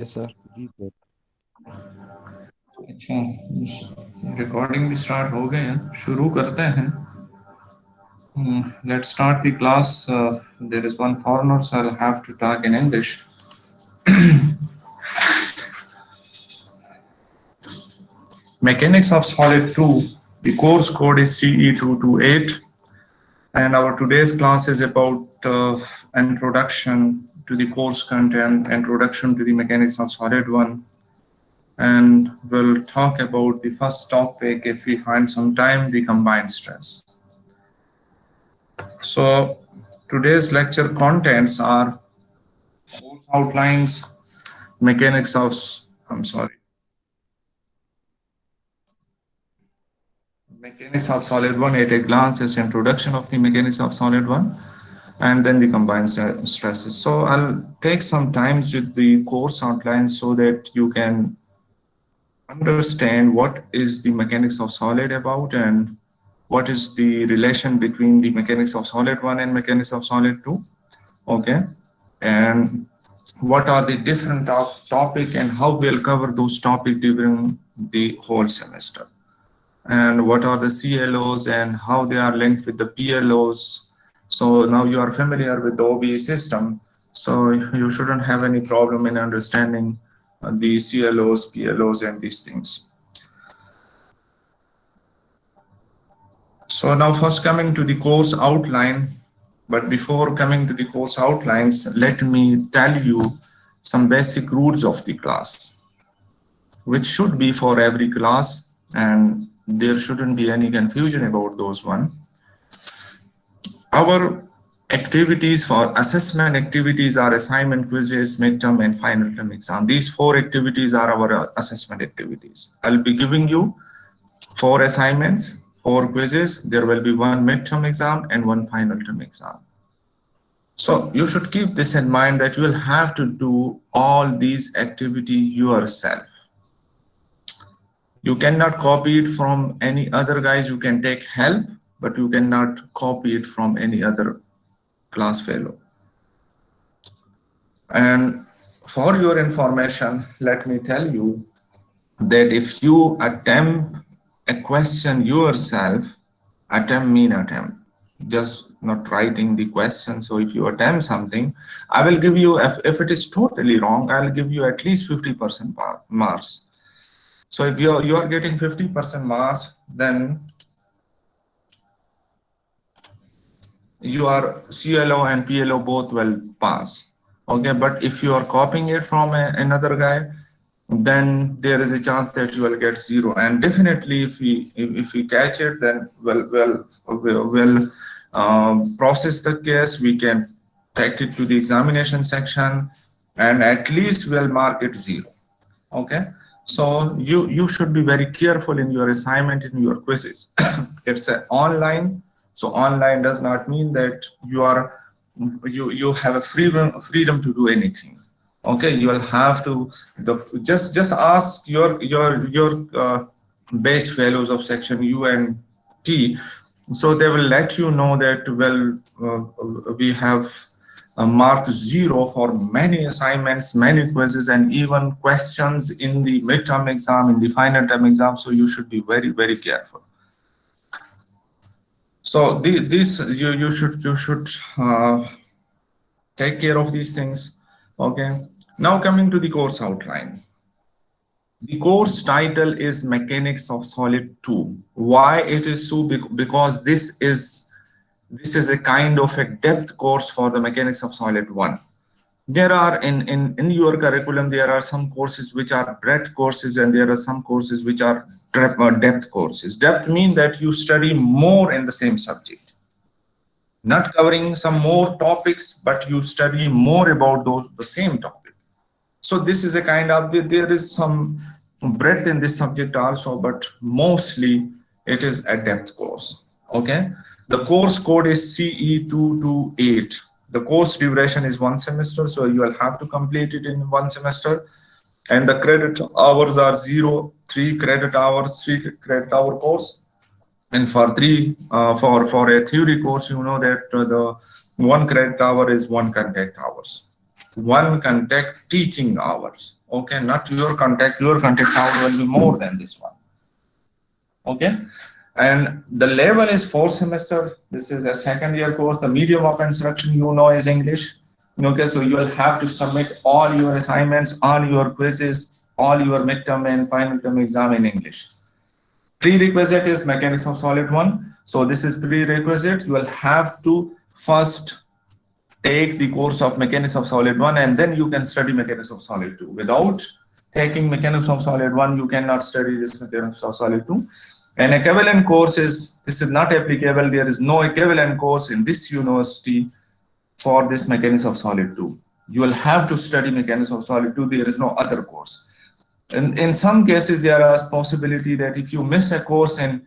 Yes, sir. जी sir. अच्छा, recording भी start हो गए हैं, शुरू करते हैं. Let's start the class. There is one foreigner, so I'll have to talk in English. Mechanics of Solid 2. The course code is CE228, and our today's class is about introduction to the course content, introduction to the mechanics of Solid 1, and we'll talk about the first topic, if we find some time, the combined stress. So today's lecture contents are course outlines, mechanics of, mechanics of solid 1 at a glance, just introduction of the mechanics of solid 1, and then the combined stresses. So I'll take some times with the course outlines so that you can understand what is the mechanics of solid about and what is the relation between the mechanics of solid 1 and mechanics of solid 2. Okay, and what are the different topic and how we'll cover those topics during the whole semester, and what are the CLOs and how they are linked with the PLOs. So now you are familiar with the OBE system, so you shouldn't have any problem in understanding the CLOs, PLOs, and these things. So now first coming to the course outline, but before coming to the course outlines, let me tell you some basic rules of the class, which should be for every class, and there shouldn't be any confusion about those one. Our activities for assessment activities are assignment, quizzes, midterm, and final term exam. These 4 activities are our assessment activities. I'll be giving you 4 assignments, 4 quizzes. There will be 1 midterm exam and 1 final term exam. So you should keep this in mind that you will have to do all these activities yourself. You cannot copy it from any other guys. You can take help, but you cannot copy it from any other class fellow. And for your information, let me tell you that if you attempt a question yourself, attempt, just not writing the question. So if you attempt something, I will give you, if it is totally wrong, I'll give you at least 50% marks. So if you are getting 50% marks, then your CLO and PLO both will pass. Okay, but if you are copying it from another guy, then there is a chance that you will get 0. And definitely, if we catch it, then we'll process the case. We can take it to the examination section, and at least we'll mark it 0. Okay, so you should be very careful in your assignment, in your quizzes. It's online. So online does not mean that you have a freedom to do anything. Okay, you will have to just ask your base fellows of section U and T, so they will let you know that, well, we have marked 0 for many assignments, many quizzes, and even questions in the midterm exam, in the final term exam. So you should be very careful. So you should take care of these things. Okay, now coming to the course outline. The course title is Mechanics of Solid 2. Why it is so? Because this is a kind of a depth course for the Mechanics of Solid 1. There are in your curriculum, there are some courses which are breadth courses, and there are some courses which are depth courses. Depth means that you study more in the same subject, not covering some more topics, but you study more about the same topic. So this is a kind of, there is some breadth in this subject also, but mostly it is a depth course. Okay, the course code is CE228. The course duration is 1 semester, so you will have to complete it in 1 semester, and the credit hours are 3 credit hours, 3 credit hour course. And for for a theory course, you know that the 1 credit hour is 1 contact hours, 1 contact teaching hours. Okay, not your contact. Your contact out will be more than this one. Okay, and the level is 4 semester. This is a second year course. The medium of instruction you know is English. Okay, so you will have to submit all your assignments, all your quizzes, all your midterm and final term exam in English. Prerequisite is mechanics of solid 1. So this is prerequisite. You will have to first take the course of mechanics of solid 1 and then you can study mechanics of solid 2. Without taking mechanics of solid 1, you cannot study this mechanics of solid 2. An equivalent course this is not applicable. There is no equivalent course in this university for this mechanics of solid 2. You will have to study mechanics of solid 2. There is no other course. And in some cases, there is a possibility that if you miss a course in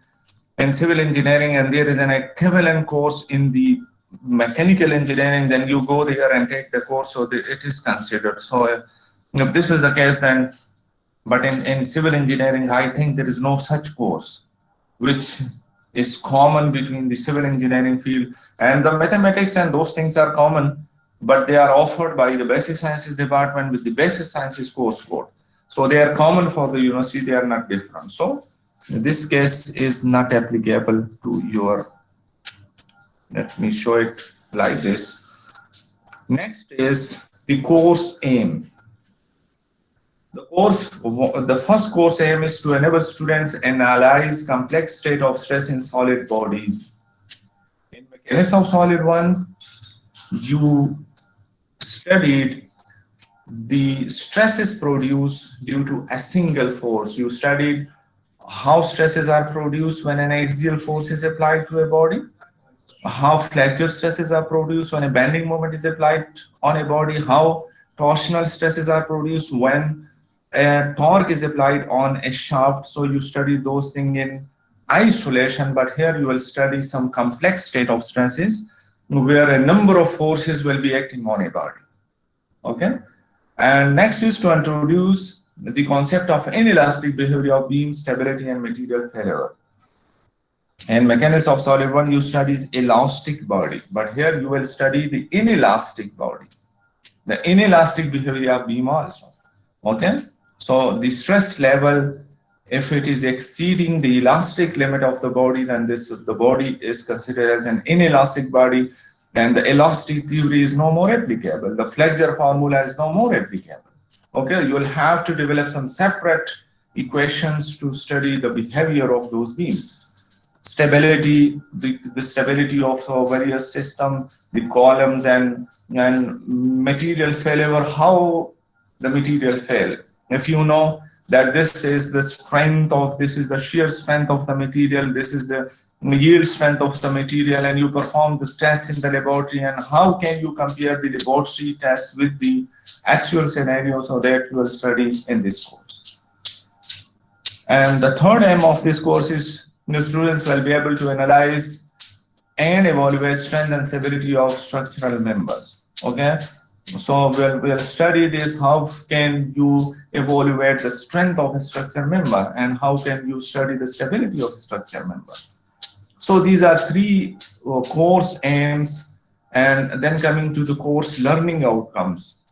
civil engineering and there is an equivalent course in the mechanical engineering, then you go there and take the course, so it is considered. So if this is the case, then, but in civil engineering, I think there is no such course which is common between the civil engineering field and the mathematics, and those things are common, but they are offered by the basic sciences department with the basic sciences course code. So they are common for the university, they are not different. So this case is not applicable to your, let me show it like this. Next is the course aim. The first course aim is to enable students analyze complex state of stress in solid bodies. In mechanics of solid 1, you studied the stresses produced due to a single force. You studied how stresses are produced when an axial force is applied to a body, how flexure stresses are produced when a bending moment is applied on a body, how torsional stresses are produced when a torque is applied on a shaft. So you study those things in isolation, but here you will study some complex state of stresses where a number of forces will be acting on a body. Okay, and next is to introduce the concept of inelastic behavior of beam stability and material failure. In mechanics of solid 1, you study elastic body, but here you will study the inelastic body, the inelastic behavior of beam also. Okay, so the stress level, if it is exceeding the elastic limit of the body, then the body is considered as an inelastic body, and the elastic theory is no more applicable. The flexure formula is no more applicable. Okay, you will have to develop some separate equations to study the behavior of those beams. Stability, the stability of various systems, the columns, and material failure, how the material fail. If you know that this is the strength of, this is the shear strength of the material, this is the yield strength of the material, and you perform the test in the laboratory, and how can you compare the laboratory test with the actual scenario, so that you will study in this course. And the third aim of this course is the students will be able to analyze and evaluate strength and stability of structural members. Okay, so we'll study this. How can you evaluate the strength of a structure member, and how can you study the stability of a structure member? So these are three course aims, and then coming to the course learning outcomes.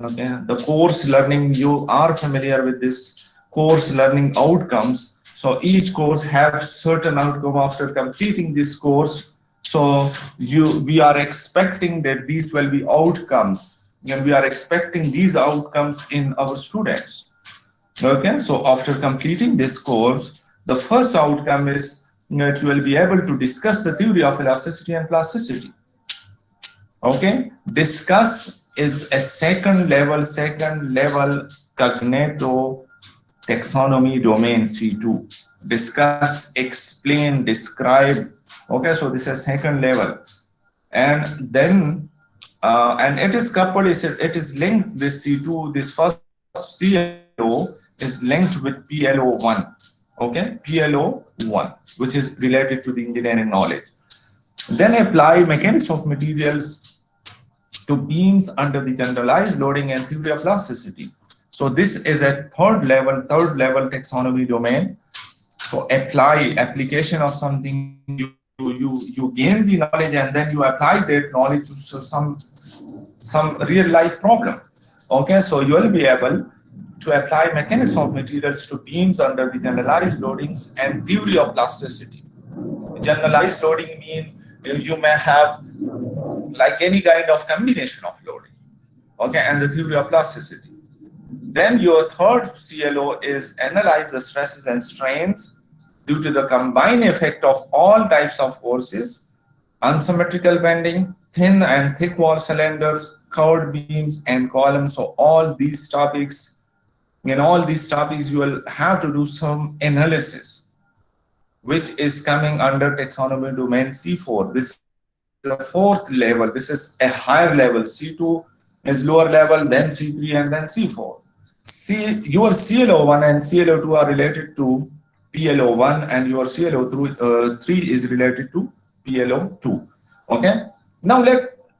Okay, the course learning, you are familiar with this course learning outcomes. So each course has certain outcome after completing this course. So we are expecting that these will be outcomes, and we are expecting these outcomes in our students. Okay, so after completing this course, the first outcome is that you will be able to discuss the theory of elasticity and plasticity. Okay, discuss is a second level cognitive taxonomy domain C2. Discuss, explain, describe. Okay, so this is second level, and then and it is coupled, it is linked, this C2, this first CLO is linked with PLO1. Okay, PLO1, which is related to the engineering knowledge. Then apply mechanics of materials to beams under the generalized loading and theory of plasticity. So this is a third level taxonomy domain. So application of something, you gain the knowledge, and then you apply that knowledge to some real life problem. Okay, so you will be able to apply mechanics of materials to beams under the generalized loadings and theory of plasticity. Generalized loading mean you may have like any kind of combination of loading, okay, and the theory of plasticity. Then your third CLO is analyze the stresses and strains due to the combined effect of all types of forces, unsymmetrical bending, thin and thick wall cylinders, curved beams and columns. So all these topics, in all these topics, you will have to do some analysis, which is coming under taxonomy domain C4. This is a fourth level. This is a higher level. C2 is lower level, then C3 and then C4. Your CLO1 and CLO2 are related to PLO1 and your CLO3 is related to PLO2. Okay. Now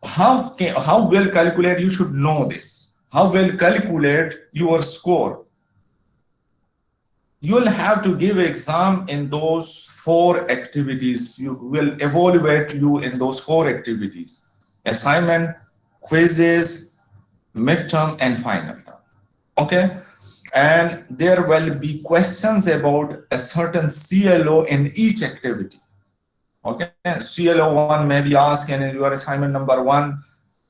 how well calculate, you should know this. How well calculate your score. You will have to give exam in those 4 activities. You will evaluate you in those 4 activities: assignment, quizzes, midterm and final term. Okay, and there will be questions about a certain CLO in each activity. Okay, CLO1 may be asked in your assignment number 1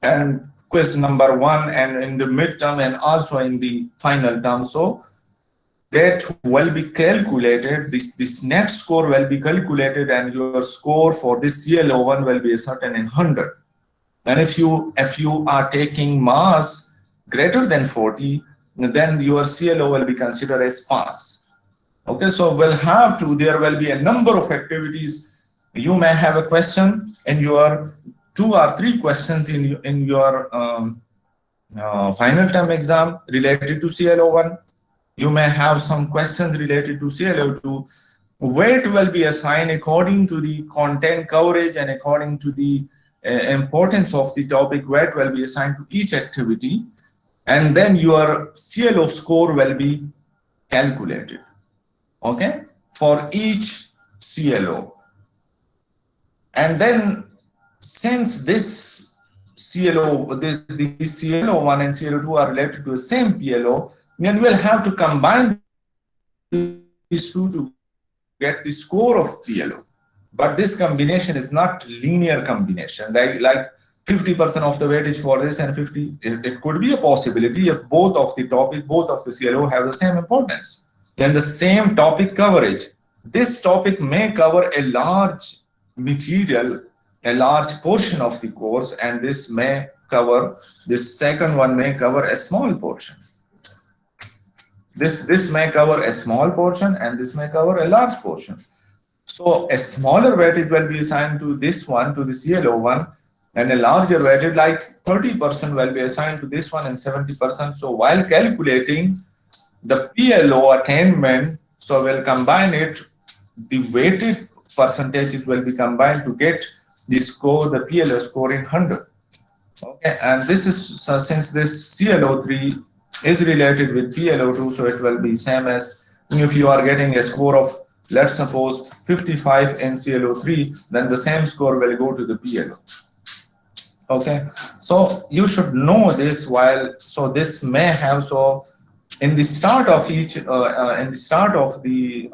and quiz number 1 and in the midterm and also in the final term. So that will be calculated, this net score will be calculated, and your score for this CLO1 will be certain in 100. And if you are taking mass greater than 40, then your CLO will be considered as pass. Okay, so there will be a number of activities. You may have a question in your 2 or 3 questions in your final term exam related to CLO1. You may have some questions related to CLO2. Weight will be assigned according to the content coverage and according to the importance of the topic. Weight will be assigned to each activity, and then your CLO score will be calculated, okay, for each CLO. And then since this CLO, the CLO1 and CLO2 are related to the same PLO, then we'll have to combine these 2 to get the score of PLO. But this combination is not linear combination. Like 50% of the weightage for this and 50, it could be a possibility if both of the topic, both of the CLO have the same importance. Then the same topic coverage. This topic may cover a large material, a large portion of the course, and this second one may cover a small portion. This may cover a small portion and this may cover a large portion. So a smaller weightage will be assigned to this one, to the CLO1, and a larger weightage, like 30%, will be assigned to this one and 70%. So while calculating the PLO attainment, so we'll combine it, the weighted percentages will be combined to get the score, the PLO score in 100. Okay, and this is, since this CLO3 is related with PLO2, so it will be same as if you are getting a score of, let's suppose, 55 in CLO3, then the same score will go to the PLO. Okay, so you should know this. So this may have, so in the start of each, in the start of the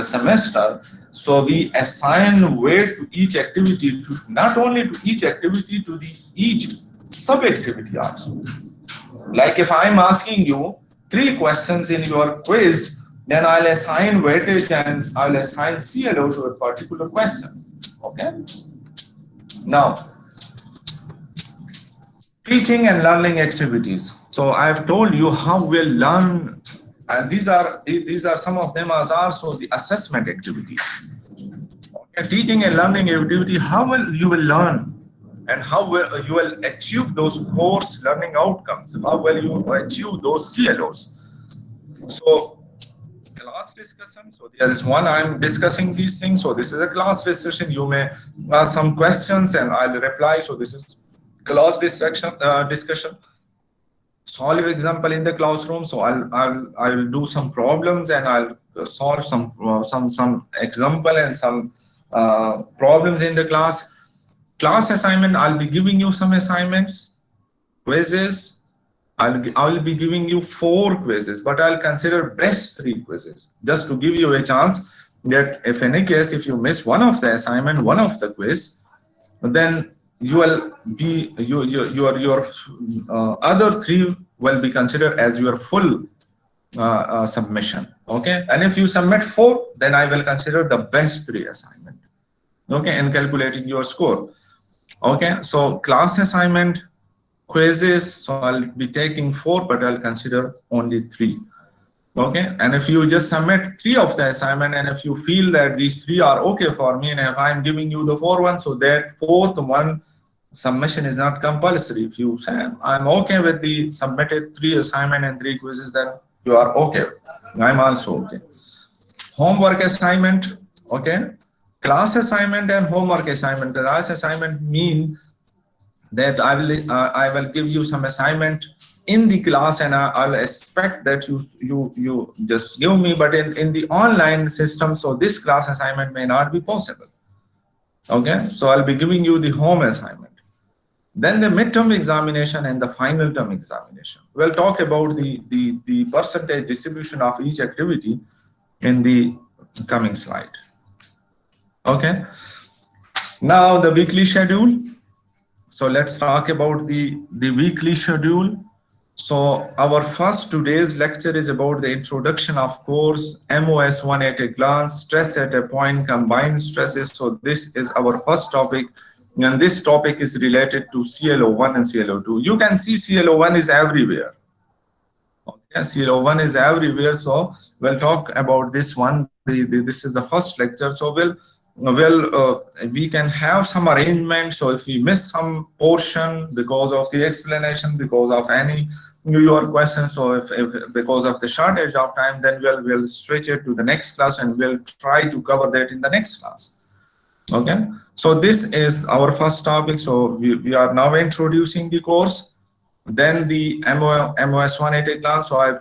semester, so we assign weight to each activity, to not only to each activity, to each sub-activity also. Like if I'm asking you 3 questions in your quiz, then I'll assign weightage and I'll assign CLO to a particular question. Okay. Now, teaching and learning activities. So I've told you how we'll learn, and these are some of them as also the assessment activities. Okay. Teaching and learning activity, how you will learn and how you will achieve those course learning outcomes, how will you achieve those CLOs. So class discussion, so there is one I'm discussing these things, so this is a class discussion. You may ask some questions and I'll reply. So this is class discussion. Solve example in the classroom, so I'll do some problems and I'll solve some example and some problems in the class. Class assignment, I'll be giving you some assignments, quizzes, I'll be giving you 4 quizzes, but I'll consider best 3 quizzes just to give you a chance that if in any case, if you miss one of the assignment, one of the quiz, then you will be your other 3 will be considered as your full submission. Okay, and if you submit 4, then I will consider the best 3 assignment. Okay, in calculating your score. Okay, so class assignment, quizzes, so I'll be taking 4, but I'll consider only 3. Okay, and if you just submit 3 of the assignment, and if you feel that these 3 are okay for me, and if I'm giving you the 4th one, so that 4th one submission is not compulsory. If you say I'm okay with the submitted 3 assignment and 3 quizzes, then you are okay. I'm also okay. Homework assignment, okay. Class assignment and homework assignment. Class assignment mean that I will give you some assignment in the class, and I will expect that you just give me, but in the online system, so this class assignment may not be possible. Okay, so I'll be giving you the home assignment. Then the midterm examination and the final term examination. We'll talk about the percentage distribution of each activity in the coming slide. Okay, now the weekly schedule. So let's talk about the weekly schedule. So our first today's lecture is about the introduction of course, MOS1 at a glance, stress at a point, combined stresses. So this is our first topic, and this topic is related to CLO1 and CLO2. You can see CLO1 is everywhere. Okay, CLO1 is everywhere. So we'll talk about this one. This is the first lecture. So we can have some arrangement. So if we miss some portion because of the explanation, because of any your questions, so if because of the shortage of time, then we'll switch it to the next class, and we'll try to cover that in the next class. Okay, so this is our first topic. So we are now introducing the course, then the MOS1 at a glance. So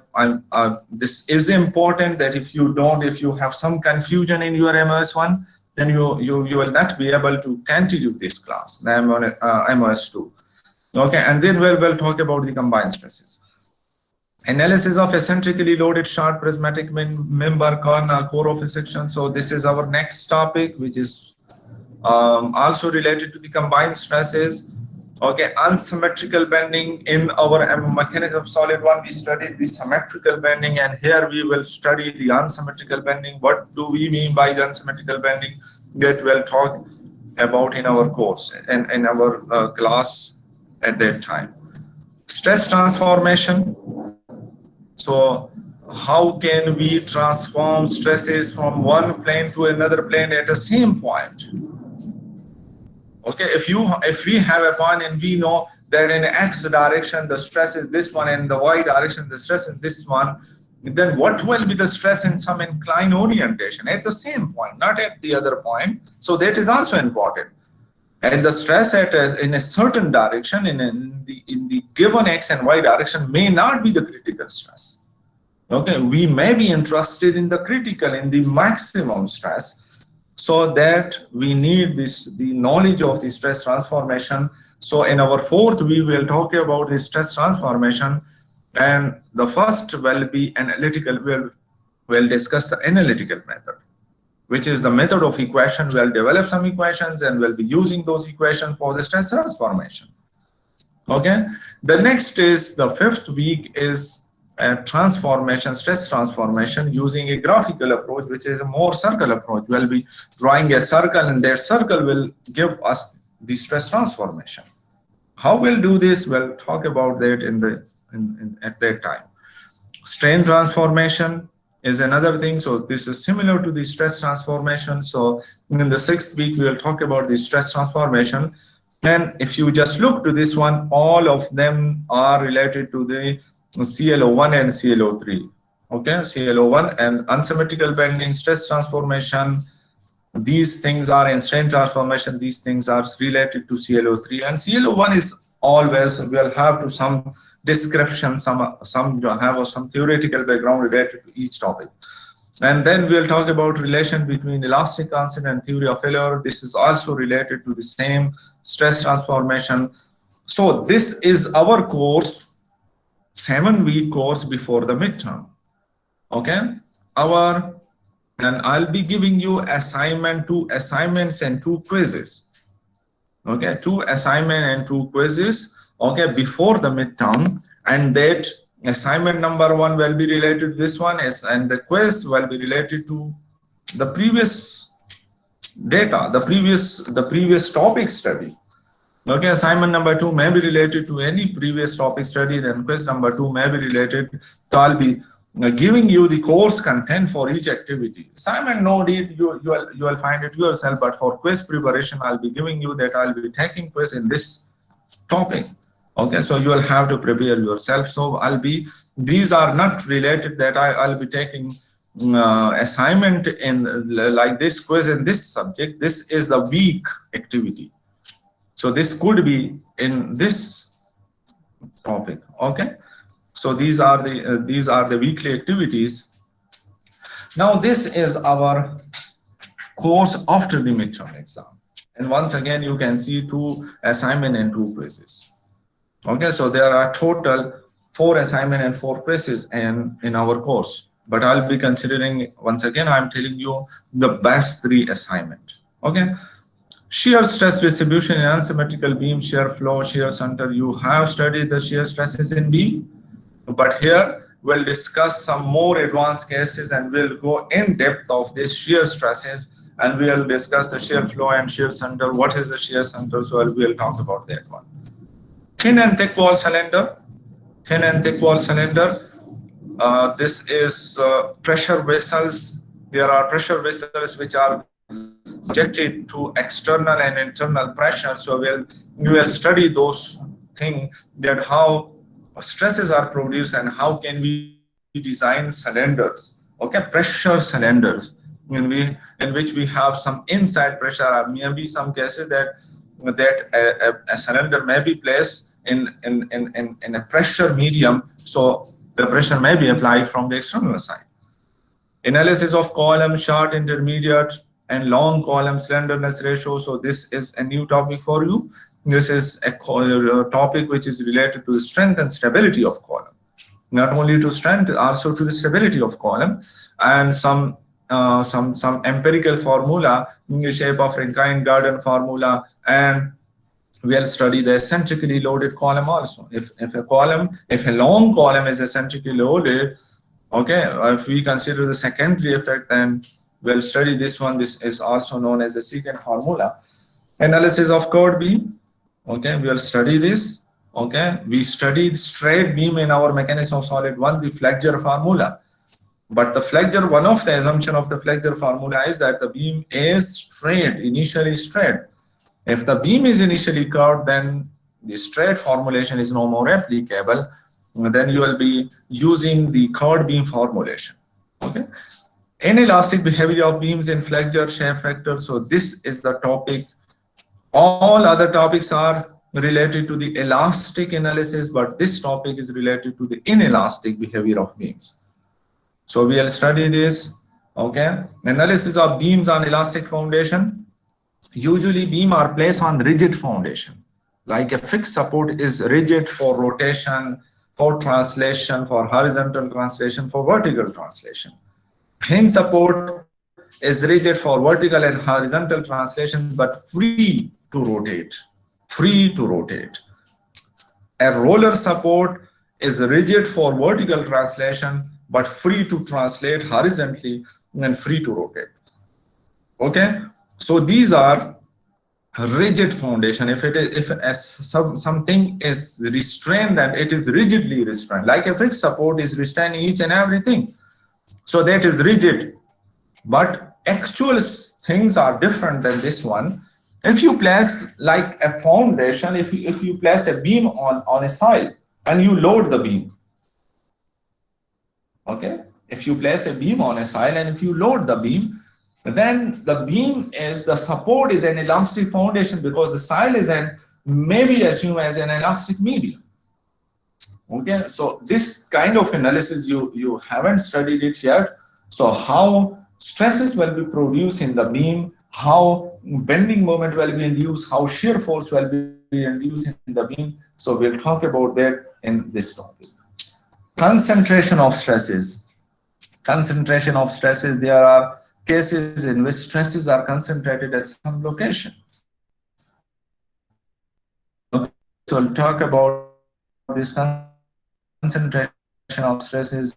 this is important that if you have some confusion in your MOS1, then you will not be able to continue this class, the MOS2. Okay, and then we'll talk about the combined stresses. Analysis of eccentrically loaded short prismatic member core of a section. So this is our next topic, which is also related to the combined stresses. Okay, unsymmetrical bending. In our mechanics of solid 1, we studied the symmetrical bending, and here we will study the unsymmetrical bending. What do we mean by the unsymmetrical bending? That we'll talk about in our course and in our class at that time. Stress transformation. So how can we transform stresses from one plane to another plane at the same point? Okay, if we have a point and we know that in X direction the stress is this one, and the Y direction the stress is this one, then what will be the stress in some inclined orientation at the same point, not at the other point? So that is also important. And the stress in a certain direction in the given X and Y direction may not be the critical stress. Okay, we may be interested in the critical, in the maximum stress. So that we need the knowledge of the stress transformation. So in our 4th, we will talk about the stress transformation, and the first will be analytical. We'll discuss the analytical method, which is the method of equation. We'll develop some equations, and we'll be using those equations for the stress transformation. Okay, the next is the 5th week is transformation, stress transformation using a graphical approach, which is a more circle approach. We'll be drawing a circle, and that circle will give us the stress transformation. How we'll do this, we'll talk about that at that time. Strain transformation is another thing. So this is similar to the stress transformation. So in the 6th week, we'll talk about the stress transformation. And if you just look to this one, all of them are related to the CLO1 and CLO3. Okay, CLO1 and unsymmetrical bending, stress transformation, these things are in strain transformation, these things are related to CLO3, and CLO1 is always will have to some description, some have some theoretical background related to each topic. And then we'll talk about relation between elastic constant and theory of failure. This is also related to the same stress transformation. So this is our course. 7-week course before the midterm. Okay, and I'll be giving you two assignments and 2 quizzes. Okay, 2 assignment and 2 quizzes, okay, before the midterm, and that assignment number 1 will be related to this one, and the quiz will be related to the previous data, the previous topic study. Okay, assignment number 2 may be related to any previous topic studied, and quiz number 2 may be related. So I'll be giving you the course content for each activity. Assignment, no need, you will find it yourself, but for quiz preparation, I'll be giving you that I'll be taking quiz in this topic. Okay, so you will have to prepare yourself. So these are not related that I'll be taking assignment in like this quiz in this subject. This is the week activity. So this could be in this topic. Okay, so these are the weekly activities. Now this is our course after the midterm exam, and once again you can see 2 assignment and 2 quizzes. Okay, so there are total 4 assignment and 4 quizzes in our course, but I'll be considering, once again I'm telling you, the best 3 assignment. Okay, shear stress distribution in unsymmetrical beam, shear flow, shear center. You have studied the shear stresses in beam, but here we'll discuss some more advanced cases and we'll go in depth of this shear stresses, and we'll discuss the shear flow and shear center. What is the shear center? So we'll talk about that one. Thin and thick wall cylinder. Thin and thick wall cylinder. This is pressure vessels. There are pressure vessels which are subjected to external and internal pressure. So we will study those things, that how stresses are produced and how can we design cylinders. Okay, pressure cylinders in which we have some inside pressure. Maybe some cases that a cylinder may be placed in a pressure medium, so the pressure may be applied from the external side. Analysis of column, short, intermediate, and long column slenderness ratio. So this is a new topic for you. This is a topic which is related to the strength and stability of column. Not only to strength, also to the stability of column, and some empirical formula in the shape of Rankine-Gordon formula, and we'll study the eccentrically loaded column also. If a long column is eccentrically loaded, okay, if we consider the secondary effect, then we'll study this one. This is also known as the secant formula. Analysis of curved beam. Okay, we'll study this. Okay, we studied straight beam in our mechanics of solid 1, the flexure formula. But the flexure, one of the assumption of the flexure formula is that the beam is straight, initially straight. If the beam is initially curved, then the straight formulation is no more applicable. Then you will be using the curved beam formulation. Okay. Inelastic behavior of beams in flexure shape factor. So this is the topic. All other topics are related to the elastic analysis, but this topic is related to the inelastic behavior of beams. So we will study this. Okay. Analysis of beams on elastic foundation. Usually beam are placed on rigid foundation. Like a fixed support is rigid for rotation, for translation, for horizontal translation, for vertical translation. Hinge support is rigid for vertical and horizontal translation, but free to rotate. Free to rotate. A roller support is rigid for vertical translation, but free to translate horizontally and free to rotate. Okay. So these are rigid foundation. If something is restrained, then it is rigidly restrained. Like a fixed support is restraining each and everything. So that is rigid. But actual things are different than this one. If you place like a foundation, if you place a beam on a soil and you load the beam. Okay. If you place a beam on a soil and if you load the beam, then the support is an elastic foundation, because the soil is maybe assumed as an elastic medium. Okay, so this kind of analysis you haven't studied it yet. So how stresses will be produced in the beam, how bending moment will be induced, how shear force will be induced in the beam. So we'll talk about that in this topic. concentration of stresses. Concentration of stresses, there are cases in which stresses are concentrated at some location. Okay, so I'll talk about this concentration of stresses,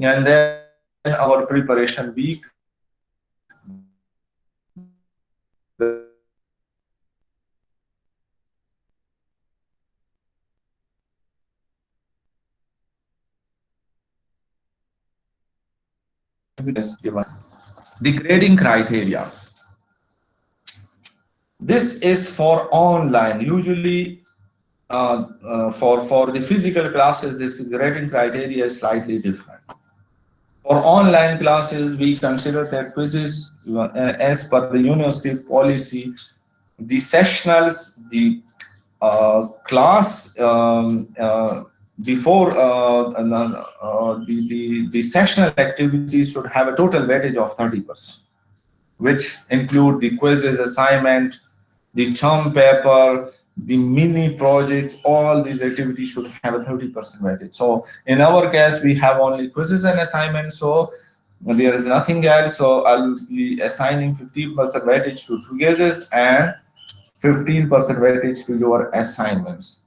and then our preparation week, the is given. The grading criteria. This is for online. Usually, for the physical classes, this grading criteria is slightly different. For online classes, we consider that quizzes, as per the university policy, the sessionals, the class before the sessional activities should have a total weightage of 30%, which include the quizzes, assignment, the term paper, the mini projects. All these activities should have a 30% weightage. So in our case, we have only quizzes and assignments, so there is nothing else. So I'll be assigning 15% weightage to quizzes and 15% weightage to your assignments,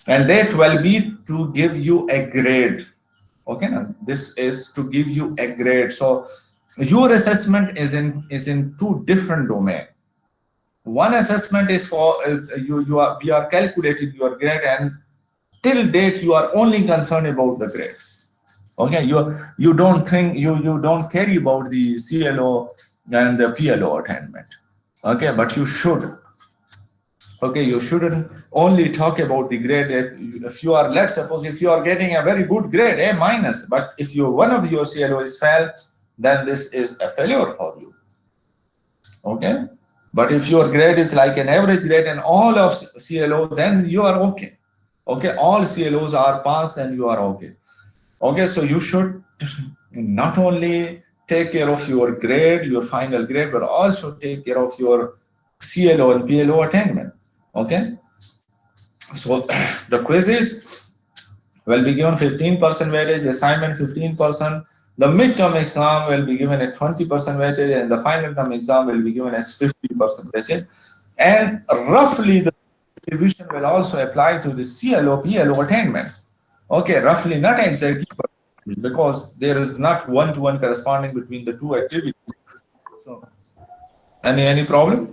and that will be to give you a grade. Okay, now this is to give you a grade. So your assessment is in two different domains. One assessment is for we are calculating your grade, and till date you are only concerned about the grade. Okay, you don't think, you don't care about the CLO and the PLO attainment. Okay, but you should. Okay, you shouldn't only talk about the grade. If you are, let's suppose, if you are getting a very good grade, A minus, but if one of your CLO is failed, then this is a failure for you. Okay, but if your grade is like an average grade and all of CLO, then you are okay. Okay, all CLOs are passed and you are okay. Okay, so you should not only take care of your grade, your final grade, but also take care of your CLO and PLO attainment. Okay, so the quizzes will be given 15% weightage, assignment 15%. The midterm exam will be given at 20% weightage, and the final term exam will be given as 50% weightage. And roughly the distribution will also apply to the CLO, PLO attainment. Okay, roughly, not exactly, because there is not one-to-one corresponding between the two activities. So, any problem?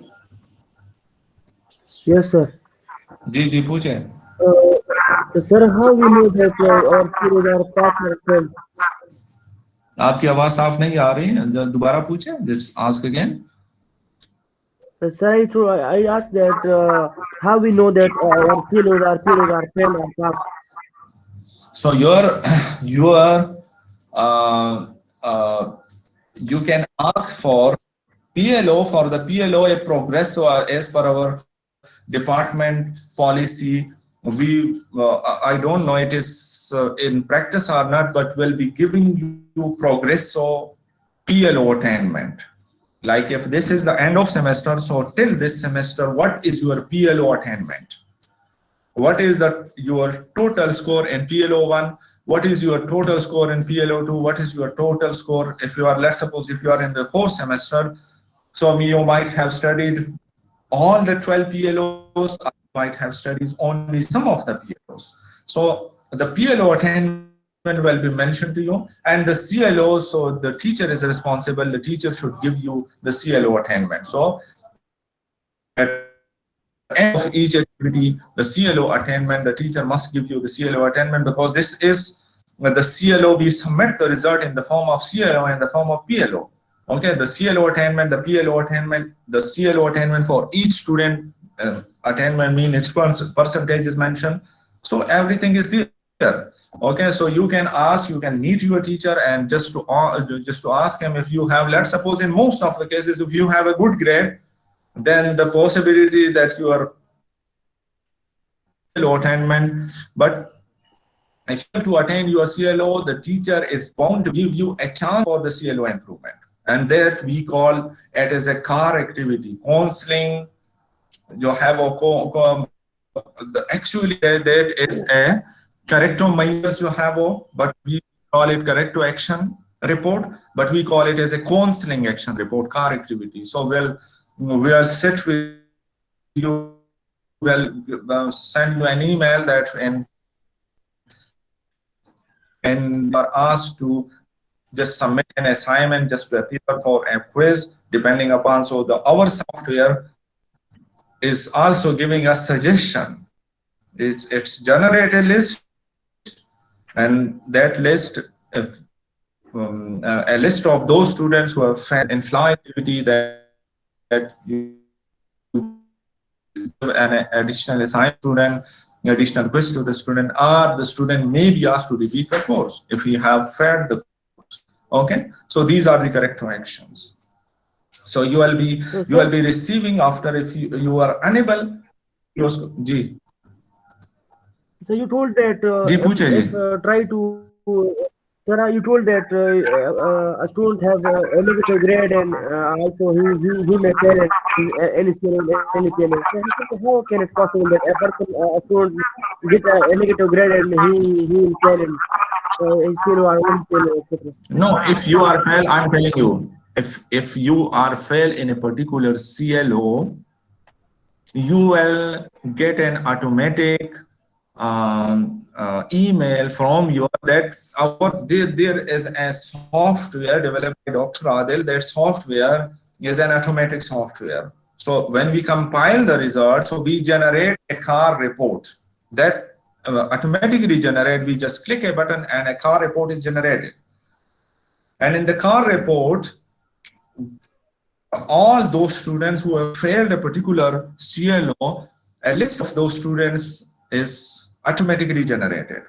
Yes, sir. जी पूछे. Sir, how we know that our periods are past or failed? आपकी आवाज साफ नहीं आ रही है, दोबारा पूछे. Just ask again. Sir, I asked that how we know that our periods are failed or past. So your you can ask for PLO. For the PLO, a progress as per our department policy. We I don't know it is in practice or not, but we'll be giving you progresso PLO attainment. Like if this is the end of semester, so till this semester, what is your PLO attainment? What is your total score in PLO1? What is your total score in PLO2? What is your total score if you are, let's suppose, if you are in the fourth semester, so you might have studied all the 12 PLOs, might have studied only some of the PLOs. So the PLO attainment will be mentioned to you, and the CLO, so the teacher is responsible, the teacher should give you the CLO attainment. So at the end of each activity, the CLO attainment, the teacher must give you the CLO attainment, because this is the CLO, we submit the result in the form of CLO and the form of PLO. Okay, the CLO attainment, the PLO attainment, the CLO attainment for each student, attainment mean its percentage is mentioned. So everything is there. Okay, so you can ask, you can meet your teacher and just to ask him if you have, let's suppose in most of the cases, if you have a good grade, then the possibility that you are CLO attainment, but if you have to attain your CLO, the teacher is bound to give you a chance for the CLO improvement, and that we call it as a car activity, counseling. You have a actually that is a corrective measures जो है वो, but we call it corrective action report, but we call it as a counseling action report, car activity. So we'll sit with you, we'll send you an email that and you are asked to just submit an assignment, just to appear for a quiz, depending upon. So our software is also giving us suggestion. It's generate a list, and that list, if a list of those students who have failed in fly activity, that you give an additional assignment student, additional quiz to the student, or the student may be asked to repeat the course if he have failed the course. Okay, so these are the corrective actions. So you will be receiving after, if you are unable. Ji So you told that जी पूछे जी. if try to sir, you told that a student have a negative grade and also he may fail in any skill in any PLO. So how can it possible that a person a student get a negative grade and he will fail in his PLO or any PLO, etc. No, if you are fail, I'm telling you, if you are fail in a particular CLO, you will get an automatic email from your that there is a software developed by Dr. Adil. That software is an automatic software. So when we compile the results, so we generate a car report that automatically generate. We just click a button and a car report is generated. And in the car report, all those students who have failed a particular CLO, a list of those students is automatically generated.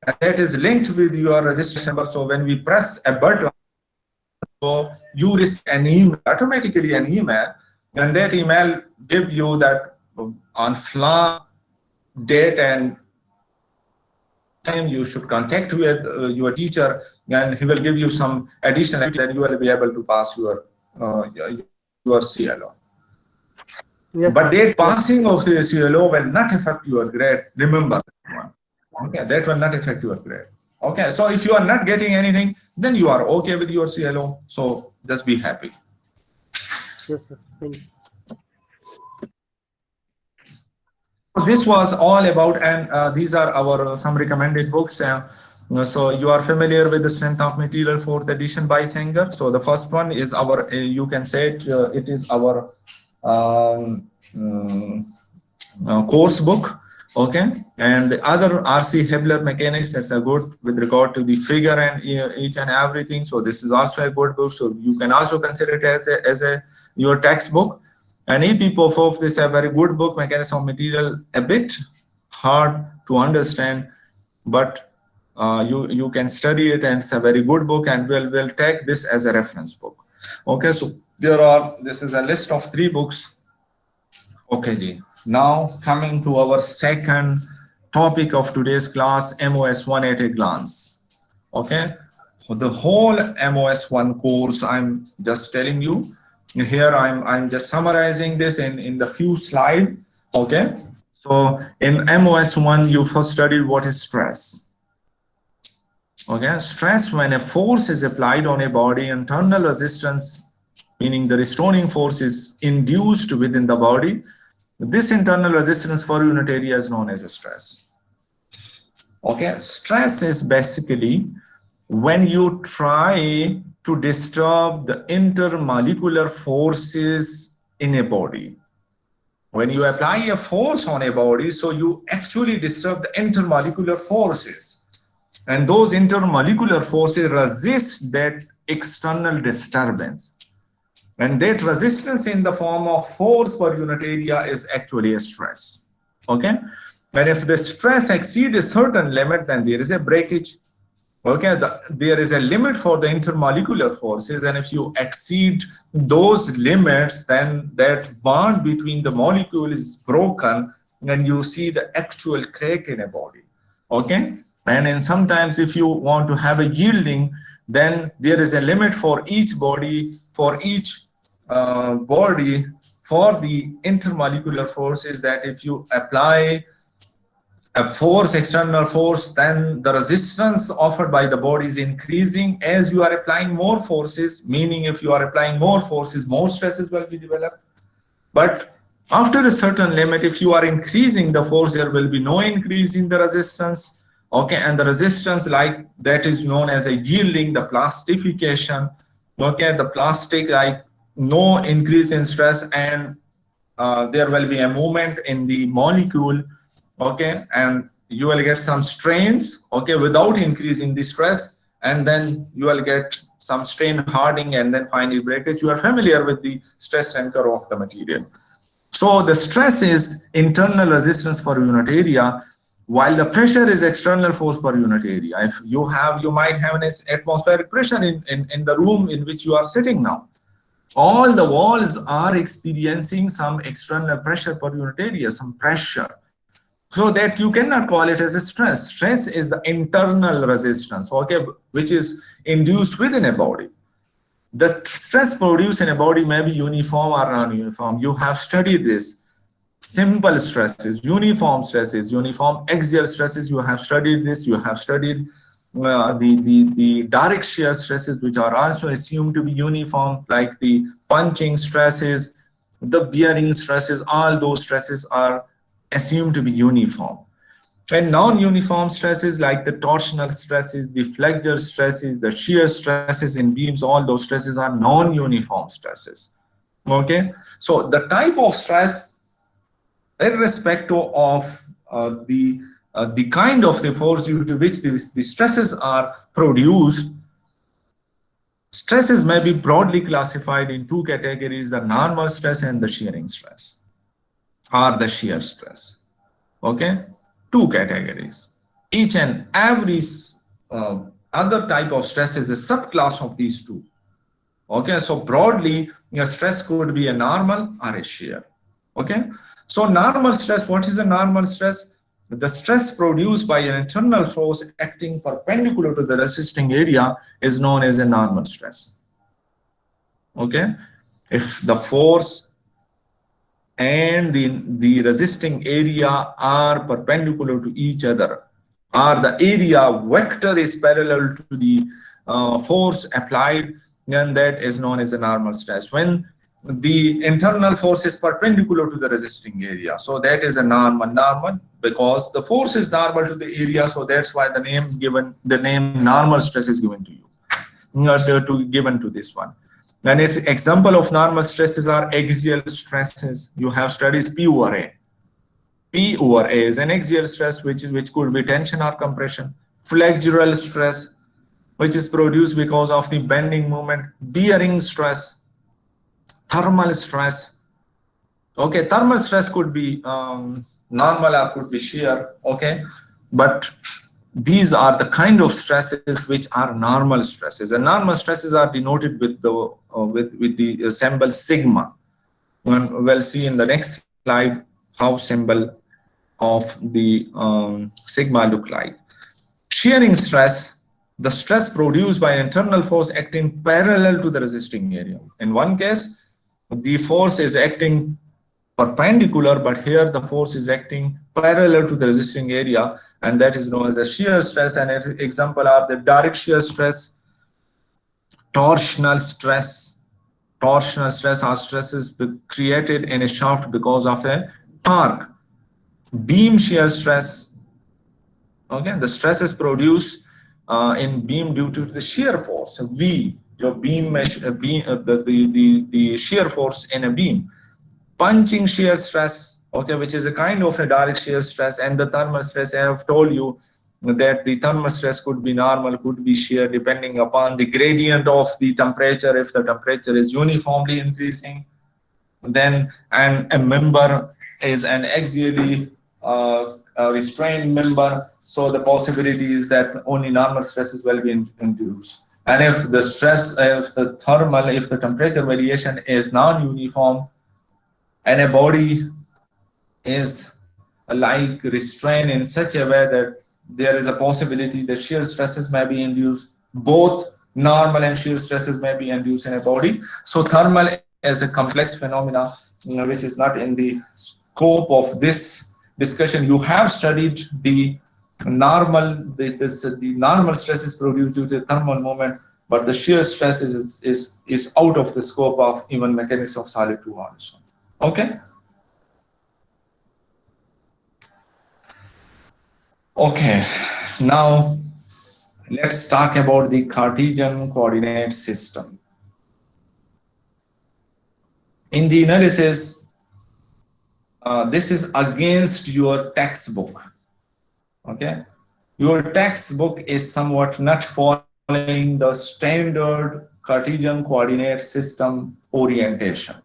And that is linked with your registration number. So when we press a button, so you receive an email, automatically an email, and that email give you that on fly date and time you should contact with your teacher, and he will give you some additional that you will be able to pass your CLO. Yes, but sir. that passing of the CLO will not affect your grade. Remember that one. Okay, that will not affect your grade. Okay, so if you are not getting anything, then you are okay with your CLO. So just be happy. Yes, sir. Thank you. This was all about, and these are our some recommended books. So you are familiar with the Strength of Material, 4th edition by Sanger. So the first one is our, you can say it is our course book. Okay, and the other RC Hebler Mechanics, that's a good with regard to the figure and each and everything. So this is also a good book. So you can also consider it as a your textbook. And AP Popov is a very good book, Mechanics of Material, a bit hard to understand, but you can study it, and it's a very good book, and we'll take this as a reference book. Okay, so this is a list of 3 books. Okay, ji. Now coming to our second topic of today's class, MOS 1 at a glance. Okay, for the whole MOS 1 course, I'm just telling you. Here I'm just summarizing this in the few slides. Okay, so in MOS 1 you first studied what is stress. Okay, stress, when a force is applied on a body, internal resistance, meaning the restoring force, is induced within the body. This internal resistance per unit area is known as a stress. Okay, stress is basically when you try to disturb the intermolecular forces in a body. When you apply a force on a body, so you actually disturb the intermolecular forces. And those intermolecular forces resist that external disturbance. And that resistance in the form of force per unit area is actually a stress. Okay? And if the stress exceeds a certain limit, then there is a breakage. Okay, there is a limit for the intermolecular forces, and if you exceed those limits, then that bond between the molecule is broken, and you see the actual crack in a body. Okay, and then sometimes if you want to have a yielding, then there is a limit for each body, for each body, for the intermolecular forces, that if you apply a force, external force, then the resistance offered by the body is increasing as you are applying more forces, meaning if you are applying more forces, more stresses will be developed. But after a certain limit, if you are increasing the force, there will be no increase in the resistance. Okay, and the resistance, like that, is known as a yielding, the plastification. Okay, the plastic, like no increase in stress, and there will be a movement in the molecule. Okay, and you will get some strains, okay, without increasing the stress, and then you will get some strain hardening and then finally breakage. You are familiar with the stress center of the material. So the stress is internal resistance per unit area, while the pressure is external force per unit area. If you have, you might have an atmospheric pressure in the room in which you are sitting now. All the walls are experiencing some external pressure per unit area, some pressure. So that you cannot call it as a stress. Stress is the internal resistance, okay, which is induced within a body. The stress produced in a body may be uniform or non-uniform. You have studied this. Simple stresses, uniform axial stresses. You have studied this. You have studied the direct shear stresses, which are also assumed to be uniform, like the punching stresses, the bearing stresses. All those stresses are assumed to be uniform. And non-uniform stresses like the torsional stresses, the flexure stresses, the shear stresses in beams, all those stresses are non-uniform stresses. Okay, so the type of stress, irrespective of the kind of the force due to which the stresses are produced, stresses may be broadly classified in two categories: the normal stress and the shearing stress, or the shear stress. Okay, two categories. Each and every other type of stress is a subclass of these two. Okay, so broadly, a stress could be a normal or a shear. Okay, so normal stress, what is a normal stress? The stress produced by an internal force acting perpendicular to the resisting area is known as a normal stress. Okay, if the force and the resisting area are perpendicular to each other, or the area vector is parallel to the force applied, then that is known as a normal stress. When the internal force is perpendicular to the resisting area, so that is a normal because the force is normal to the area, so that's why the name normal stress is given to you, given to this one. And its example of normal stresses are axial stresses. You have studied P over A. P over A is an axial stress which could be tension or compression. Flexural stress, which is produced because of the bending moment. Bearing stress. Thermal stress. Okay, thermal stress could be normal or could be shear. Okay, but these are the kind of stresses which are normal stresses, and normal stresses are denoted with the symbol sigma. And we'll see in the next slide how symbol of the sigma look like. Shearing stress, the stress produced by an internal force acting parallel to the resisting area. In one case, the force is acting perpendicular, but here the force is acting parallel to the resisting area, and that is known as a shear stress. And an example are the direct shear stress, torsional stress. Torsional stress are stresses created in a shaft because of a torque. Beam shear stress. Okay, the stress is produced in beam due to the shear force V. Your the shear force in a beam. Punching shear stress, okay, which is a kind of a direct shear stress, and the thermal stress. I have told you that the thermal stress could be normal, could be shear, depending upon the gradient of the temperature. If the temperature is uniformly increasing, then a member is an axially restrained member, so the possibility is that only normal stresses will be induced. And if the stress, if the temperature variation is non-uniform, and a body is like restrained in such a way that there is a possibility that shear stresses may be induced, both normal and shear stresses may be induced in a body. So thermal is a complex phenomena which is not in the scope of this discussion, you have studied the normal, the normal stress is produced due to thermal moment, but the shear stress is out of the scope of even mechanics of solid 2 also. Okay. Okay, now let's talk about the Cartesian coordinate system. In the analysis, this is against your textbook. Okay, your textbook is somewhat not following the standard Cartesian coordinate system orientation.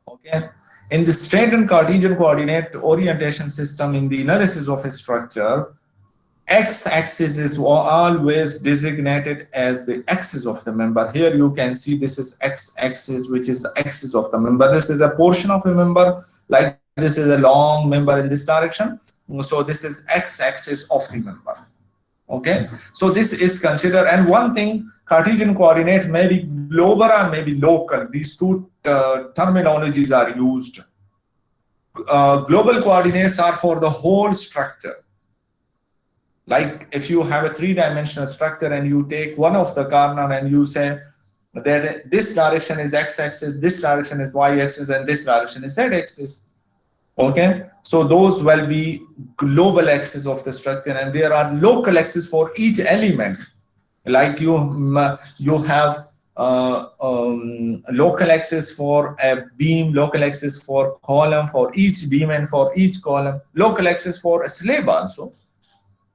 Okay, in the standard Cartesian coordinate orientation system, in the analysis of a structure, x-axis is always designated as the axis of the member. Here you can see this is x-axis, which is the axis of the member. This is a portion of a member, like this is a long member in this direction. So this is x-axis of the member. Okay, so this is considered. And one thing, Cartesian coordinate may be global or may be local. These two terminologies are used. Global coordinates are for the whole structure. Like if you have a 3-dimensional structure and you take one of the corner and you say that this direction is x-axis, this direction is y-axis, and this direction is z-axis. Okay, so those will be global axis of the structure, and there are local axis for each element. Like you have local axis for a beam, local axis for column, for each beam and for each column, local axis for a slab also.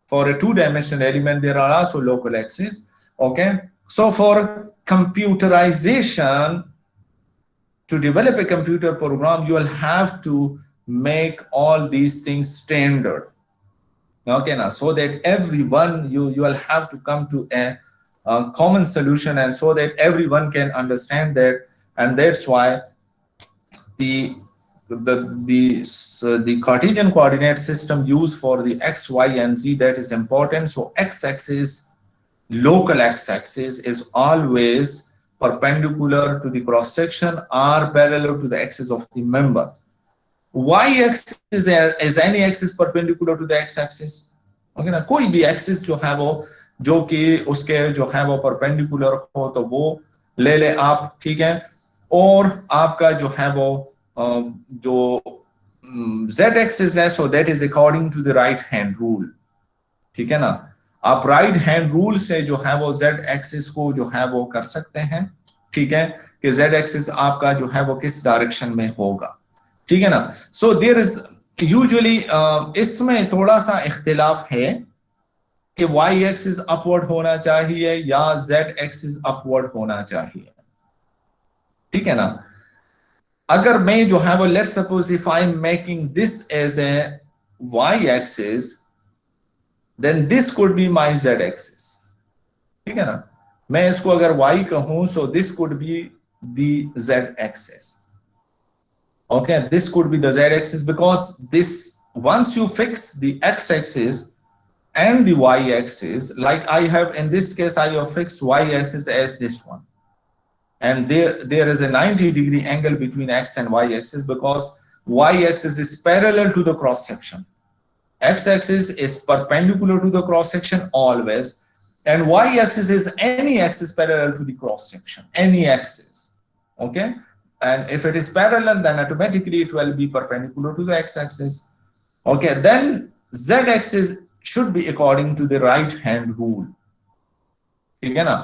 For a 2-dimensional element, there are also local axes. Okay, so for computerization, to develop a computer program, you will have to make all these things standard. Okay, now so that everyone, you will have to come to a common solution, and so that everyone can understand that. And that's why the Cartesian coordinate system used for the x, y, and z, that is important. So x-axis, local x-axis is always perpendicular to the cross section or parallel to the axis of the member. Y-axis is any axis perpendicular to the x-axis. Okay, ना कोई भी axis जो है वो जो कि उसके जो है वो perpendicular हो तो वो ले ले आप, ठीक है. और आपका जो है वो जो z-axis है, so that is according to the right hand rule. ठीक है ना, आप right hand rule से जो है वो z-axis को जो है वो कर सकते हैं. ठीक है, कि z-axis आपका जो है वो किस डायरेक्शन में होगा. ठीक है ना. सो देयर इज यूजुअली इसमें थोड़ा सा इख्तिलाफ है कि y एक्सिस अपवर्ड होना चाहिए या z एक्सिस अपवर्ड होना चाहिए. ठीक है ना. अगर मैं जो है वो let's suppose if I am making this as a y axis, then this could be my z axis. ठीक है ना. मैं इसको अगर y कहूं, so this could be the z axis. Okay, this could be the z-axis, because this, once you fix the x-axis and the y-axis, like I have in this case, I have fixed y-axis as this one, and there is a 90-degree angle between x and y-axis, because y-axis is parallel to the cross-section. X-axis is perpendicular to the cross-section always, and y-axis is any axis parallel to the cross-section, any axis. Okay. And if it is parallel, then automatically it will be perpendicular to the x-axis. Okay, then z-axis should be according to the right hand rule. ठीक है ना.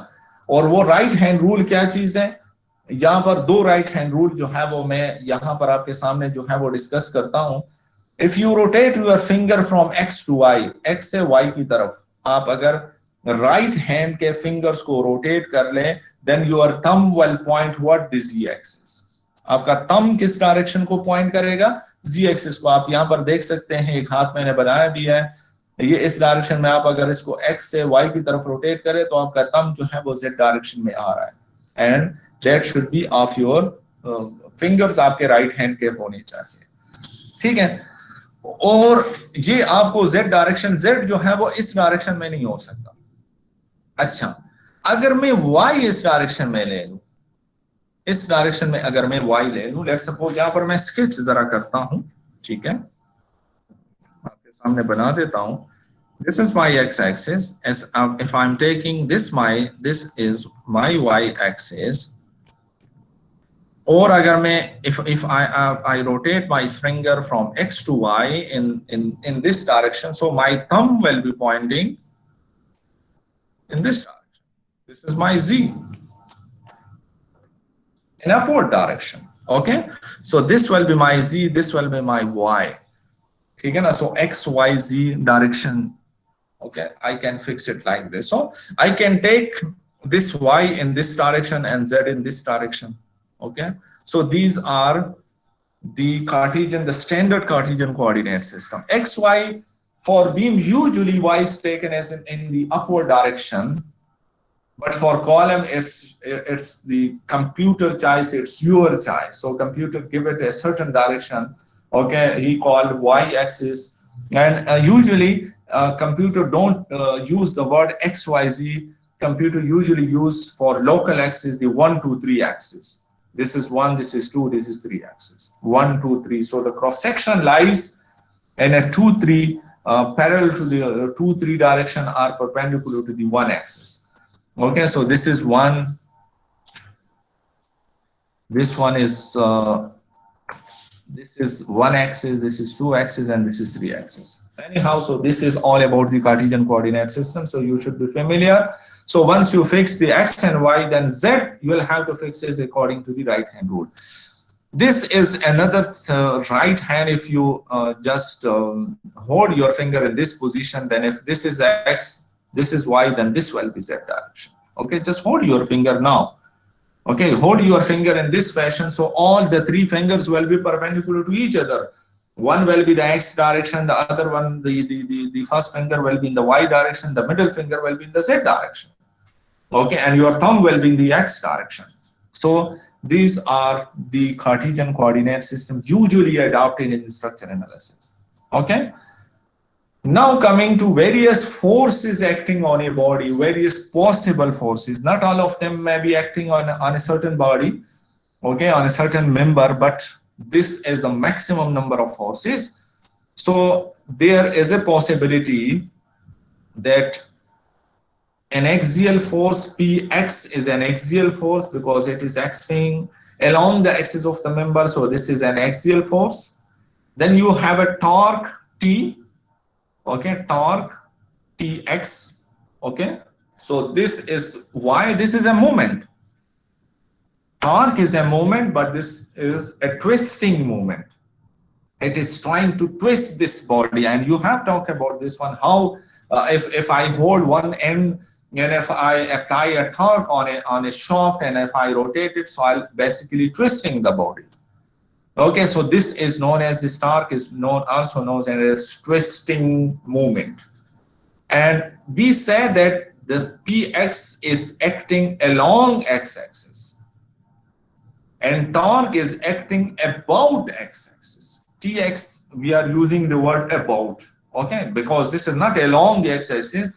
और वो right hand rule क्या चीज है? यहाँ पर दो right hand rule जो है वो मैं यहाँ पर आपके सामने जो है वो डिस्कस करता हूँ. If you rotate your finger from x to y, x से y की तरफ आप अगर right hand के fingers को rotate कर लें, then your thumb will point what the z-axis. आपका थंब किस डायरेक्शन को पॉइंट करेगा? जी एक्सिस को. आप यहाँ पर देख सकते हैं, एक हाथ मैंने बनाया भी है, ये इस डायरेक्शन में. आप अगर इसको एक्स से वाई की तरफ रोटेट करें तो आपका थंब जो है वो जेड डायरेक्शन में आ रहा है, and that should be of your fingers, आपके राइट हैंड के होने चाहिए. ठीक है. और ये आपको जेड डायरेक्शन, जेड जो है वो इस डायरेक्शन में नहीं हो सकता. अच्छा, अगर मैं वाई इस डायरेक्शन में ले लूं, इस डायरेक्शन में अगर मैं y ले लूं, लेट्स सपोज यहां पर मैं स्केच जरा करता हूं. ठीक है. सामने बना देता हूँ. This is my x-axis. As if I'm taking this is my y-axis. Or अगर मैं if I rotate my finger from x to y in this direction, so my thumb will be pointing in this direction. This is my z in upward direction. Okay, so this will be my z, this will be my y. ठीक है ना? So x y z direction. Okay, I can fix it like this. So I can take this y in this direction and z in this direction. Okay, so these are the Cartesian, the standard Cartesian coordinate system. X, y for beam, usually y is taken as in the upward direction, but for column it's the computer choice, it's your choice. So computer give it a certain direction. Okay, he called y-axis, and usually computer don't use the word x, y, z. Computer usually use for local axis the 1, 2, 3 axis. This is 1, this is 2, this is 3 axis. 1, 2, 3. So the cross section lies in a 2, 3 parallel to the 2, 3 direction are perpendicular to the 1 axis. Okay, so this is 1. This one is this is 1 axis, this is 2 axis, and this is 3 axis. Anyhow, so this is all about the Cartesian coordinate system. So you should be familiar. So once you fix the x and y, then z you will have to fix it according to the right hand rule. This is another right hand. If you just hold your finger in this position, then if this is x, this is y, then this will be z direction. Okay, just hold your finger now. Okay, hold your finger in this fashion. So all the 3 fingers will be perpendicular to each other. One will be the x direction, the other one, the first finger will be in the y direction, the middle finger will be in the z direction. Okay, and your thumb will be in the x direction. So these are the Cartesian coordinate system usually adopted in structure analysis. Okay, now coming to various forces acting on a body, various possible forces. Not all of them may be acting on a certain body, okay, on a certain member, but this is the maximum number of forces. So there is a possibility that an axial force Px is an axial force because it is acting along the axis of the member. So this is an axial force. Then you have a torque T, okay, torque Tx, okay. So this is why this is a moment. Torque is a moment, but this is a twisting moment. It is trying to twist this body, and you have talked about this one, how if I hold one end and if I apply a torque on a shaft and if I rotate it, so I'll basically twisting the body. Okay, so this is known as, this torque is also known as twisting moment. And we say that the Px is acting along x-axis and torque is acting about x-axis. Tx, we are using the word about, okay, because this is not along the x-axis.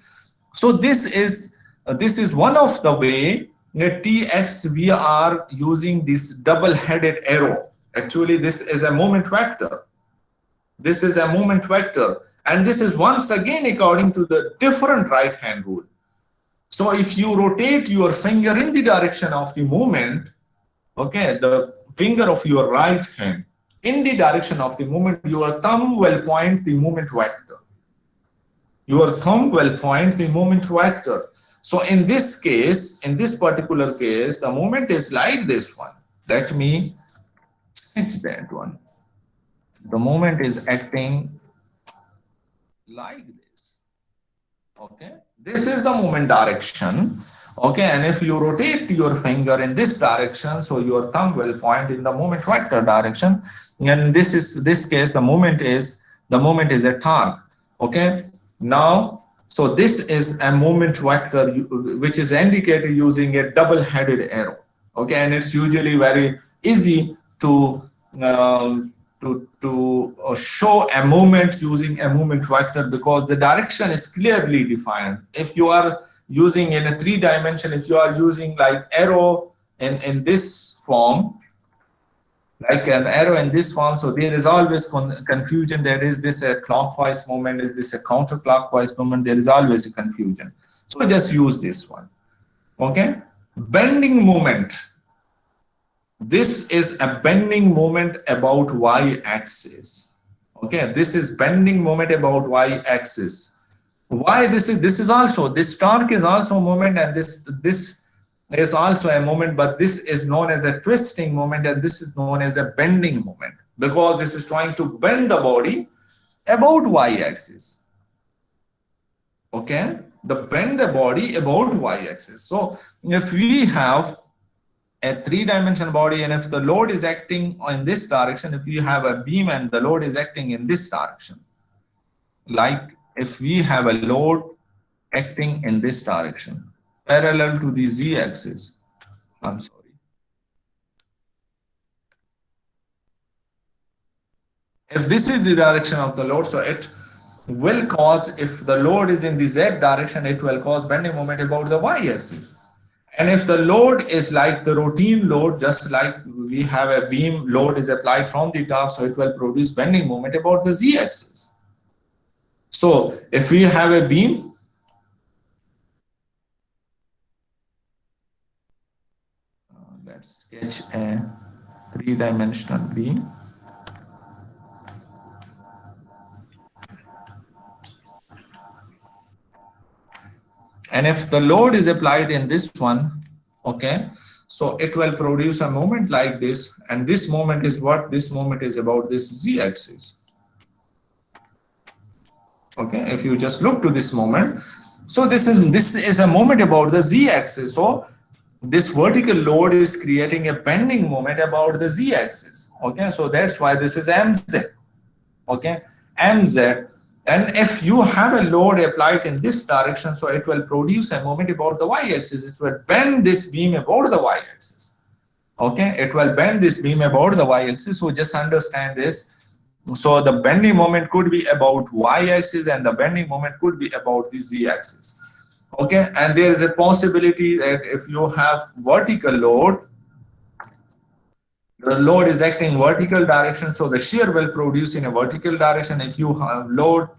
So this is one of the way that Tx we are using this double-headed arrow. Actually, this is a moment vector. This is a moment vector, and this is once again according to the different right-hand rule. So if you rotate your finger in the direction of the movement, okay, the finger of your right hand in the direction of the movement, your thumb will point the moment vector. Your thumb will point the moment vector. So in this case, in this particular case, the moment is like this one. Let me sketch that one. The moment is acting like this. Okay, this is the moment direction. Okay, and if you rotate your finger in this direction, so your thumb will point in the moment vector direction. And this case, the moment is a torque. Okay, now so this is a moment vector which is indicated using a double-headed arrow. Okay, and it's usually very easy to show a moment using a moment vector because the direction is clearly defined. If you are using in a 3-dimension, if you are using like arrow in this form, like an arrow in this form. So there is always confusion. There is this a clockwise movement, is this a counterclockwise movement? There is always a confusion. So just use this one. Okay, bending moment. This is a bending moment about y-axis. Okay, this is bending moment about y-axis. Why this is also, this torque is also a moment, and this is also a moment, but this is known as a twisting moment, and this is known as a bending moment, because this is trying to bend the body about y-axis. Okay, the bend the body about y-axis. So if we have a three-dimensional body, and if the load is acting in this direction, if you have a beam and the load is acting in this direction, like if we have a load acting in this direction parallel to the z-axis, I'm sorry, if this is the direction of the load, so it will cause, if the load is in the z direction, it will cause bending moment about the y-axis. And if the load is like the routine load, just like we have a beam load is applied from the top, so it will produce bending moment about the z-axis. So if we have a beam, let's sketch a three-dimensional beam. And if the load is applied in this one, okay, so it will produce a moment like this, and this moment is what? This moment is about this z-axis. Okay, if you just look to this moment, so this is a moment about the z-axis. So this vertical load is creating a bending moment about the z-axis. Okay, so that's why this is mz. Okay, mz. And if you have a load applied in this direction, so it will produce a moment about the y-axis. It will bend this beam about the y-axis. Okay, it will bend this beam about the y-axis. So just understand this. So the bending moment could be about y-axis, and the bending moment could be about the z-axis. Okay, and there is a possibility that if you have vertical load, the load is acting vertical direction, so the shear will produce in a vertical direction. If you have load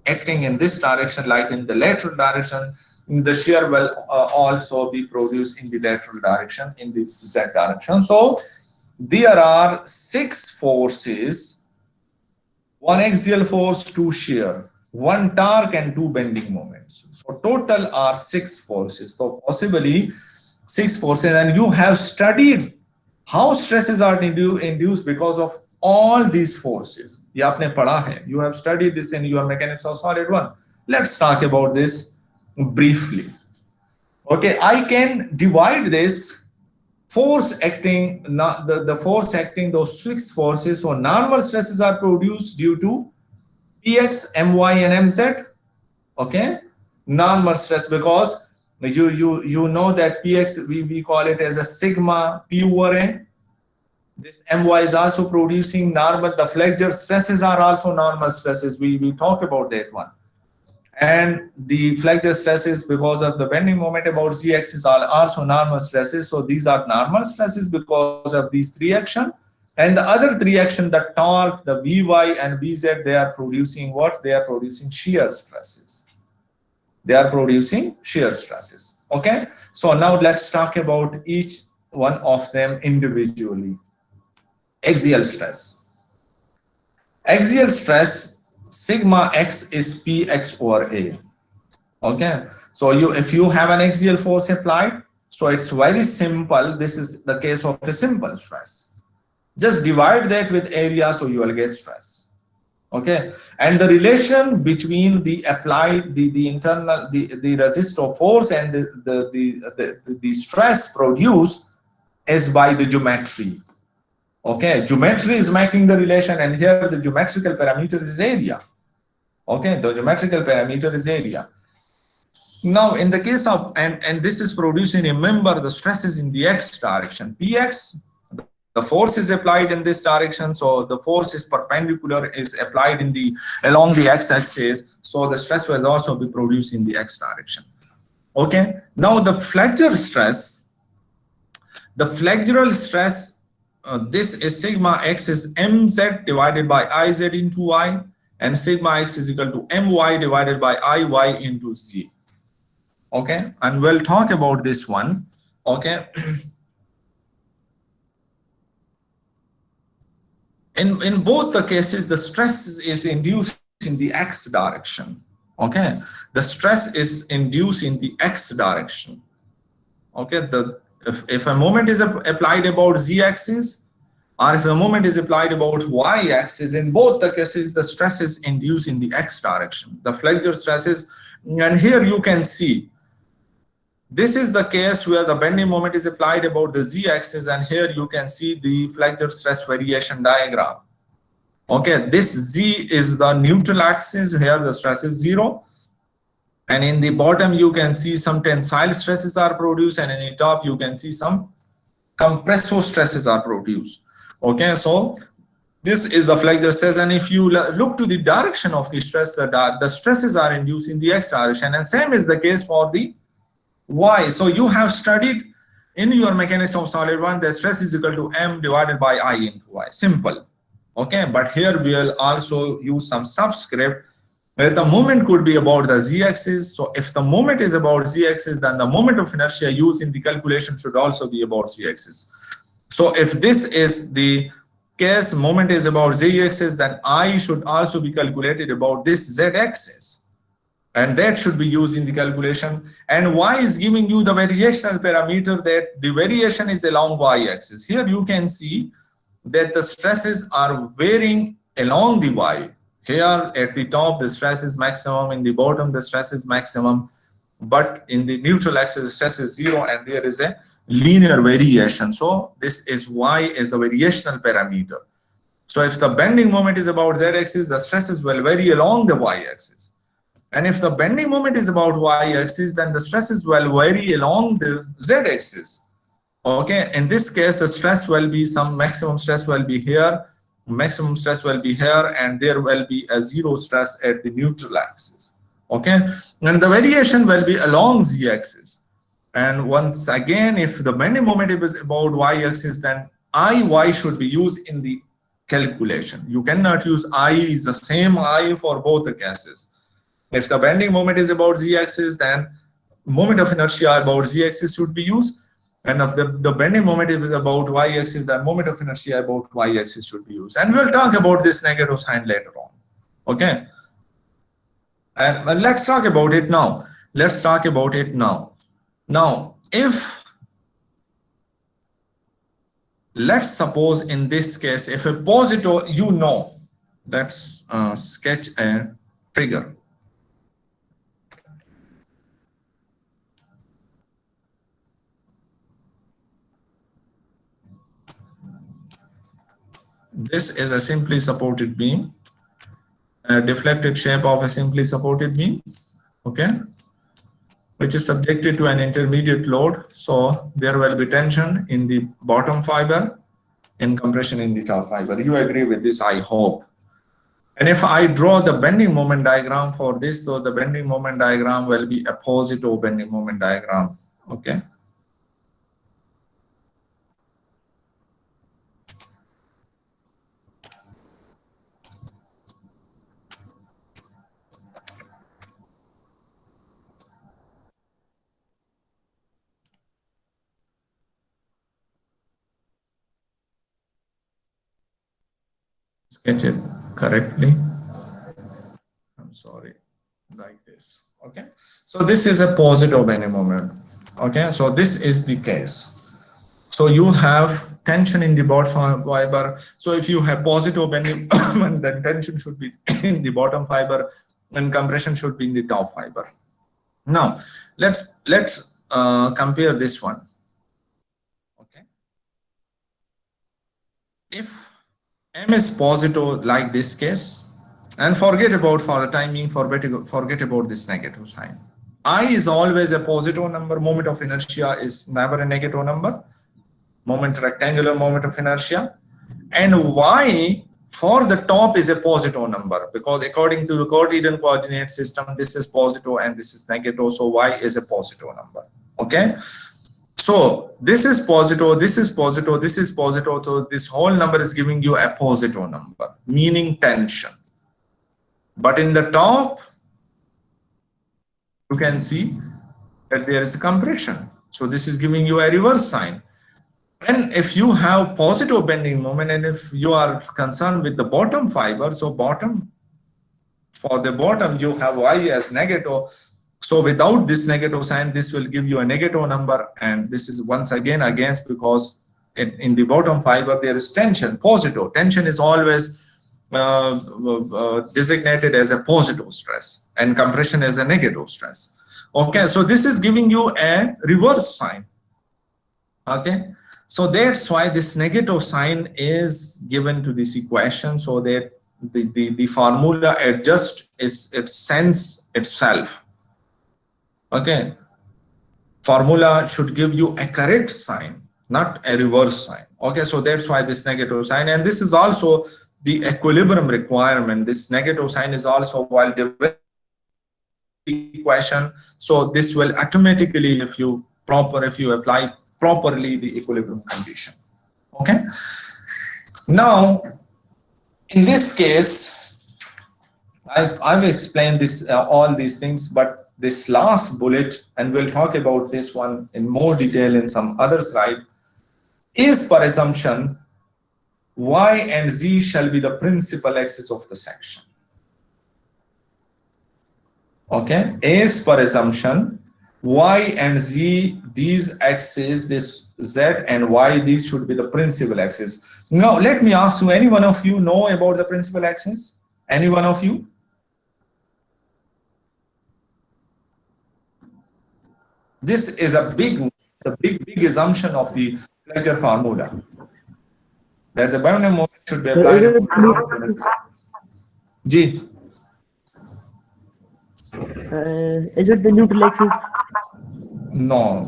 acting in this direction, like in the lateral direction, the shear will also be produced in the lateral direction, in the z direction. So there are 6 forces: 1 axial force, 2 shear, 1 torque, and 2 bending moments. So total are 6 forces. So possibly 6 forces, and you have studied how stresses are induced because of all these forces. ये आपने पढ़ा है. You have studied this in your mechanics of solid 1. Let's talk about this briefly. Okay, I can divide this force acting, the force acting, those 6 forces. So normal stresses are produced due to Px, My, and Mz. Okay, normal stress, because you know that Px, we call it as a sigma P over A. This My is also producing normal. The flexure stresses are also normal stresses. We talk about that one. And the flexure stresses, because of the bending moment about z-axis, are also normal stresses. So these are normal stresses because of these 3 actions. And the other 3 actions, the torque, the Vy and Vz, they are producing what? They are producing shear stresses. They are producing shear stresses. Okay, so now let's talk about each one of them individually. Axial stress. Axial stress, sigma x is Px over A. Okay, so if you have an axial force applied, so it's very simple. This is the case of a simple stress. Just divide that with area, so you will get stress. Okay, and the relation between the applied, the internal, the resistor force and the stress produced is by the geometry. Okay, geometry is making the relation, and here the geometrical parameter is area. Okay, the geometrical parameter is area. Now, in the case of, and this is producing, remember, the stress is in the x direction. Px, the force is applied in this direction, so the force is perpendicular, is applied in the along the x-axis, so the stress will also be produced in the x direction. Okay, now the flexure stress, the flexural stress this is sigma x is mz divided by iz into y, and sigma x is equal to my divided by iy into z. Okay, and we'll talk about this one. Okay. In both the cases, the stress is induced in the x direction. Okay, the stress is induced in the x direction. Okay, if a moment is applied about z-axis, or if a moment is applied about y-axis, in both the cases, the stress is induced in the x direction. The flexure stresses, and here you can see, this is the case where the bending moment is applied about the z-axis, and here you can see the flexure stress variation diagram. Okay, this z is the neutral axis, here the stress is 0. And in the bottom, you can see some tensile stresses are produced, and in the top, you can see some compressive stresses are produced. Okay, so this is the flexure stress, and if you look to the direction of the stress, the stresses are induced in the x direction, and same is the case for the y. So you have studied in your mechanics of solid 1, the stress is equal to m divided by I into y. Simple. Okay, but here we will also use some subscript where the moment could be about the z-axis. So if the moment is about z-axis, then the moment of inertia used in the calculation should also be about z-axis. So if this is the case, moment is about z-axis, then I should also be calculated about this z-axis, and that should be used in the calculation. And y is giving you the variational parameter, that the variation is along y-axis. Here you can see that the stresses are varying along the y. Here at the top, the stress is maximum, in the bottom, the stress is maximum, but in the neutral axis, the stress is 0, and there is a linear variation. So this is y is the variational parameter. So if the bending moment is about z-axis, the stresses will vary along the y-axis. And if the bending moment is about y-axis, then the stresses will vary along the z-axis. Okay, in this case, the stress will be, some maximum stress will be here, maximum stress will be here, and there will be a 0 stress at the neutral axis. Okay, and the variation will be along z-axis. And once again, if the bending moment is about y-axis, then iy should be used in the calculation. You cannot use I is the same I for both the cases. If the bending moment is about z-axis, then moment of inertia about z-axis should be used. And if the bending moment is about y-axis, then moment of inertia about y-axis should be used. And we'll talk about this negative sign later on. Okay. And let's talk about it now. Let's talk about it now. Now, if, let's suppose in this case, if a positive, you know, let's sketch a figure. This is a simply supported beam, a deflected shape of a simply supported beam, okay, which is subjected to an intermediate load. So there will be tension in the bottom fiber and compression in the top fiber. You agree with this, I hope. And if I draw the bending moment diagram for this, so the bending moment diagram will be a positive bending moment diagram, okay. Sketch it correctly. I'm sorry, like this. Okay, so this is a positive bending moment. Okay, so this is the case. So you have tension in the bottom fiber. So if you have positive bending moment, then tension should be in the bottom fiber, and compression should be in the top fiber. Now let's compare this one. Okay, if M is positive like this case, and forget about, for the time being, forget about this negative sign. I is always a positive number, moment of inertia is never a negative number, moment, rectangular moment of inertia, and Y for the top is a positive number, because according to the Cartesian coordinate system, this is positive and this is negative, so Y is a positive number. Okay, So this is positive, this is positive, this is positive. So this whole number is giving you a positive number, meaning tension. But in the top, you can see that there is a compression. So this is giving you a reverse sign. And if you have positive bending moment, and if you are concerned with the bottom fiber, so bottom, for the bottom, you have Y as negative. So without this negative sign, this will give you a negative number. And this is once again against, because in the bottom fiber, there is tension, positive. Tension is always designated as a positive stress, and compression as a negative stress. Okay, so this is giving you a reverse sign. Okay, so that's why this negative sign is given to this equation, so that the formula adjusts, it sends itself. Okay, formula should give you a correct sign, not a reverse sign. Okay, so that's why this negative sign, and this is also the equilibrium requirement. This negative sign is also while developing the equation, so this will automatically, if you apply properly the equilibrium condition. Okay, now in this case, I've explained this all these things, but this last bullet, and we'll talk about this one in more detail in some other slide, is per assumption Y and Z shall be the principal axis of the section. Okay, is per assumption Y and Z, these axes, this Z and Y, these should be the principal axis. Now let me ask you, any one of you know about the principal axis? Any one of you? This is a big assumption of the lecture formula, that the bending moment should be applied. G. Is it the neutral axis? No,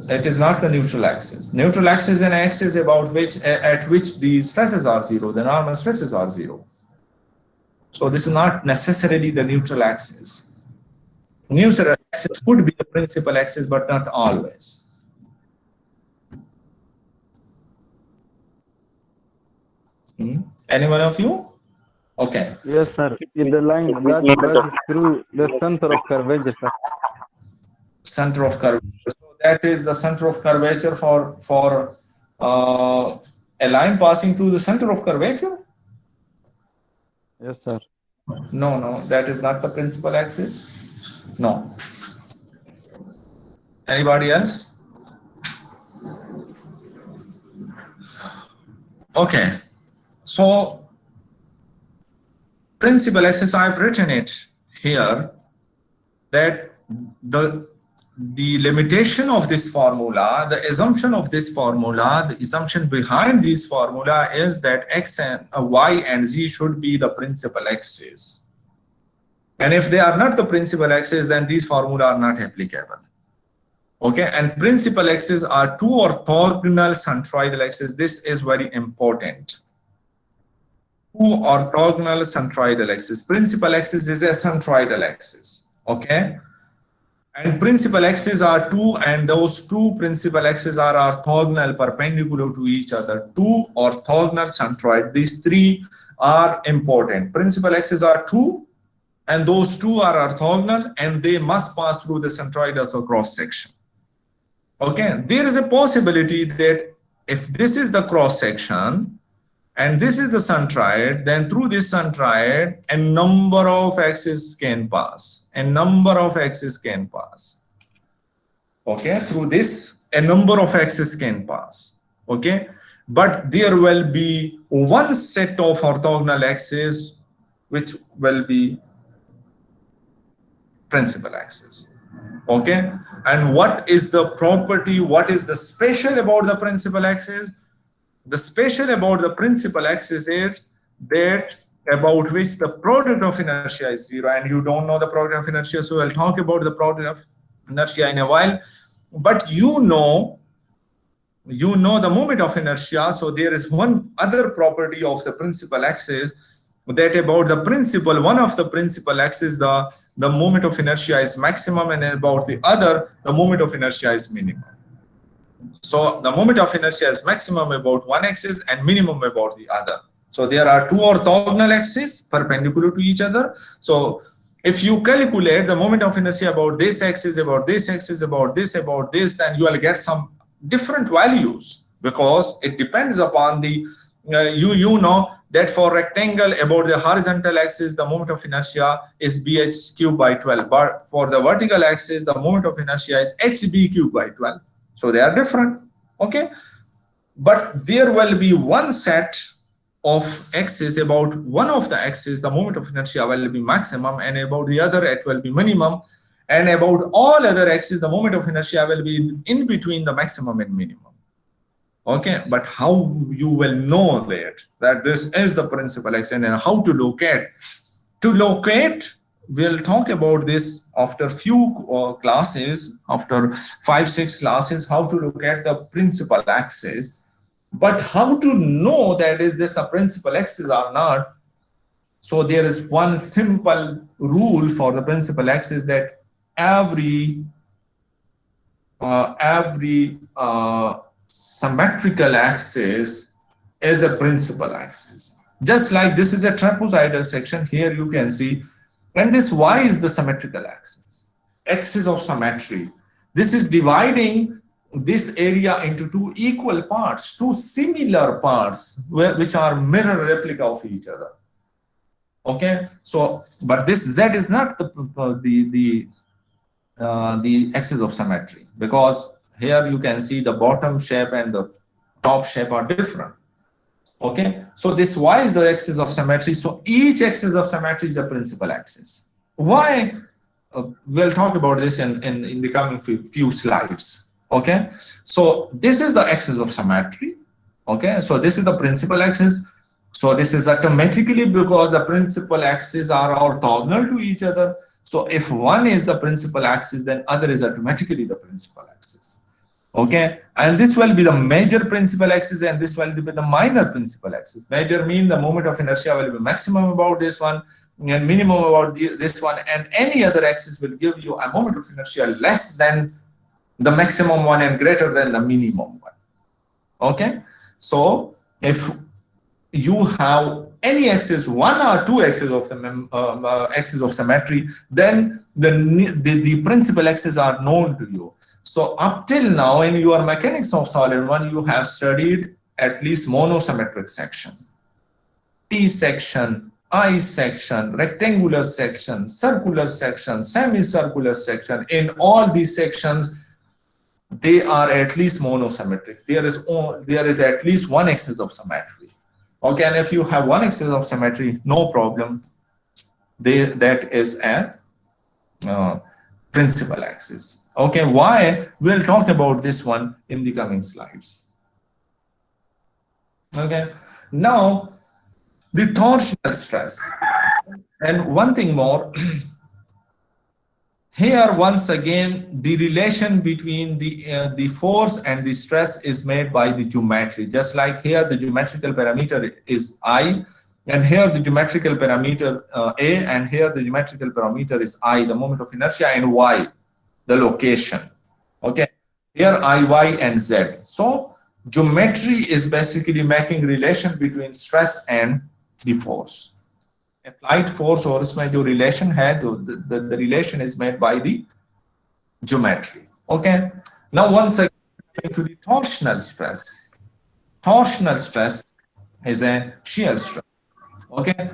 it is not the neutral axis. Neutral axis is an axis about which at which the stresses are zero, the normal stresses are zero. So this is not necessarily the neutral axis. Neutral axis could be the principal axis, but not always. Any one of you? Okay. Yes, sir. In the line that passes through the center of curvature, sir. Center of curvature. So that is the center of curvature for a line passing through the center of curvature? Yes, sir. No, that is not the principal axis. No. Anybody else? Okay. So principal axis, I've written it here, that the limitation of this formula, the assumption of this formula, the assumption behind this formula is that X and Y and Z should be the principal axis. And if they are not the principal axis, then these formula are not applicable. Okay, and principal axes are two orthogonal centroidal axes. This is very important. Two orthogonal centroidal axis. Principal axis is a centroidal axis. Okay, and principal axes are two, and those two principal axes are orthogonal, perpendicular to each other. Two orthogonal centroid. These three are important. Principal axes are two, and those two are orthogonal, and they must pass through the centroid of the cross section. Okay, there is a possibility that if this is the cross section and this is the centroid, then through this centroid a number of axes can pass. A number of axes can pass. Okay, through this a number of axes can pass. Okay, but there will be one set of orthogonal axes which will be principal axis. Okay, and what is the property, what is the special about the principal axis? The special about the principal axis is that about which the product of inertia is zero, and you don't know the product of inertia, so I'll talk about the product of inertia in a while. But you know the moment of inertia, so there is one other property of the principal axis, that about the principal, one of the principal axis, the moment of inertia is maximum, and about the other, the moment of inertia is minimum. So the moment of inertia is maximum about one axis and minimum about the other. So there are two orthogonal axes perpendicular to each other. So if you calculate the moment of inertia about this axis, about this axis, about this, then you will get some different values, because it depends upon the you know that for rectangle about the horizontal axis the moment of inertia is bh cubed by 12, but for the vertical axis the moment of inertia is hb cubed by 12. So they are different. Okay, but there will be one set of axes. About one of the axes the moment of inertia will be maximum, and about the other it will be minimum, and about all other axes the moment of inertia will be in between the maximum and minimum. Okay, but how you will know that this is the principal axis and how to locate, we'll talk about this after few classes, after 5-6 classes, how to look at the principal axis. But how to know that is this a principal axis or not? So there is one simple rule for the principal axis, that every symmetrical axis is a principal axis. Just like this is a trapezoidal section, here you can see, and this y is the symmetrical axis, axis of symmetry. This is dividing this area into two equal parts, two similar parts which are mirror replica of each other. Okay, so but this z is not the axis of symmetry, because here you can see the bottom shape and the top shape are different. Okay, so this y is the axis of symmetry. So each axis of symmetry is a principal axis. Why? We'll talk about this in the coming few slides. Okay, so this is the axis of symmetry. Okay, so this is the principal axis. So this is automatically, because the principal axes are orthogonal to each other. So if one is the principal axis, then other is automatically the principal axis. Okay, and this will be the major principal axis, and this will be the minor principal axis. Major mean the moment of inertia will be maximum about this one and minimum about this one, and any other axis will give you a moment of inertia less than the maximum one and greater than the minimum one. Okay, so if you have any axis, one or two axes of the axis of symmetry, then the principal axes are known to you. So up till now in your mechanics of solid one, you have studied at least monosymmetric section, T section, I section, rectangular section, circular section, semicircular section. In all these sections, they are at least monosymmetric. There is at least one axis of symmetry. Okay, and if you have one axis of symmetry, no problem. That is a principal axis. Okay, why? We'll talk about this one in the coming slides. Okay, now the torsional stress. And one thing more, here once again the relation between the force and the stress is made by the geometry. Just like here the geometrical parameter is I, and here the geometrical parameter A, and here the geometrical parameter is I, the moment of inertia, and Y, the location. Okay, here I, Y, and Z. So geometry is basically making relation between stress and the force. Applied force और इसमें जो relation है, the relation is made by the geometry. Okay. Now once again to the torsional stress. Torsional stress is a shear stress. Okay.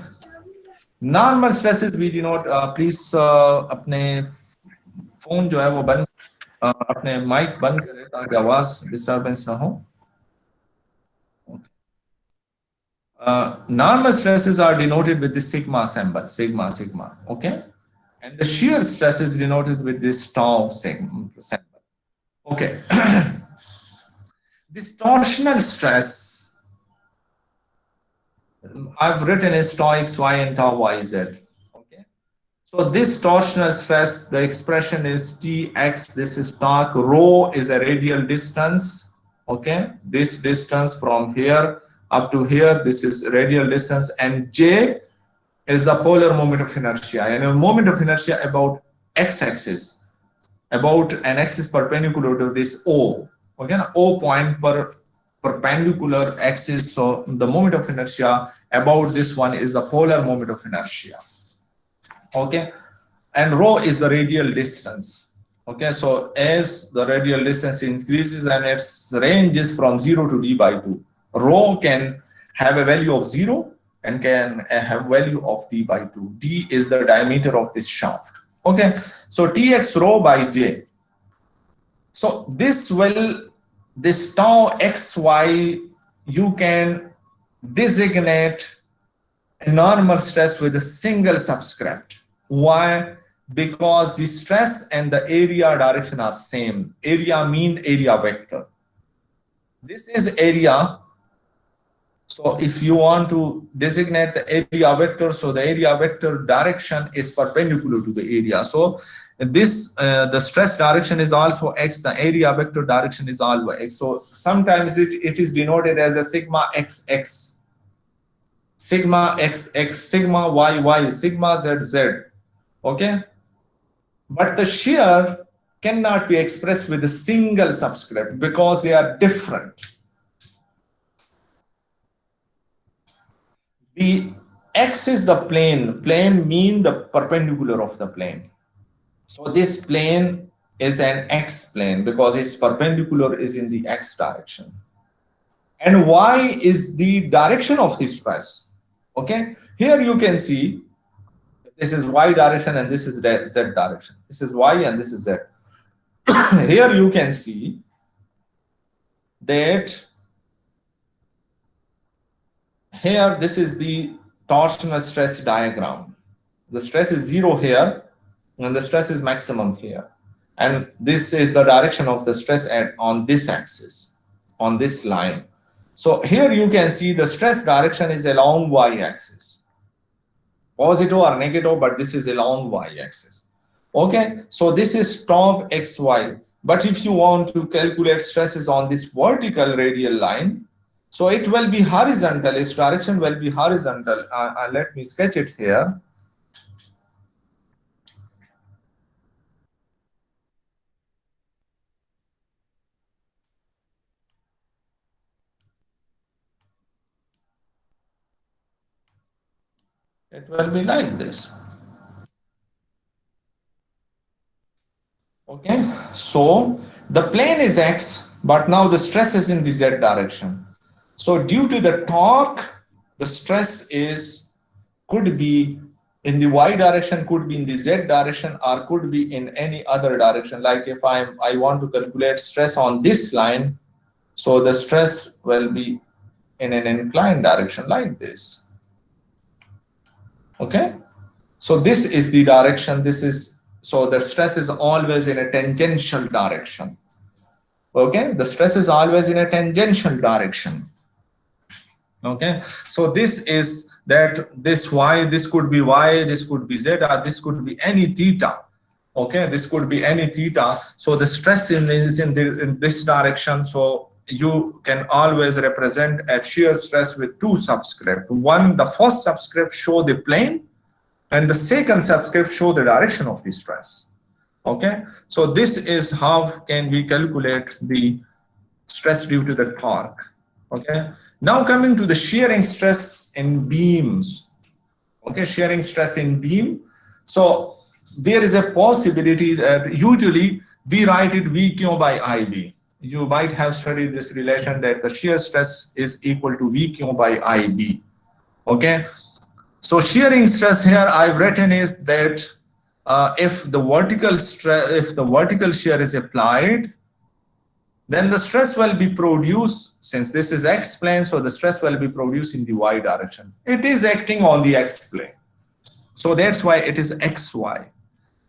Normal stresses we denote. Please अपने phone जो है वो बंद, अपने mic बंद करें ताकि आवाज disturbance ना हो. Normal stresses are denoted with the sigma symbol, sigma, sigma, okay? And the shear stress is denoted with this tau symbol. Okay. This torsional stress, I've written as tau xy and tau yz. Okay. So this torsional stress, the expression is Tx, this is torque, rho is a radial distance. Okay. This distance from here up to here, this is radial distance, and J is the polar moment of inertia, and a moment of inertia about x-axis, about an axis perpendicular to this O. Okay, O point per perpendicular axis. So the moment of inertia about this one is the polar moment of inertia. Okay, and rho is the radial distance. Okay, so as the radial distance increases and its range is from 0 to d by 2, rho can have a value of 0 and can have value of d by 2. D is the diameter of this shaft. Okay, so Tx rho by J. So this tau xy, you can designate a normal stress with a single subscript. Why? Because the stress and the area direction are same. Area mean area vector. This is area. So if you want to designate the area vector, so the area vector direction is perpendicular to the area. So this the stress direction is also x, the area vector direction is always x. So sometimes it is denoted as a sigma xx, sigma xx, sigma yy, sigma zz. Okay, but the shear cannot be expressed with a single subscript because they are different. The x is the plane. Plane mean the perpendicular of the plane. So this plane is an x plane because its perpendicular is in the x direction. And y is the direction of the stress. Okay, here you can see this is y direction and this is z direction. This is y and this is z. Here you can see that here this is the torsional stress diagram. The stress is 0 here and the stress is maximum here. And this is the direction of the stress on this axis, on this line. So here you can see the stress direction is along y-axis. Positive or negative, but this is along y-axis. Okay, so this is tau xy. But if you want to calculate stresses on this vertical radial line, so it will be horizontal, its direction will be horizontal. Let me sketch it here. It will be like this. Okay, so the plane is x, but now the stress is in the z direction. So due to the torque, the stress could be in the y direction, could be in the z direction, or could be in any other direction. Like if I want to calculate stress on this line, so the stress will be in an inclined direction like this. Okay, so this is the direction. So the stress is always in a tangential direction. Okay, the stress is always in a tangential direction. Okay, so this is that this y, this could be y, this could be z, or this could be any theta. Okay, this could be any theta. So the stress is in this direction. So you can always represent a shear stress with two subscripts. One, the first subscript show the plane, and the second subscript show the direction of the stress. Okay, so this is how can we calculate the stress due to the torque. Okay, now coming to the shearing stress in beams. Okay, shearing stress in beam. So there is a possibility that usually we write it VQ by IB. You might have studied this relation that the shear stress is equal to VQ by IB. Okay, so shearing stress here I've written is that if the vertical shear is applied, then the stress will be produced, since this is x plane, so the stress will be produced in the y direction. It is acting on the x plane, so that's why it is xy.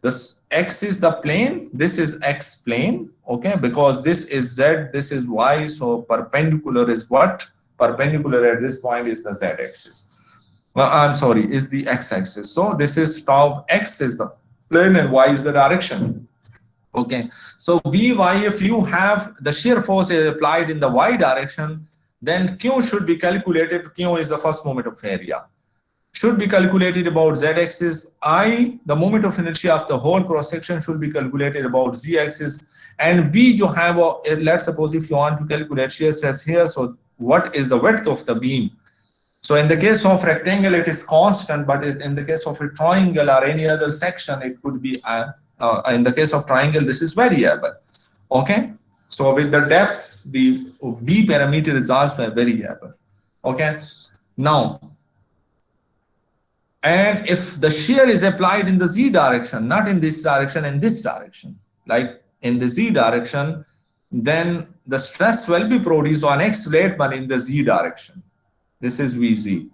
This x is the plane, this is x plane. Okay, because this is z, this is y, so perpendicular is what? Perpendicular at this point is the z axis. I'm sorry, is the x axis. So this is tau x is the plane and y is the direction. Okay, so Vy, if you have the shear force is applied in the y direction, then Q should be calculated. Q is the first moment of area. Should be calculated about z axis. I, the moment of inertia of the whole cross section, should be calculated about z axis, And B you have let's suppose if you want to calculate shear stress here, so what is the width of the beam? So in the case of rectangle it is constant, but in the case of a triangle or any other section it could be in the case of triangle this is variable. Okay, so with the depth the B parameter is also a variable. Okay, now and if the shear is applied in the Z direction, not in this direction, in this direction, like in the Z direction, then the stress will be produced on X flat but in the Z direction. This is VZ.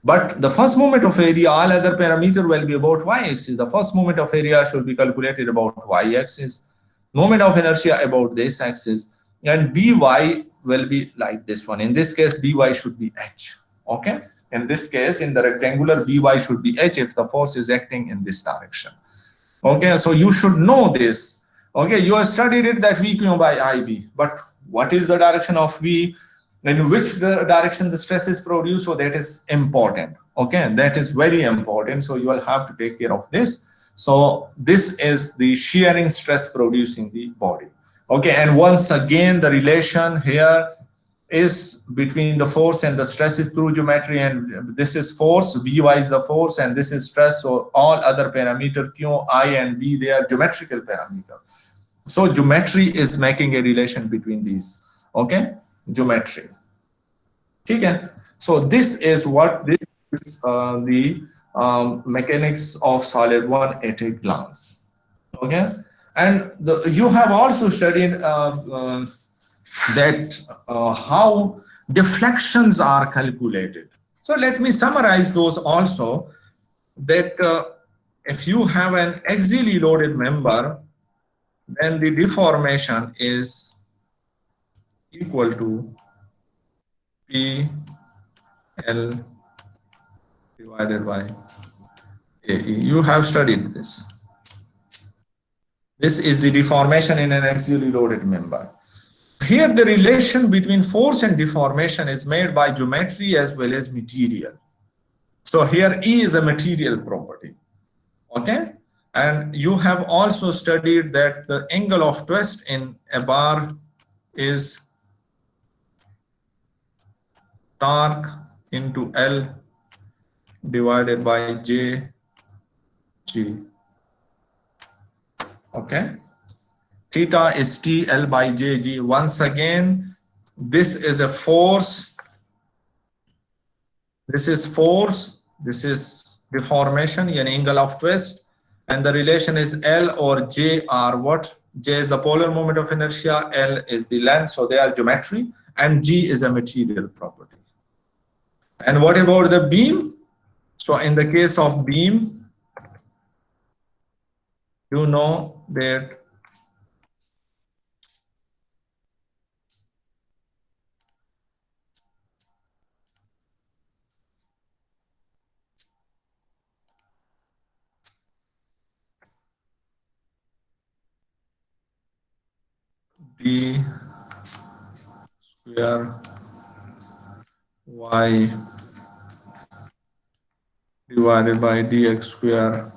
But the first moment of area, all other parameter will be about Y-axis. The first moment of area should be calculated about Y-axis. Moment of inertia about this axis. And By will be like this one. In this case, By should be H. Okay. In this case, in the rectangular, By should be H if the force is acting in this direction. Okay. So you should know this. Okay. You have studied it that VQ by IB. But what is the direction of V? In which direction the stress is produced? So that is important. Okay. That is very important. So you will have to take care of this. So this is the shearing stress producing the body. Okay. And once again, the relation here is between the force and the stress is through geometry, and this is force, Vy is the force, and this is stress. So all other parameter Q, I, and B, they are geometrical parameter. So geometry is making a relation between these. Okay, geometry. Okay. So this is what this is the mechanics of solid one at a glance. Okay, and you have also studied that how deflections are calculated. So let me summarize those also, that if you have an axially loaded member, then the deformation is equal to PL divided by AE. You have studied this. This is the deformation in an axially loaded member. Here the relation between force and deformation is made by geometry as well as material. So here E is a material property. Okay, and you have also studied that the angle of twist in a bar is torque into L divided by JG. Okay, theta is TL by JG. Once again, this is a force, this is force, this is deformation, an angle of twist, and the relation is L or J are what? J is the polar moment of inertia, L is the length, so they are geometry, and G is a material property. And what about the beam? So in the case of beam, you know that D square Y divided by dx square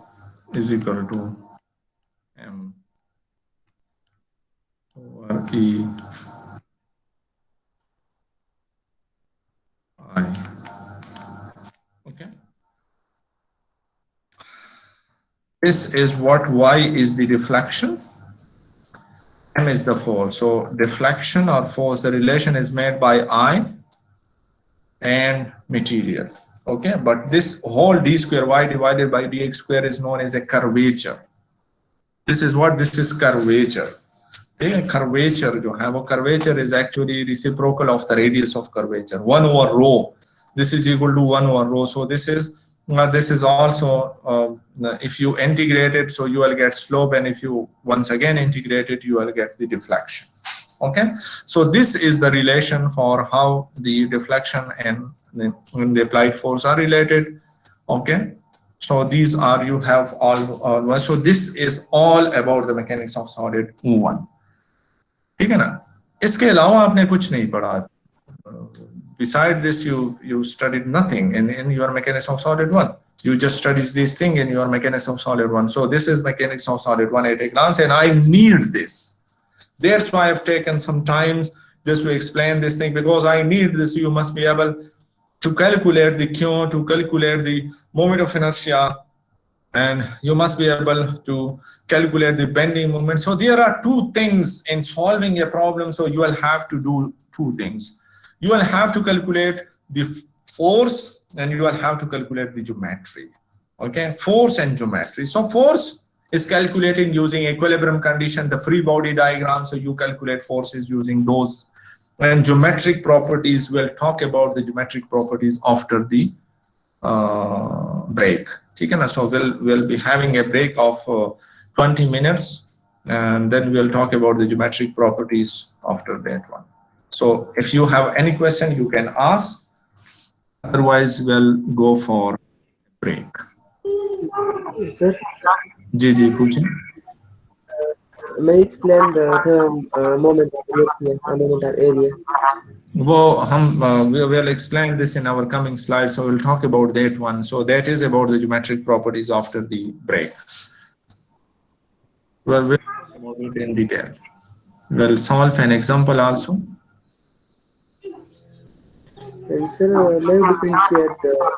is equal to M over E I. Okay. This is what Y is the deflection, M is the force. So deflection or force, the relation is made by I and material. Okay, but this whole d square y divided by dx square is known as a curvature. This is what? This is curvature. Okay, curvature, jo hai, wo curvature is actually reciprocal of the radius of curvature, 1 over rho. This is equal to 1 over rho. So this is also if you integrate it, so you will get slope, and if you once again integrate it, you will get the deflection. Okay, so this is the relation for how the deflection and the applied force are related. Okay, so these are, you have all so this is all about the mechanics of solid 1. ठीक है ना? इसके अलावा आपने कुछ नहीं पढ़ा. Beside this, you studied nothing in your mechanics of solid 1. You just studied this thing in your mechanics of solid 1. So this is mechanics of solid 1 at a glance, and I need this. That's why I've taken some time just to explain this thing, because I need this. You must be able to calculate the Q, to calculate the moment of inertia, and you must be able to calculate the bending moment. So there are two things in solving a problem. So you will have to do two things. You will have to calculate the force, and you will have to calculate the geometry. Okay, force and geometry. So force is calculating using equilibrium condition, the free body diagram. So you calculate forces using those. And geometric properties, we'll talk about the geometric properties after the break. So we'll be having a break of 20 minutes, and then we'll talk about the geometric properties after that one. So if you have any question, you can ask. Otherwise, we'll go for break. Sir, जी पूछें. may you explain the term moment of inertia and moment of area? We will explain this in our coming slides, so we'll talk about that one. So that is about the geometric properties after the break. Well, we'll talk about it in detail. We'll solve an example also. And sir, may you differentiate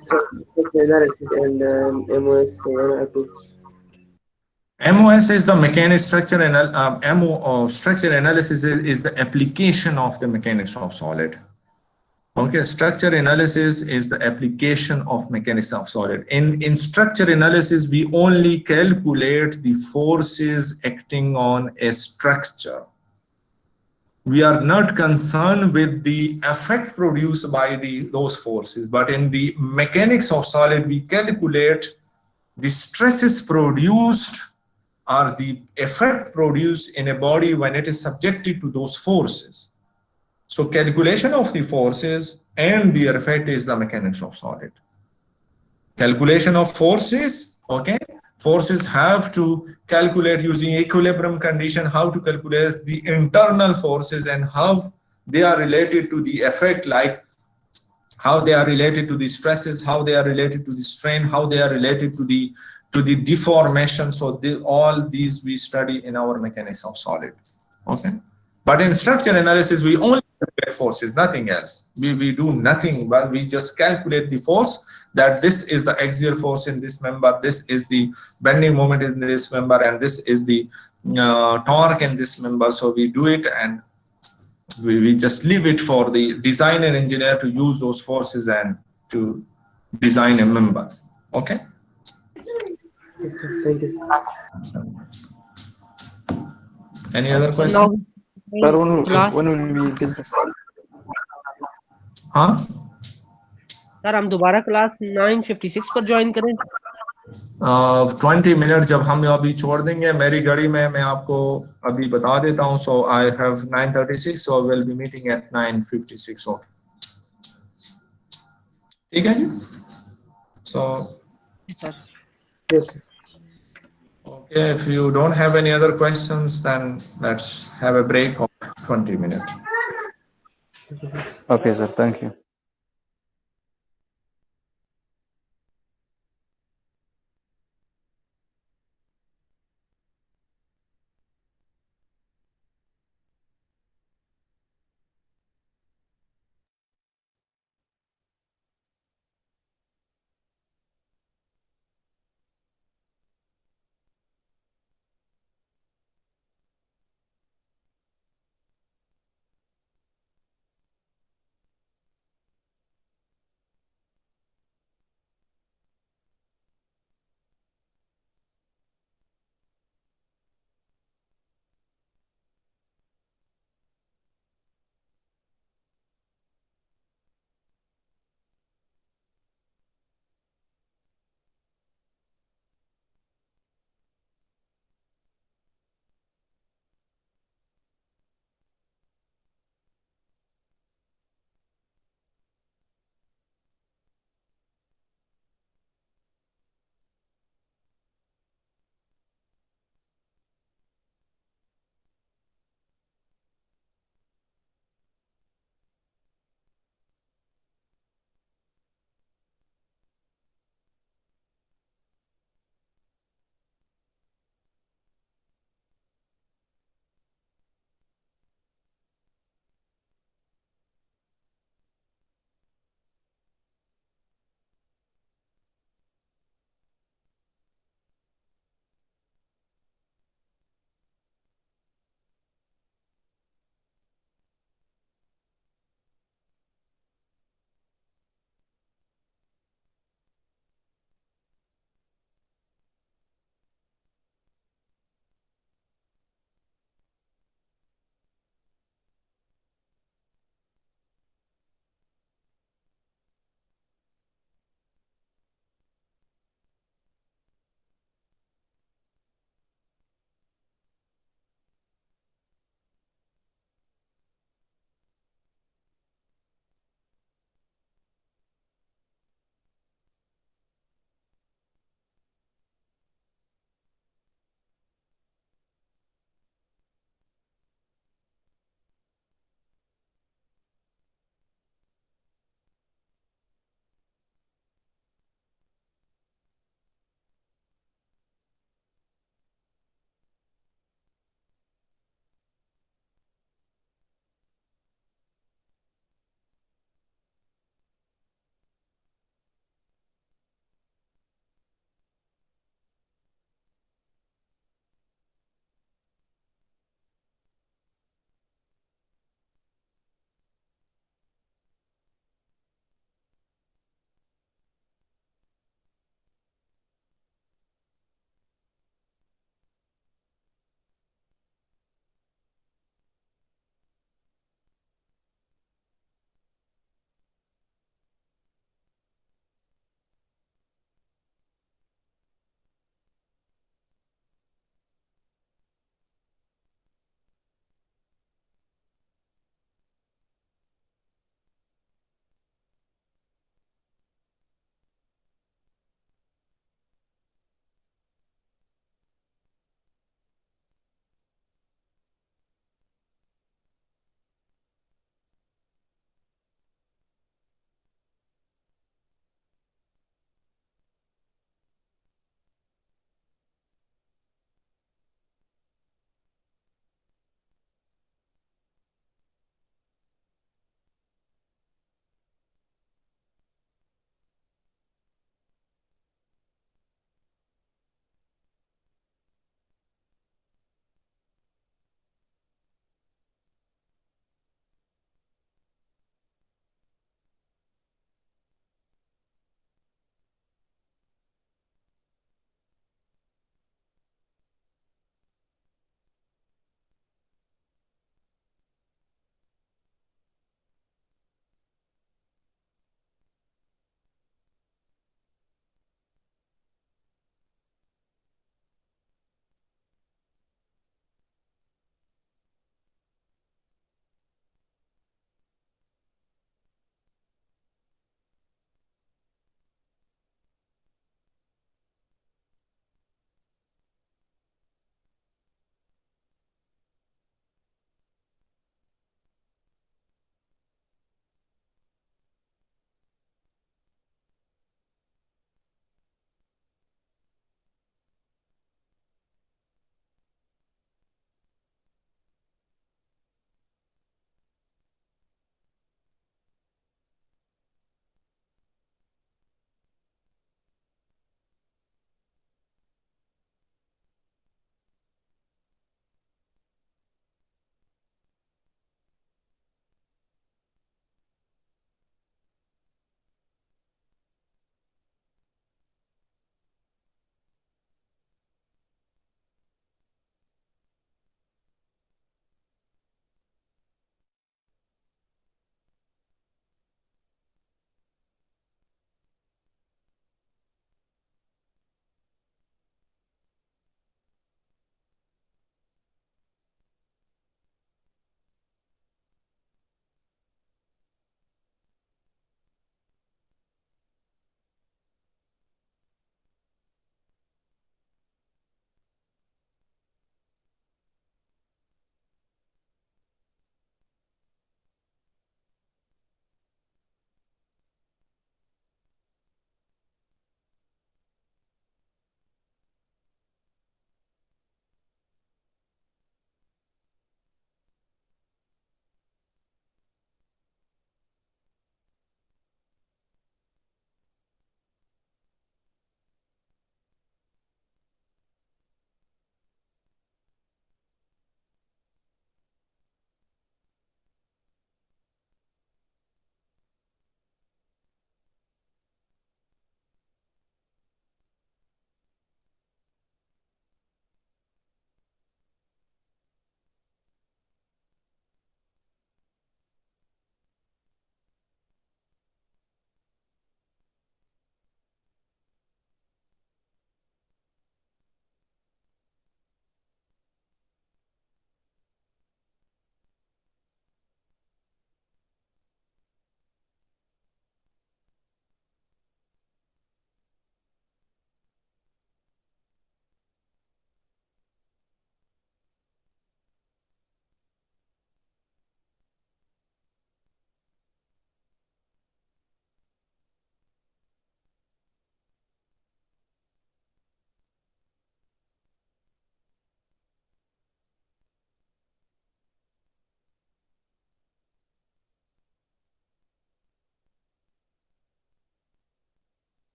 structure analysis and MOS 1 or 2? MOS is the mechanics structure, and structure analysis is the application of the mechanics of solid. Okay, structure analysis is the application of mechanics of solid. In structure analysis, we only calculate the forces acting on a structure. We are not concerned with the effect produced by those forces, but in the mechanics of solid, we calculate the stresses produced or the effect produced in a body when it is subjected to those forces. So calculation of the forces and their effect is the mechanics of solid. Calculation of forces, okay? Forces have to calculate using equilibrium condition, how to calculate the internal forces and how they are related to the effect, like how they are related to the stresses, how they are related to the strain, how they are related to the deformation. So all these we study in our mechanics of solid. Okay, but in structure analysis we only calculate forces, nothing else. We do nothing, but we just calculate the force, that this is the axial force in this member, this is the bending moment in this member, and this is the torque in this member. So we do it, and we just leave it for the designer and engineer to use those forces and to design a member. Okay. Yes, sir. Thank you. Any other So now question? Sir, class. when will we get the हाँ. Sir हम दोबारा class 9:56 पर join करें. 20 minute जब हम अभी छोड़ देंगे, मेरी घड़ी में मैं आपको अभी बता देता हूँ. So I have 9:36, so we'll be meeting at 9:56. Okay. ठीक है जी. So sir Yes, sir. okay, if you don't have any other questions, then let's have a break of 20 minutes. Okay, sir. Thank you.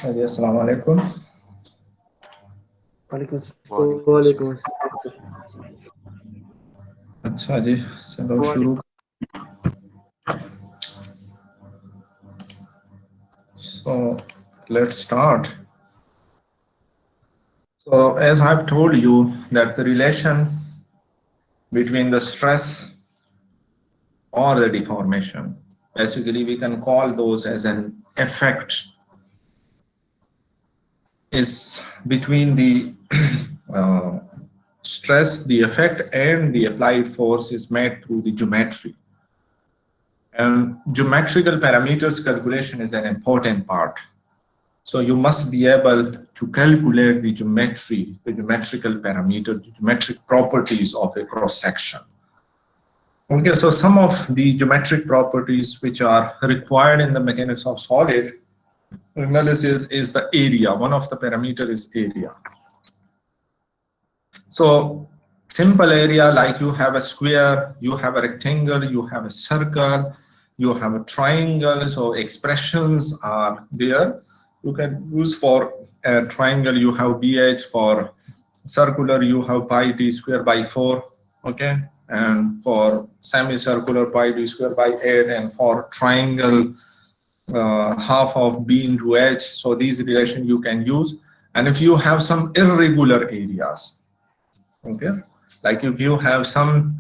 Assalamu alaikum. वालेकुम अच्छा जी, चलो शुरू. So let's start. So as I've told you that the relation between the stress or the deformation, basically we can call those as an effect, is between the stress, the effect, and the applied force is made through the geometry. And geometrical parameters calculation is an important part. So you must be able to calculate the geometry, the geometrical parameter, the geometric properties of a cross section. Okay, so some of the geometric properties which are required in the mechanics of solid analysis is the area. One of the parameter is area. So simple area, like you have a square, you have a rectangle, you have a circle, you have a triangle. So expressions are there. You can use for a triangle, you have BH. For circular, you have pi d square by 4. Okay. And for semicircular, pi d square by 8. And for triangle, half of b into h. So these relations you can use. And if you have some irregular areas, okay, like if you have some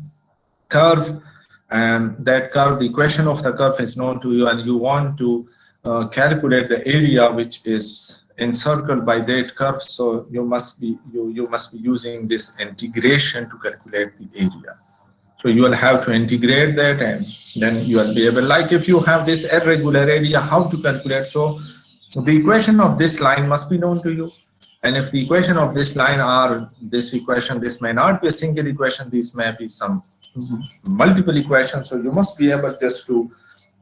curve, and that curve, the equation of the curve is known to you, and you want to calculate the area which is encircled by that curve, so you must be using this integration to calculate the area. So you will have to integrate that, and then you will be able, like if you have this irregular area, how to calculate. So the equation of this line must be known to you. And if the equation of this line are this equation, this may not be a single equation, these may be some multiple equations. So you must be able just to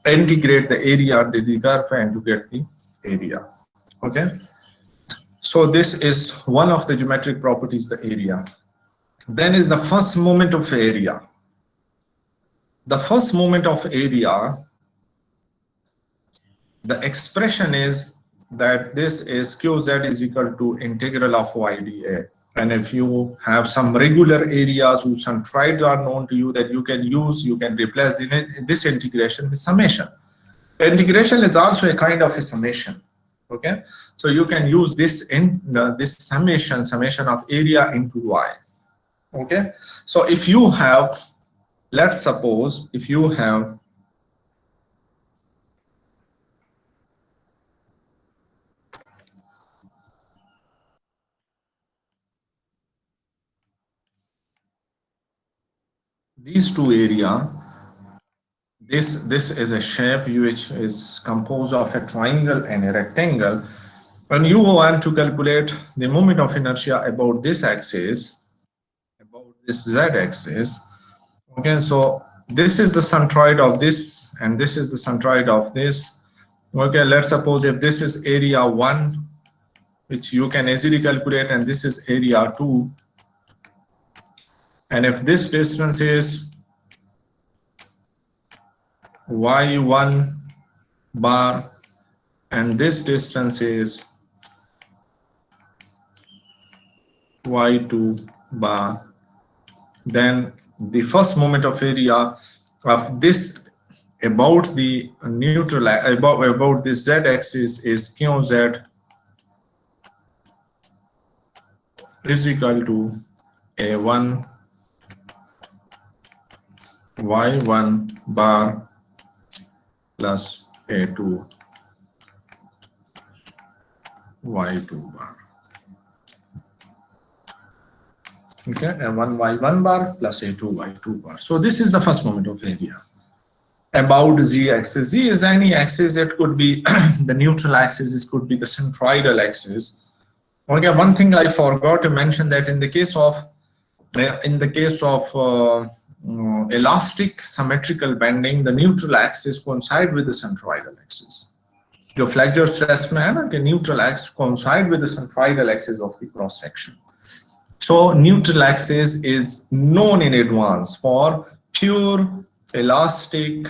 integrate the area under the curve and to get the area. Okay. So this is one of the geometric properties, the area. Then is the first moment of area. The first moment of area, the expression is that this is qz is equal to integral of yda. And if you have some regular areas whose centroids are known to you, that you can use, you can replace in this integration with summation. Integration is also a kind of a summation. Okay, so you can use this in this summation of area into y. Okay, so if you have, let's suppose if you have these two areas, this is a shape which is composed of a triangle and a rectangle. When you want to calculate the moment of inertia about this axis, about this z-axis, okay, so this is the centroid of this, and this is the centroid of this. Okay, let's suppose if this is area 1, which you can easily calculate, and this is area 2, and if this distance is y1 bar and this distance is y2 bar, then the first moment of area of this about the neutral about this z-axis is qz is equal to a1 y1 bar plus a2 y2 bar. Okay, a1 y1 bar plus a2 y2 bar. So this is the first moment of area about z-axis. Z is any axis. It could be the neutral axis, it could be the centroidal axis. Okay, one thing I forgot to mention, that in the case of elastic symmetrical bending, the neutral axis coincide with the centroidal axis. Your flexure stress man, the neutral axis coincide with the centroidal axis of the cross section. So neutral axis is known in advance for pure elastic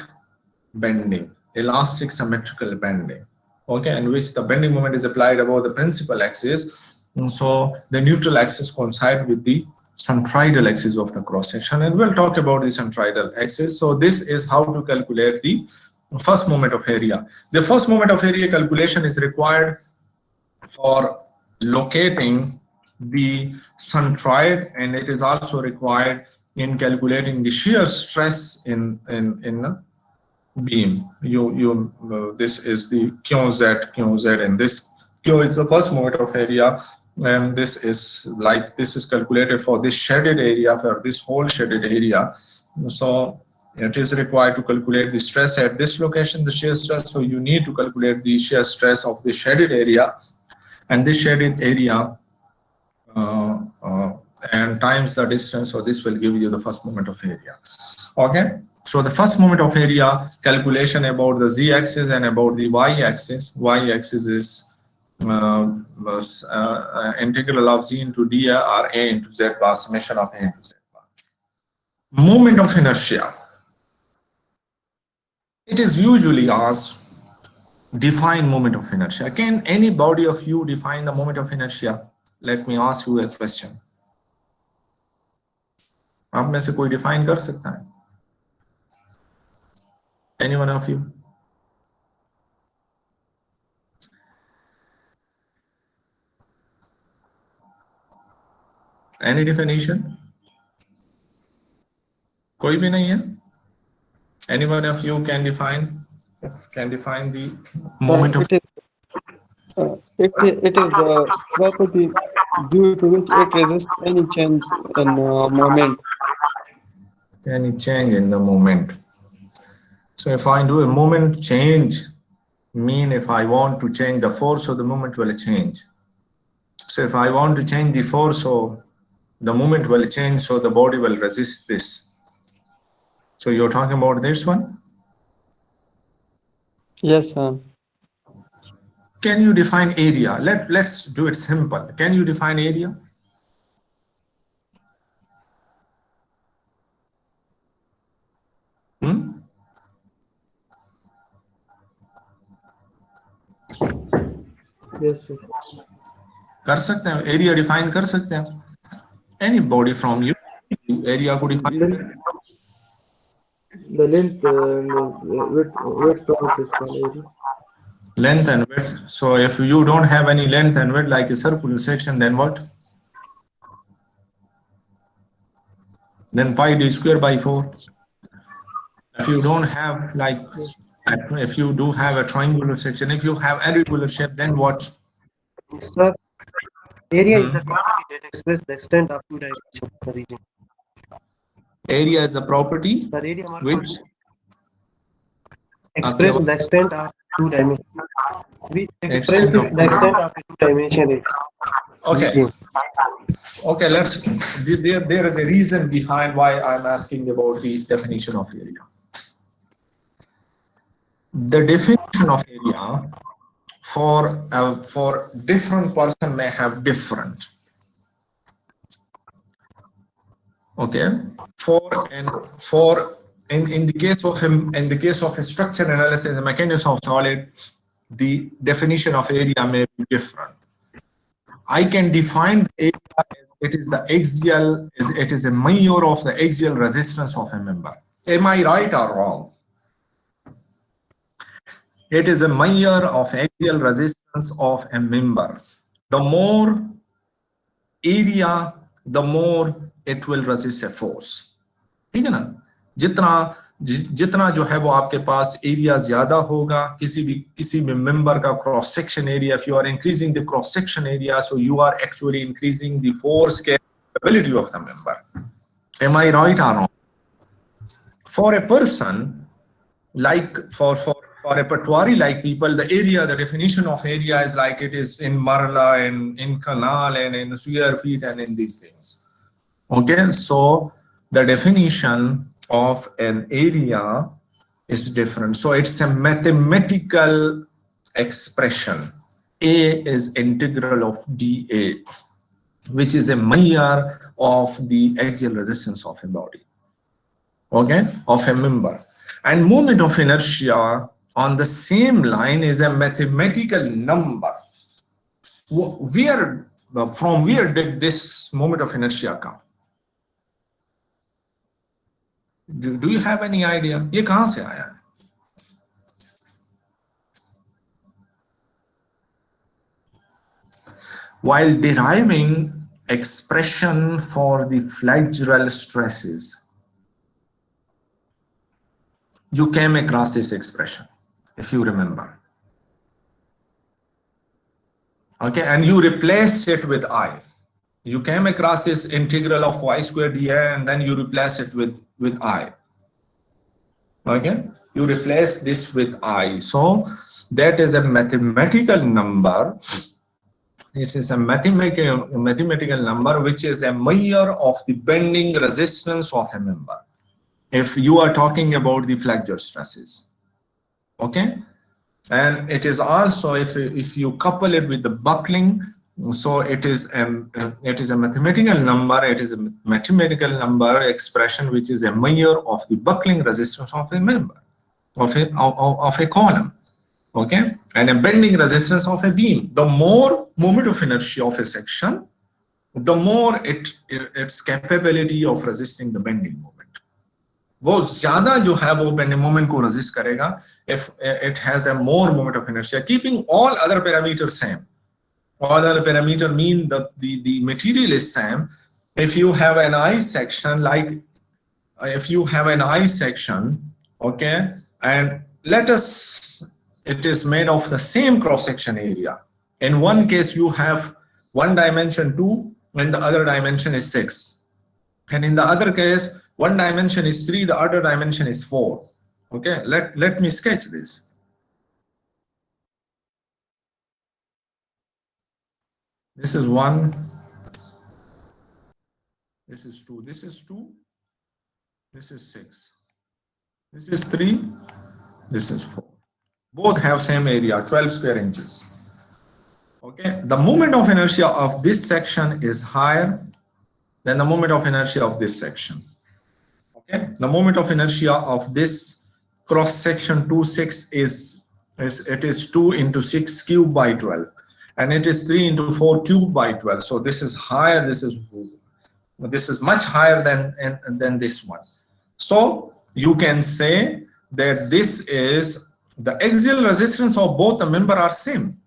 bending, elastic symmetrical bending. okay, in which the bending moment is applied above the principal axis. And so the neutral axis coincides with the centroidal axis of the cross section, and we'll talk about the centroidal axis. So this is how to calculate the first moment of area. The first moment of area calculation is required for locating the centroid, and it is also required in calculating the shear stress in beam. This is the QZ, and this Q is the first moment of area, and this is calculated for this shaded area, for this whole shaded area. So it is required to calculate the stress at this location, the shear stress. So you need to calculate the shear stress of the shaded area, and this shaded area and times the distance. So this will give you the first moment of area. Okay, so the first moment of area calculation about the z-axis and about the y-axis. Y-axis is integral of z into d or a into z bar, summation of a into z bar. Moment of inertia. It is usually asked, define moment of inertia. Can anybody of you define the moment of inertia? Let me ask you a question. आप में से कोई define कर सकता है? Any one of you? Any definition? कोई भी नहीं है? Any one of you can define the moment of it is the property due to which it resists any change in moment. Any change in the moment. So if I do a moment change, mean if I want to change the force, so the moment will change. So if I want to change the force, so the moment will change, so the body will resist this. So you're talking about this one? Yes, sir. Can you define area? Let's do it simple. Can you define area? Yes, sir. कर सकते हैं, area define कर सकते हैं. Anybody from you area को define? The length and width of this area. Length and width. So if you don't have any length and width like a circular section, then what? Then pi d square by 4. If you don't have, like, if you do have a triangular section, if you have irregular shape, then what? Sir, area is the quantity that expresses the extent of two dimensions of the region. Area is the property Sir, area which expresses the extent of two dimensions. Which expresses the extent of a two-dimensional region. okay. Okay, there is a reason behind why I'm asking about the definition of area. The definition of area for different person may have different. Okay, in the case of a structure analysis and mechanics of solid, the definition of area may be different. I can define area as it is a measure of the axial resistance of a member. Am I right or wrong? It is a measure of axial resistance of a member. The more area, the more it will resist a force. ठीक है ना? जितना जो है वो आपके पास area ज्यादा होगा किसी भी मेंबर का cross section area, if you are increasing the cross section area, so you are actually increasing the force capability of the member. Am I right or wrong? For a person like for a patuari like people, the area, the definition of area is like it is in Marla and in Canal and in square feet and in these things. Okay, so the definition of an area is different. So it's a mathematical expression. A is integral of dA, which is a measure of the axial resistance of a body, okay, of a member. And moment of inertia on the same line is a mathematical number. Where, from where did this moment of inertia come? Do you have any idea? ये कहाँ से आया है? While deriving expression for the flagellal stresses, you came across this expression, if you remember. Okay, and you replace it with I. You came across this integral of y squared dA, and then you replace it with I. Okay, you replace this with I. So that is a mathematical number. It is a mathematical number which is a measure of the bending resistance of a member. If you are talking about the flagellal stresses, okay, and it is also, if you couple it with the buckling, so it is a mathematical number. It is a mathematical number expression which is a measure of the buckling resistance of a member, of a column, okay, and a bending resistance of a beam. The more moment of inertia of a section, the more its capability of resisting the bending moment. वो ज्यादा जो है वो bending moment को resist करेगा if it has a more moment of inertia, keeping all other parameters same. All other parameters mean the material is same. If you have an I section, like if you have an I section, okay, and let us, it is made of the same cross-section area. In one case you have one dimension 2 and the other dimension is 6, and in the other case one dimension is 3, the other dimension is 4. Okay, let me sketch this. This is 1, this is 2, this is 2, this is 6, this is 3, this is 4. Both have same area, 12 square inches. Okay, the moment of inertia of this section is higher than the moment of inertia of this section. Okay, the moment of inertia of this cross section 2, 6 is 2 into 6 cubed by 12, and it is 3 into 4 cubed by 12. So this is higher. This is much higher than this one. So you can say that this is the axial resistance of both the member are same,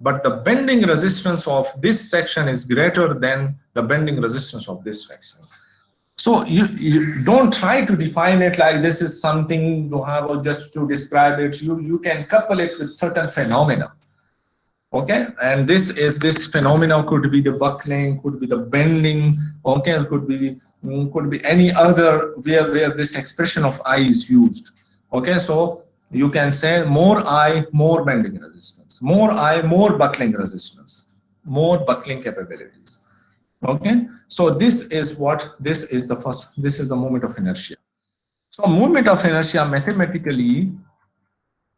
but the bending resistance of this section is greater than the bending resistance of this section. So you don't try to define it like this is something you have or just to describe it. You can couple it with certain phenomena. Okay, and this phenomena could be the buckling, could be the bending, okay, could be any other where this expression of I is used. Okay, so you can say more I, more bending resistance, more I, more buckling resistance, more buckling capabilities. Okay, so this is the moment of inertia. So moment of inertia mathematically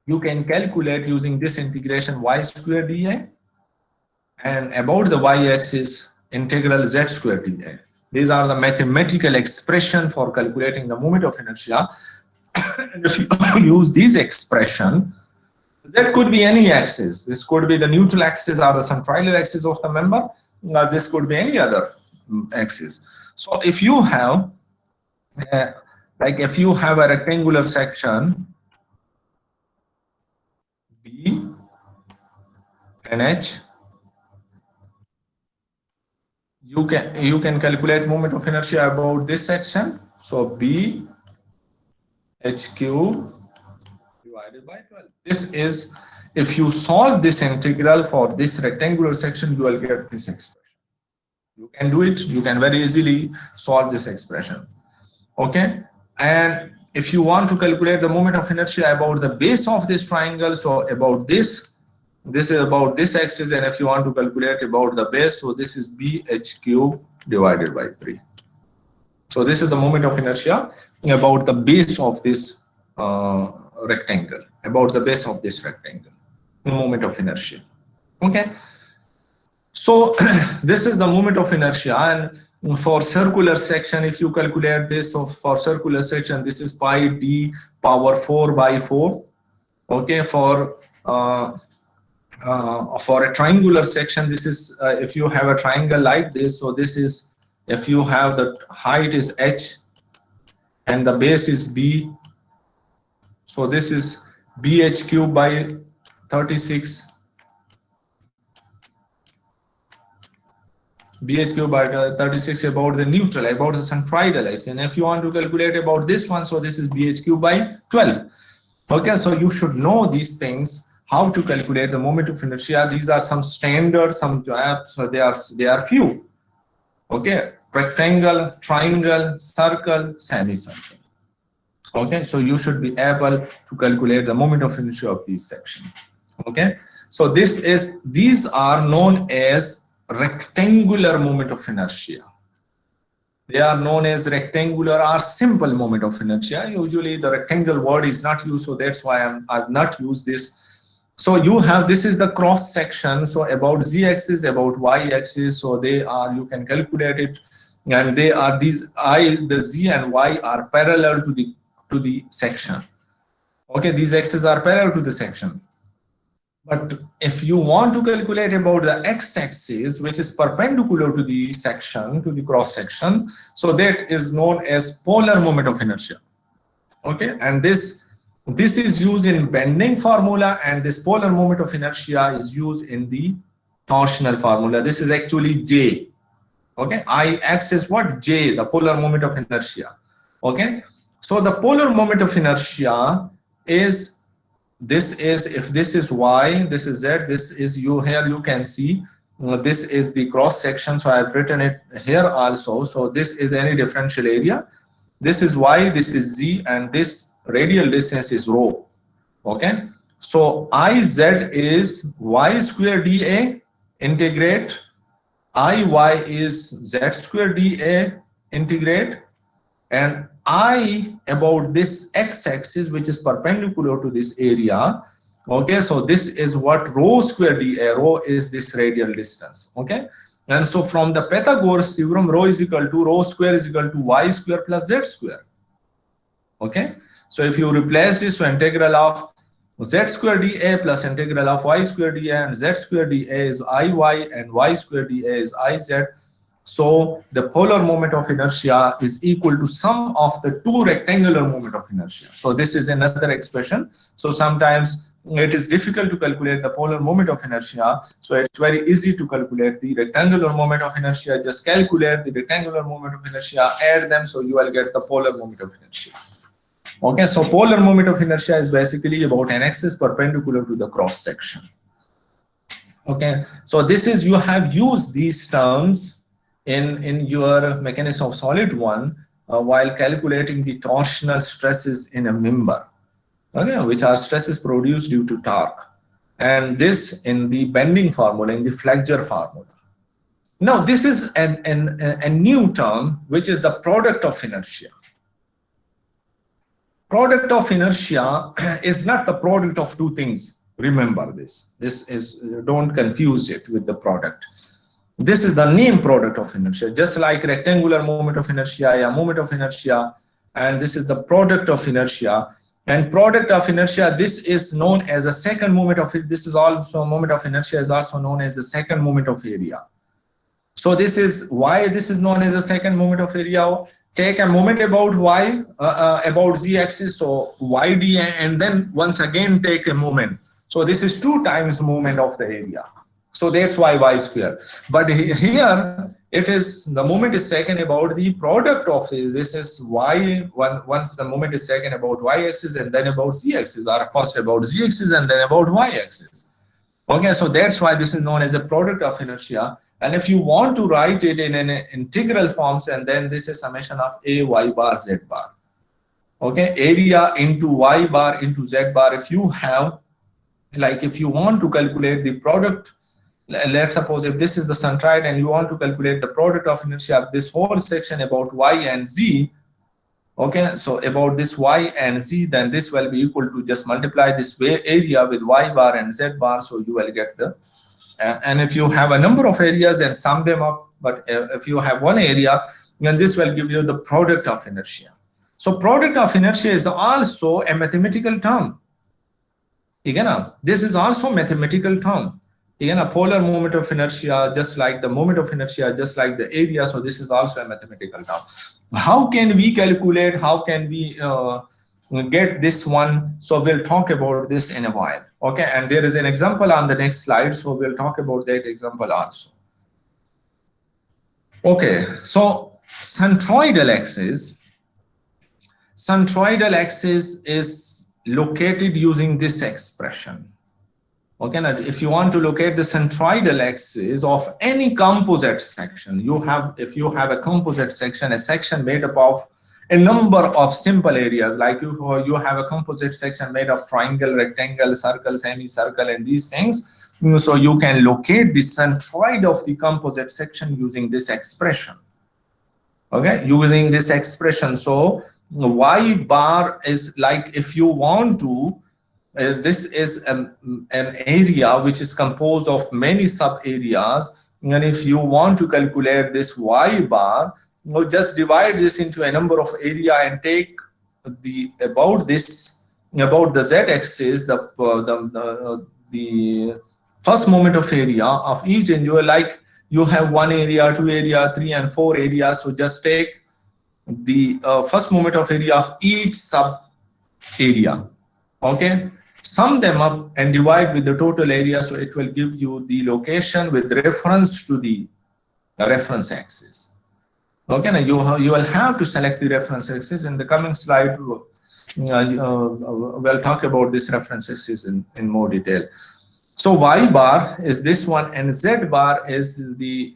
you can calculate using this integration y squared dA, and about the y-axis integral z squared dA. These are the mathematical expression for calculating the moment of inertia. And if you use this expression, that could be any axis. This could be the neutral axis or the centroidal axis of the member. This could be any other axis. So if you have if you have a rectangular section B and H, you can calculate moment of inertia about this section. So B H cube divided by 12. This is, if you solve this integral for this rectangular section, you will get this expression. You can do it. You can very easily solve this expression. Okay, and if you want to calculate the moment of inertia about the base of this triangle, so about this is about this axis, and if you want to calculate about the base, so this is BH cube divided by 3. So this is the moment of inertia about the base of this rectangle, about the base of this rectangle, moment of inertia. Okay, so this is the moment of inertia. And for circular section, if you calculate this, so for circular section, this is pi d power 4 by 4. Okay, for a triangular section, this is if you have a triangle like this. So this is, if you have the height is h and the base is b, so this is bh cube by 36, bh cube by 36 about the neutral, about the centroidal axis. And if you want to calculate about this one, so this is bh cube by 12. Okay, so you should know these things, how to calculate the moment of inertia. These are some standards, some so they are few. Okay, rectangle, triangle, circle, semicircle. Okay, so you should be able to calculate the moment of inertia of these sections. Okay, so these are known as rectangular moment of inertia. They are known as rectangular or simple moment of inertia. Usually the rectangle word is not used, so that's why I've not used this. So you have, this is the cross section. So about z-axis, about y-axis. So they are, you can calculate it, and they are these the z and y are parallel to the section. Okay, these axes are parallel to the section. But if you want to calculate about the x-axis, which is perpendicular to the section, to the cross section, so that is known as polar moment of inertia. Okay, and this is used in bending formula, and this polar moment of inertia is used in the torsional formula. This is actually J. Okay, Ix is what? J, the polar moment of inertia. Okay, so the polar moment of inertia is, this is, if this is y, this is z, this is u. Here you can see this is the cross section, so I have written it here also. So this is any differential area, this is y, this is z, and this radial distance is rho. Okay, so Iz is y square dA integrate, Iy is z square dA integrate, and I about this x-axis, which is perpendicular to this area. Okay, so this is what rho square dA, rho is this radial distance. Okay, and so from the Pythagoras theorem, rho is equal to, rho square is equal to y square plus z square. Okay, so if you replace this, so integral of z square dA plus integral of y square dA, and z square dA is Iy and y square dA is Iz. So the polar moment of inertia is equal to sum of the two rectangular moment of inertia. So this is another expression. So sometimes it is difficult to calculate the polar moment of inertia. So it's very easy to calculate the rectangular moment of inertia. Just calculate the rectangular moment of inertia, add them, so you will get the polar moment of inertia. Okay, so polar moment of inertia is basically about an axis perpendicular to the cross section. Okay, so this is, you have used these terms in your mechanics of solid 1 while calculating the torsional stresses in a member, okay, which are stresses produced due to torque, and this in the bending formula, in the flexure formula. Now this is a new term, which is the product of inertia. Product of inertia is not the product of two things. Remember this. This is, don't confuse it with the product. This is the name product of inertia, just like rectangular moment of inertia, a moment of inertia, and this is the product of inertia. And product of inertia, this is known as a second moment of it. This is also, moment of inertia is also known as the second moment of area. So this is why this is known as the second moment of area. Take a moment about y, about z-axis, so yd, and then once again take a moment. So this is 2 times moment of the area. So that's why y square. But here it is, the moment is taken about the product of this is y, once the moment is taken about y-axis and then about z-axis, or first about z-axis and then about y-axis. Okay, so that's why this is known as a product of inertia. And if you want to write it in an integral forms, and then this is summation of a y bar z bar. Okay, area into y bar into z bar. If you have, like, if you want to calculate the product, let's suppose if this is the centroid and you want to calculate the product of inertia of this whole section about y and z, okay, so about this y and z, then this will be equal to just multiply this area with y bar and z bar, so you will get the, and if you have a number of areas and sum them up, but if you have one area, then this will give you the product of inertia. So product of inertia is also a mathematical term. Again, this is also mathematical term. Again, a polar moment of inertia, just like the moment of inertia, just like the area. So this is also a mathematical term. How can we calculate? How can we get this one? So we'll talk about this in a while. Okay, and there is an example on the next slide. So we'll talk about that example also. Okay, so centroidal axis is located using this expression. Okay, now if you want to locate the centroidal axis of any composite section, if you have a composite section, a section made up of a number of simple areas, like you have a composite section made of triangle, rectangle, circle, semicircle, and these things. So you can locate the centroid of the composite section using this expression. Okay, using this expression. So y bar is like, if you want to, this is an area which is composed of many sub areas, and if you want to calculate this y bar, just divide this into a number of area and take about the z-axis, the first moment of area of each, and you have 1 area, 2 area, 3 and 4 areas. So just take the first moment of area of each sub area. Okay, sum them up and divide with the total area, so it will give you the location with reference to the reference axis. Okay, now you will have to select the reference axis. In the coming slide, we'll talk about this reference axis in more detail. So y bar is this one, and z bar is the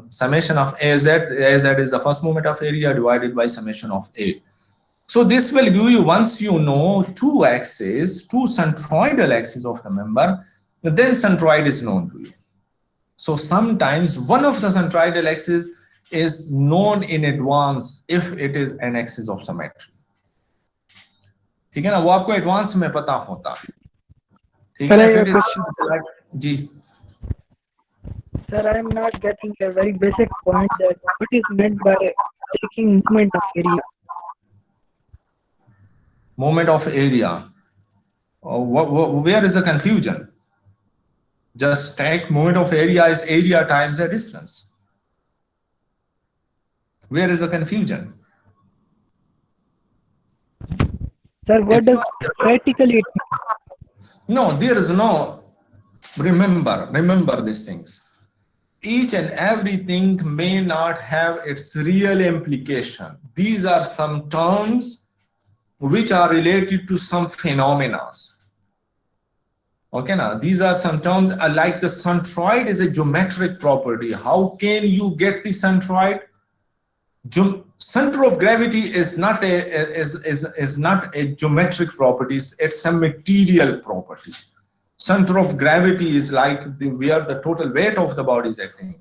summation of az. Az is the first moment of area divided by summation of a. So this will give you, once you know two centroidal axes of the member, then centroid is known to you. So sometimes one of the centroidal axes is known in advance if it is an axis of symmetry. ठीक है ना, वो आपको advance में पता होता है. ठीक है ना, if it is like, ji. Sir, I am not getting a very basic point that what is meant by taking moment of area. Moment of area. Where is the confusion? Just take moment of area is area times a distance. Where is the confusion? Sir, what does practically it mean? No, there is no. Remember these things. Each and everything may not have its real implication. These are some terms which are related to some phenomena. Okay, now these are some terms like the centroid is a geometric property. How can you get the centroid? Center of gravity is not a geometric property. It's a material property. Center of gravity is like where the total weight of the body is acting.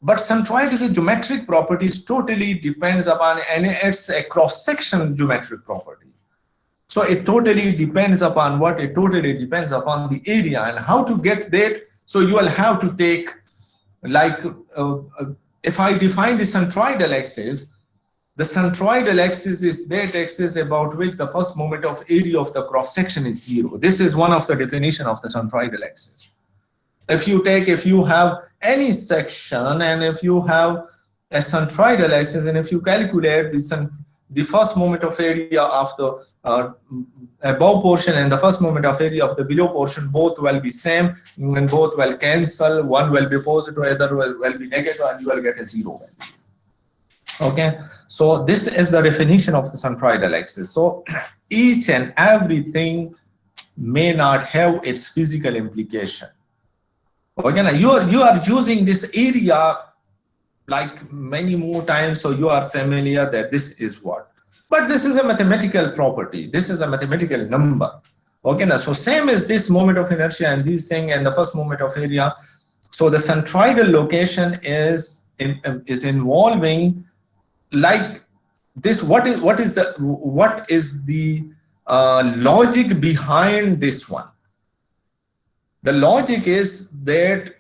But centroid is a geometric property. It totally depends upon, and it's a cross-section geometric property. So it totally depends upon what? It totally depends upon the area and how to get that. So you will have to take, like, if I define the centroidal axis, the centroidal axis is that axis about which the first moment of area of the cross section is 0. This is one of the definition of the centroidal axis. If you have any section and if you have a centroidal axis, and if you calculate the first moment of area of the above portion and the first moment of area of the below portion, both will be same and both will cancel. One will be positive, other will be negative, and you will get a 0 value. Okay, so this is the definition of the centroidal axis. So each and everything may not have its physical implication. Okay, now you are using this area like many more times, so you are familiar that this is what. But this is a mathematical property. This is a mathematical number. Okay, now so same as this moment of inertia and this thing and the first moment of area. So the centroidal location is involving like this. What is the logic behind this one? The logic is that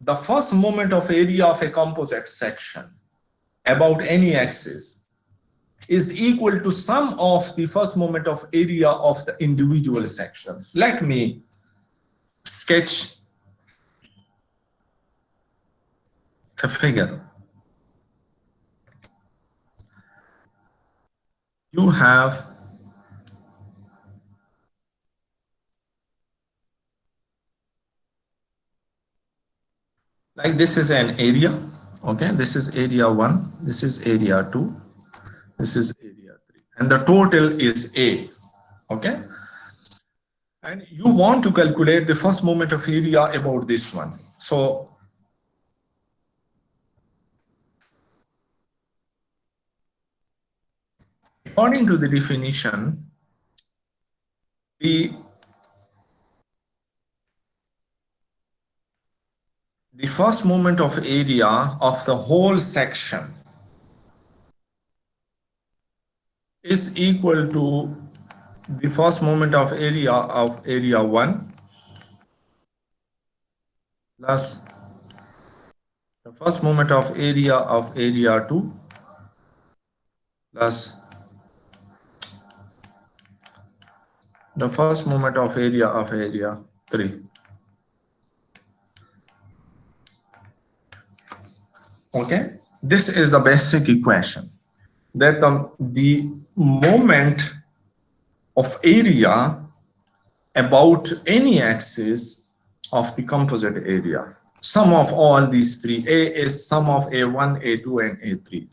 the first moment of area of a composite section about any axis is equal to sum of the first moment of area of the individual sections. Let me sketch a figure. You have like this is an area, okay? This is area 1, this is area 2, this is area 3, and the total is A, okay? And you want to calculate the first moment of area about this one. So according to the definition, the first moment of area of the whole section is equal to the first moment of area 1 plus the first moment of area 2 plus the first moment of area 3. Okay, this is the basic equation, that the moment of area about any axis of the composite area, sum of all these three. A is sum of A1, A2, and A3.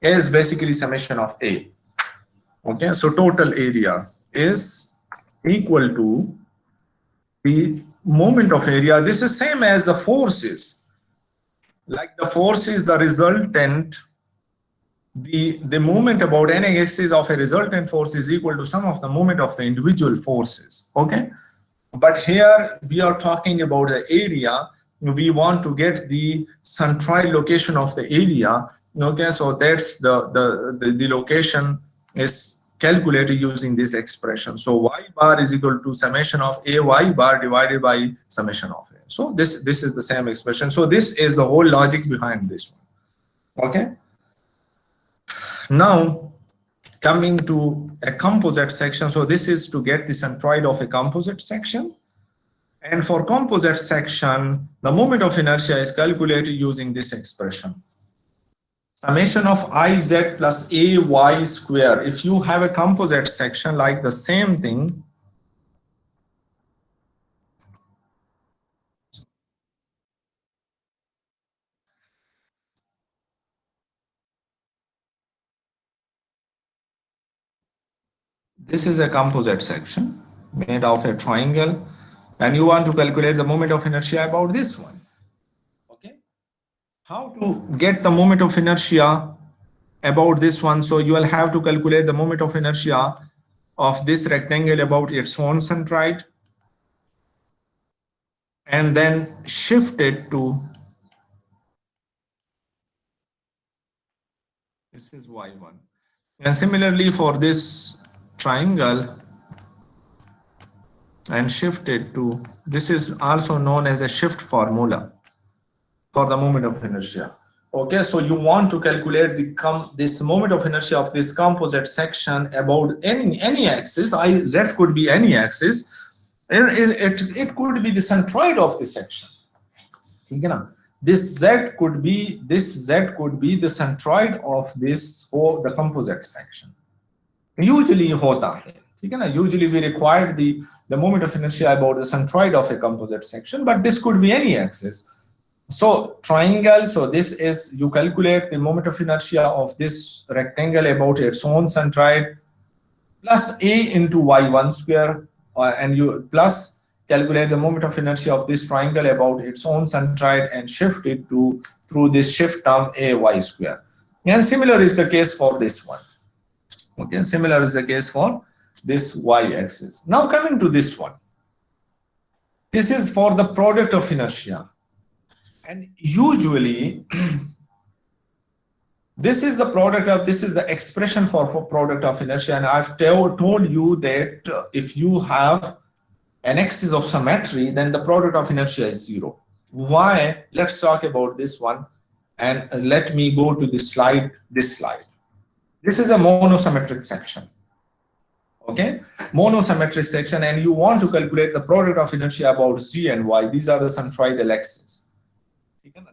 A is basically summation of A. Okay, so total area is equal to the moment of area. This is same as the forces. Like the force is the resultant, the moment about any axis of a resultant force is equal to sum of the moment of the individual forces. Okay, but here we are talking about the area. We want to get the centroid location of the area. Okay, so that's the location is calculated using this expression. So y bar is equal to summation of a y bar divided by summation of a. So this is the same expression. So this is the whole logic behind this one. Okay. Now coming to a composite section. So this is to get the centroid of a composite section. And for composite section, the moment of inertia is calculated using this expression. Summation of iz plus ay square. If you have a composite section like the same thing, this is a composite section made of a triangle, and you want to calculate the moment of inertia about this one. Okay, how to get the moment of inertia about this one? So you will have to calculate the moment of inertia of this rectangle about its own centroid, and then shift it to, this is y1, and similarly for this triangle, and shift it to, this is also known as a shift formula for the moment of inertia. Okay, so you want to calculate this moment of inertia of this composite section about any axis. Z could be any axis, and it could be the centroid of the section. This Z could be the centroid of this, or the composite section. Usually hota hai. Usually we require the moment of inertia about the centroid of a composite section, but this could be any axis. So triangle, so this is, you calculate the moment of inertia of this rectangle about its own centroid plus a into y1 square, and you plus calculate the moment of inertia of this triangle about its own centroid and shift it to through this shift term a y square. And similar is the case for this one. Okay, similar is the case for this y-axis. Now coming to this one, this is for the product of inertia, and usually this is the product of, this is the expression for product of inertia. And I've told you that if you have an axis of symmetry, then the product of inertia is 0. Why? Let's talk about this one, and let me go to this slide. This is a monosymmetric section. Okay, monosymmetric section, and you want to calculate the product of inertia about z and y. These are the centroidal axes.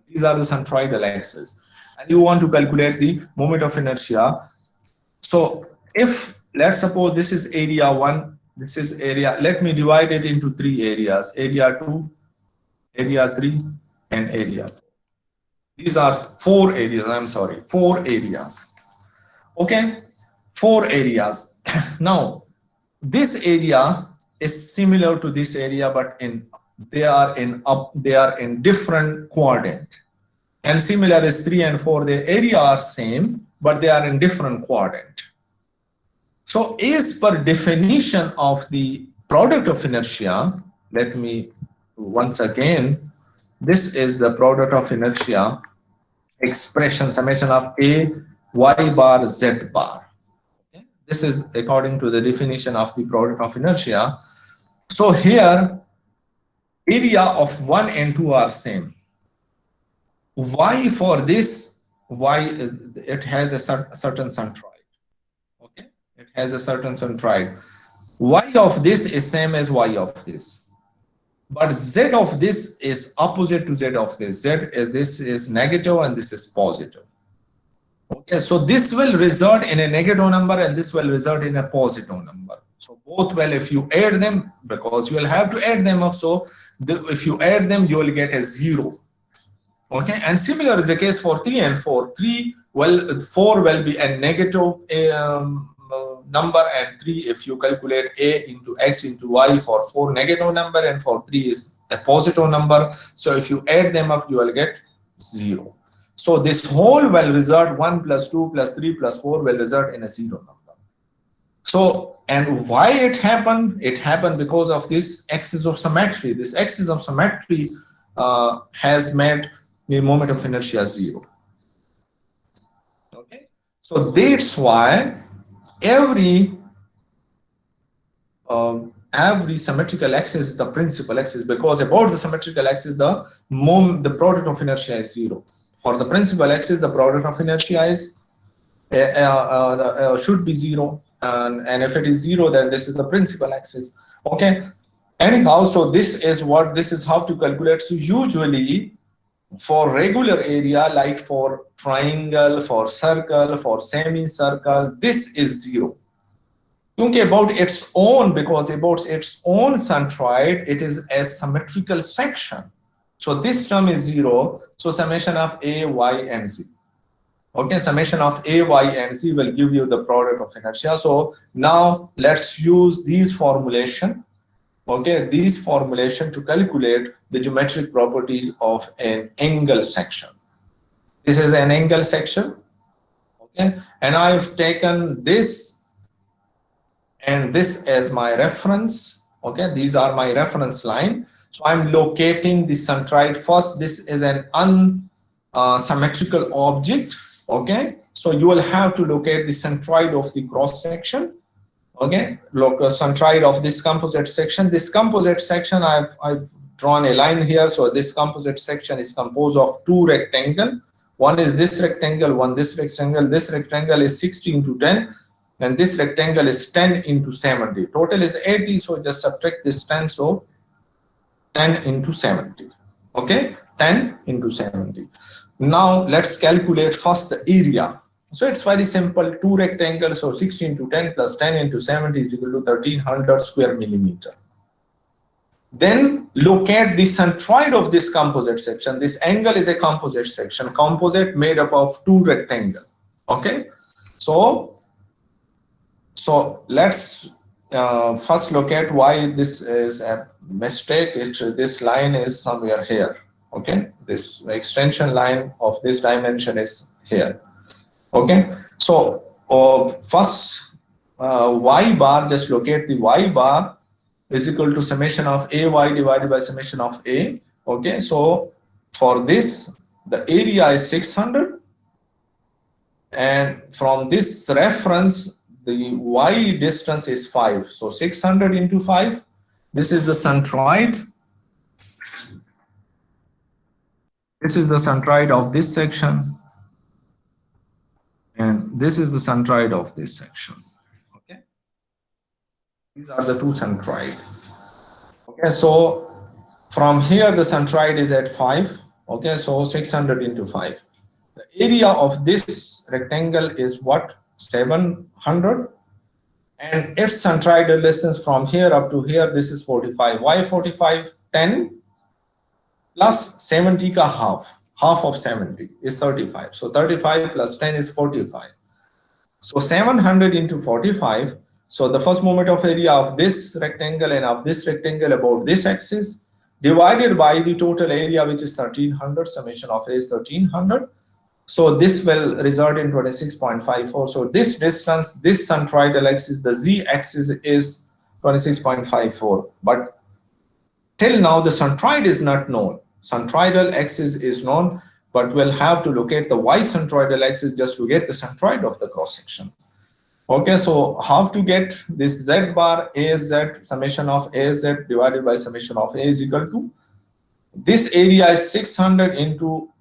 These are the centroidal axes, and you want to calculate the moment of inertia. So if, let's suppose this is area 1, this is area, let me divide it into 3 areas, area 2, area 3, and area 4. These are 4 areas, I'm sorry, 4 areas. Okay, 4 areas. Now, this area is similar to this area, but they are in different quadrant. And similar is 3 and 4. The area are same, but they are in different quadrant. So, as per definition of the product of inertia, let me once again, this is the product of inertia expression, summation of A y bar z bar. Okay? This is according to the definition of the product of inertia. So here area of 1 and 2 are same. Y for this, y it has a certain centroid. Okay, it has a certain centroid. Y of this is same as y of this, but z of this is opposite to z of this. This is negative and this is positive. Okay, so this will result in a negative number and this will result in a positive number. So both will, if you add them, because you will have to add them up, so if you add them, you will get a 0. Okay, and similar is the case for 3 and 4. 4 will be a negative number, and 3, if you calculate a into x into y, for 4 negative number, and for 3 is a positive number. So if you add them up, you will get 0. So this whole will result 1 plus 2 plus 3 plus 4 will result in a 0 number. So, and why it happened? It happened because of this axis of symmetry. This axis of symmetry has made the moment of inertia 0. Okay, so that's why every symmetrical axis is the principal axis, because about the symmetrical axis the product of inertia is 0. For the principal axis, the product of inertia is should be 0, and if it is 0, then this is the principal axis. Okay, anyhow, so this is how to calculate. So usually for regular area, like for triangle, for circle, for semicircle, this is 0. Because about its own centroid, it is a symmetrical section. So this term is 0. So summation of A, Y, and Z. Okay, summation of A, Y, and Z will give you the product of inertia. So now let's use these formulation. Okay, these formulation to calculate the geometric properties of an angle section. This is an angle section. Okay, and I've taken this and this as my reference. Okay, these are my reference line. So I'm locating the centroid first. This is an unsymmetrical object. Okay, so you will have to locate the centroid of the cross section. Okay, centroid of this composite section. This composite section, I've drawn a line here. So this composite section is composed of 2 rectangles. One is this rectangle, one this rectangle. This rectangle is 60 into 10, and this rectangle is 10 into 70. Total is 80. So just subtract this 10. So 10 into 70. Okay, 10 into 70. Now let's calculate first the area. So it's very simple, 2 rectangles, so 60 into 10 plus 10 into 70 is equal to 1300 square millimeter. Then locate the centroid of this composite section. This angle is a composite section, composite made up of 2 rectangles. Okay, so let's first locate why this is a mistake. This line is somewhere here. Okay, this extension line of this dimension is here. Okay, so first y bar, just locate the y bar is equal to summation of ay divided by summation of a. Okay, so for this the area is 600, and from this reference the y distance is 5. So 600 into 5. This is the centroid. This is the centroid of this section. and this is the centroid of this section. Okay, these are the two centroid. Okay, so from here the centroid is at 5. Okay, so 600 into 5. The area of this rectangle is what? 700, and its centroidal distance from here up to here, this is 45. Why 45? 10 plus 70 ka half of 70 is 35. So 35 plus 10 is 45. So 700 into 45. So the first moment of area of this rectangle and of this rectangle about this axis divided by the total area, which is 1300, summation of A is 1300. So this will result in 26.54. So this distance, this centroidal axis, the z axis is 26.54. But till now the centroid is not known. Centroidal axis is known, but we'll have to locate the y centroidal axis just to get the centroid of the cross section. Okay, so how to get this z bar az, summation of az divided by summation of a is equal to, this area is 600 into,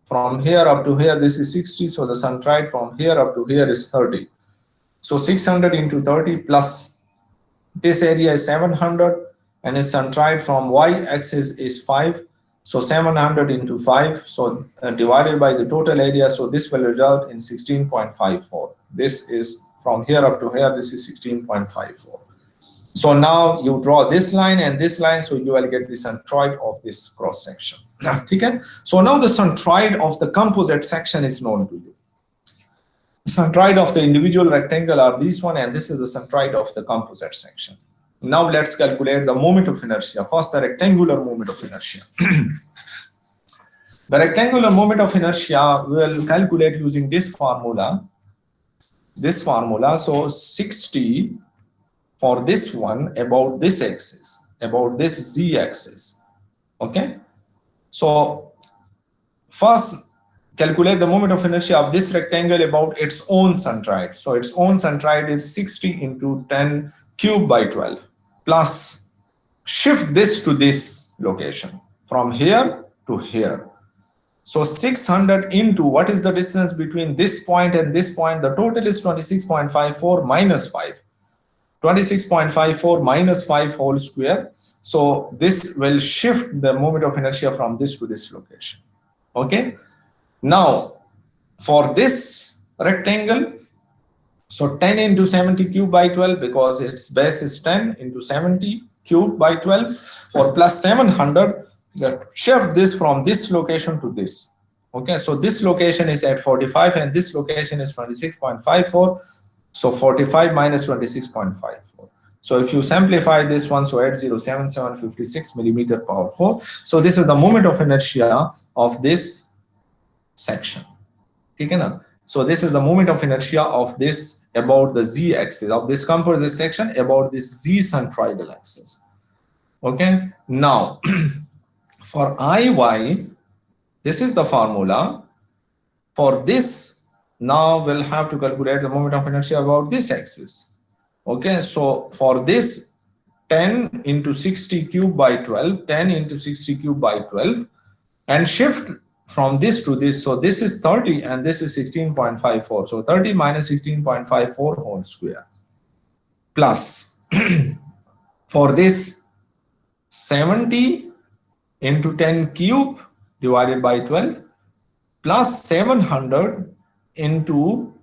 from here up to here, this is 60. So the centroid from here up to here is 30. So 600 into 30 plus this area is 700, and its centroid from y axis is 5. So 700 into 5, so divided by the total area, so this will result in 16.54. This is from here up to here, this is 16.54. So now you draw this line and this line, so you will get the centroid of this cross section. Okay? So now the centroid of the composite section is known to you. The centroid of the individual rectangle are this one, and this is the centroid of the composite section. Now let's calculate the moment of inertia. First, the rectangular moment of inertia. The rectangular moment of inertia we will calculate using this formula. So 60 for this one about this axis, about this z axis. Okay, so first calculate the moment of inertia of this rectangle about its own centroid. So its own centroid is 60 into 10 cubed by 12 plus shift this to this location from here to here. So 600 into, what is the distance between this point and this point? The total is 26.54 minus 5. 26.54 minus 5 whole square. So this will shift the moment of inertia from this to this location. Okay. Now for this rectangle, so 10 into 70 cubed by 12, because its base is 10 into 70 cubed by 12, for plus 700, shift this from this location to this. Okay, so this location is at 45 and this location is 26.54. So 45 minus 26.54. So if you simplify this one, so 807756 millimeter power 4. So this is the moment of inertia of this section. Okay, now? So this is the moment of inertia of this about the z axis of this composite section about this z centroidal axis. Okay, now for Iy, this is the formula. For this, now we'll have to calculate the moment of inertia about this axis. Okay, so for this 10 into 60 cubed by 12, 10 into 60 cubed by 12, and shift from this to this. So this is 30 and this is 16.54. So 30 minus 16.54 whole square plus for this 70 into 10 cube divided by 12 plus 700 into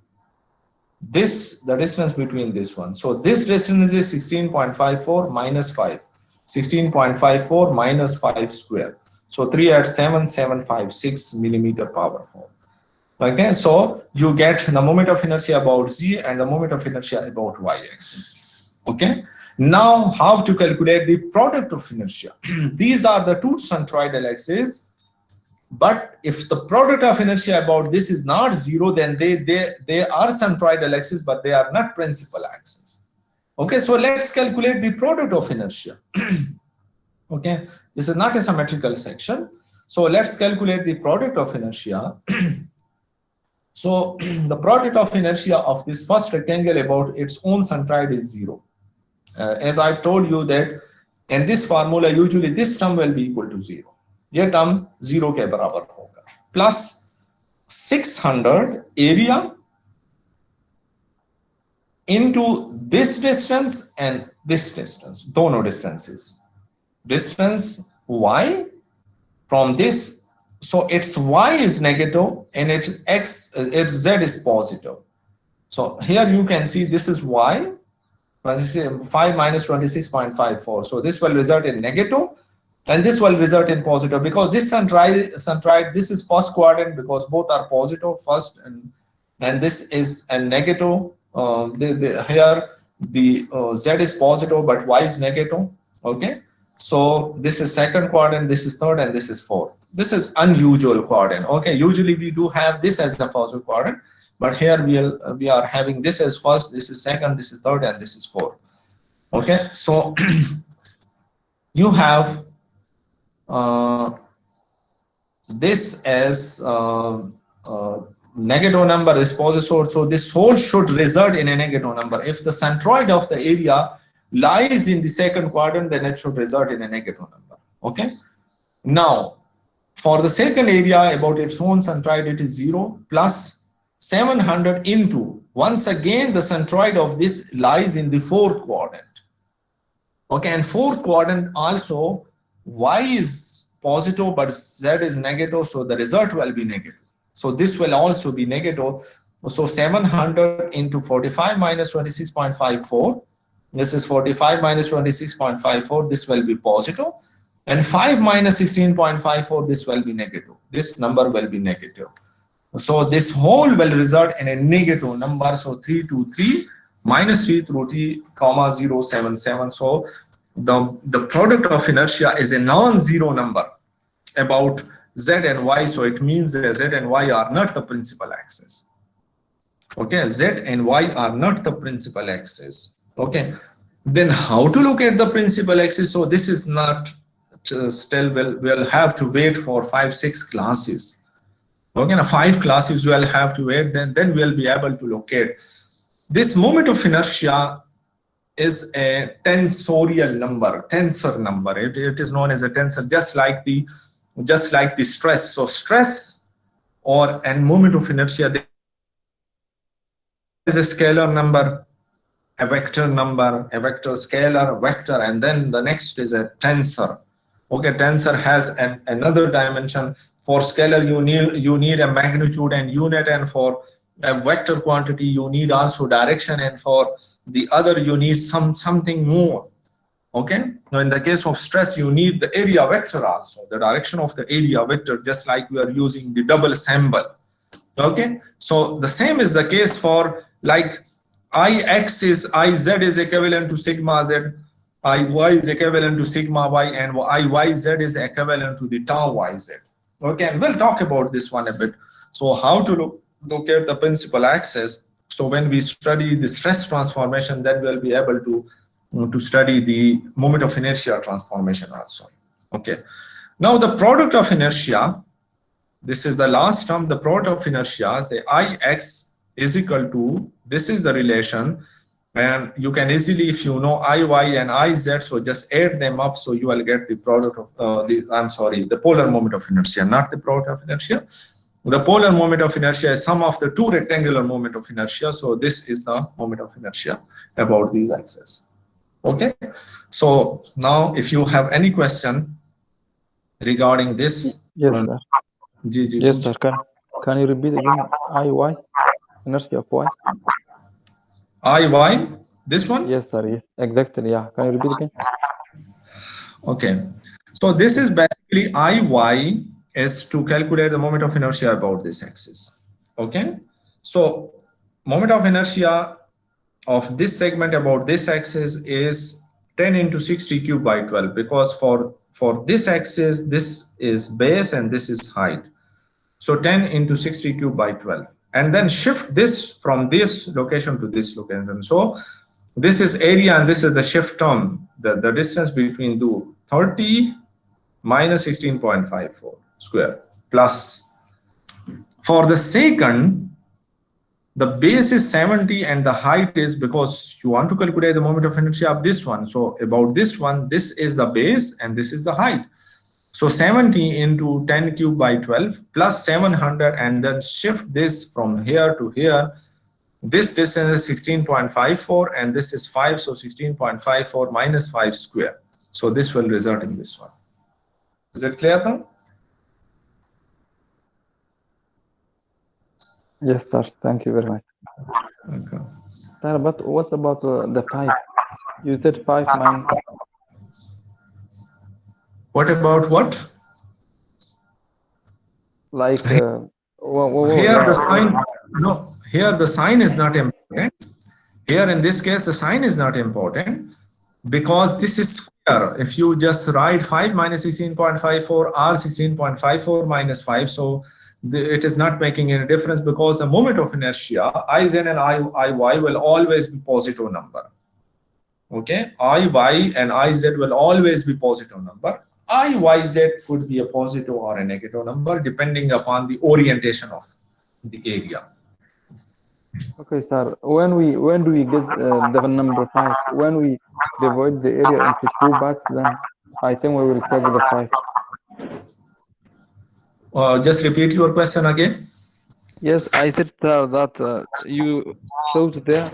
this, the distance between this one. So this distance is 16.54 minus 5. 16.54 minus 5 square. So 3 at 7, 756 millimeter power 4. Okay, so you get the moment of inertia about z and the moment of inertia about y axis. Okay, now how to calculate the product of inertia? These are the two centroidal axes, but if the product of inertia about this is not 0, then they are centroidal axis, but they are not principal axis. Okay, so let's calculate the product of inertia. Okay, this is not a symmetrical section, so let's calculate the product of inertia. So the product of inertia of this first rectangle about its own centroid is 0. As I've told you that in this formula usually this term will be equal to 0. ये term 0 के बराबर होगा plus 600 area into this distance and this distance, dono distances. Distance y from this, so its y is negative and its z is positive. So here you can see this is y, 5 minus 26.54. So this will result in negative and this will result in positive, because this centroid, this is first quadrant because both are positive first, and this is a negative. Here the z is positive but y is negative. Okay, so this is second quadrant, this is third, and this is fourth. This is unusual quadrant. Okay, usually we do have this as the first quadrant, but here we are having this as first, this is second, this is third, and this is fourth. Okay, so you have this as negative number is positive, so this whole should result in a negative number. If the centroid of the area lies in the second quadrant, then it should result in a negative number. Okay, now for the second area about its own centroid, it is 0 plus 700 into, once again the centroid of this lies in the fourth quadrant. Okay, and fourth quadrant also y is positive but z is negative, so the result will be negative. So this will also be negative. So 700 into 45 minus 26.54, this is 45 minus 26.54, this will be positive, and 5 minus 16.54, this will be negative. This number will be negative. So this whole will result in a negative number. So 323 minus 3 comma 077. So the product of inertia is a non-zero number about z and y. So it means that z and y are not the principal axis. Okay, z and y are not the principal axis. Okay, then how to look at the principal axis? So this is not still, we'll have to wait for 5-6 classes. Okay, now 5 classes we'll have to wait, then we'll be able to locate. This moment of inertia is a tensorial number, tensor number. It is known as a tensor, just like the stress. So stress and moment of inertia, there is a scalar number, a vector number, a vector, scalar, vector, and then the next is a tensor. Okay, tensor has another dimension. For scalar you need a magnitude and unit, and for a vector quantity you need also direction, and for the other you need something more. Okay, now in the case of stress you need the area vector also, the direction of the area vector, just like we are using the double symbol. Okay, so the same is the case for, like, Ix is equivalent to sigma z, Iy is equivalent to sigma y, and Iyz is equivalent to the tau yz. Okay, and we'll talk about this one a bit. So how to look at the principal axis. So when we study the stress transformation, then we'll be able to study the moment of inertia transformation also. Okay, now the product of inertia, this is the last term, the product of inertia, the Ix is equal to, this is the relation, and you can easily, if you know Iy and Iz, so just add them up, so you will get the product of the polar moment of inertia, not the product of inertia. The polar moment of inertia is sum of the two rectangular moment of inertia. So this is the moment of inertia about these axes. Okay, so now if you have any question regarding this. Yes, sir. Yes, sir. Can you repeat again? Iy, inertia of y. Iy, this one? Yes, sir. Yes, exactly. Yeah. Can you repeat again? Okay. So this is basically Iy is to calculate the moment of inertia about this axis. Okay. So moment of inertia of this segment about this axis is 10 into 60 cubed by 12, because for this axis, this is base and this is height. So 10 into 60 cubed by 12. And then shift this from this location to this location. So this is area and this is the shift term, the distance between the 30 minus 16.54 square plus. For the second, the base is 70 and the height is, because you want to calculate the moment of inertia of this one. So about this one, this is the base and this is the height. So 70 into 10 cubed by 12 plus 700, and then shift this from here to here. This distance is 16.54 and this is 5, so 16.54 minus 5 square. So this will result in this one. Is it clear now? Yes, sir. Thank you very much. Okay. Sir, but what about the 5? You said 5 minus. What about what? Like, Here the sign, no, here the sign is not important. Here in this case, the sign is not important because this is square. If you just write 5 minus 16.54 or 16.54 minus 5, so it is not making any difference because the moment of inertia, Iz and Iy will always be positive number. Okay, Iy and Iz will always be positive number. Iyz could be a positive or a negative number depending upon the orientation of the area. okay, sir. When do we get the number 5? When we divide the area into 2 parts, then I think we will take the 5. Just repeat your question again. Yes, I said, sir, that you showed there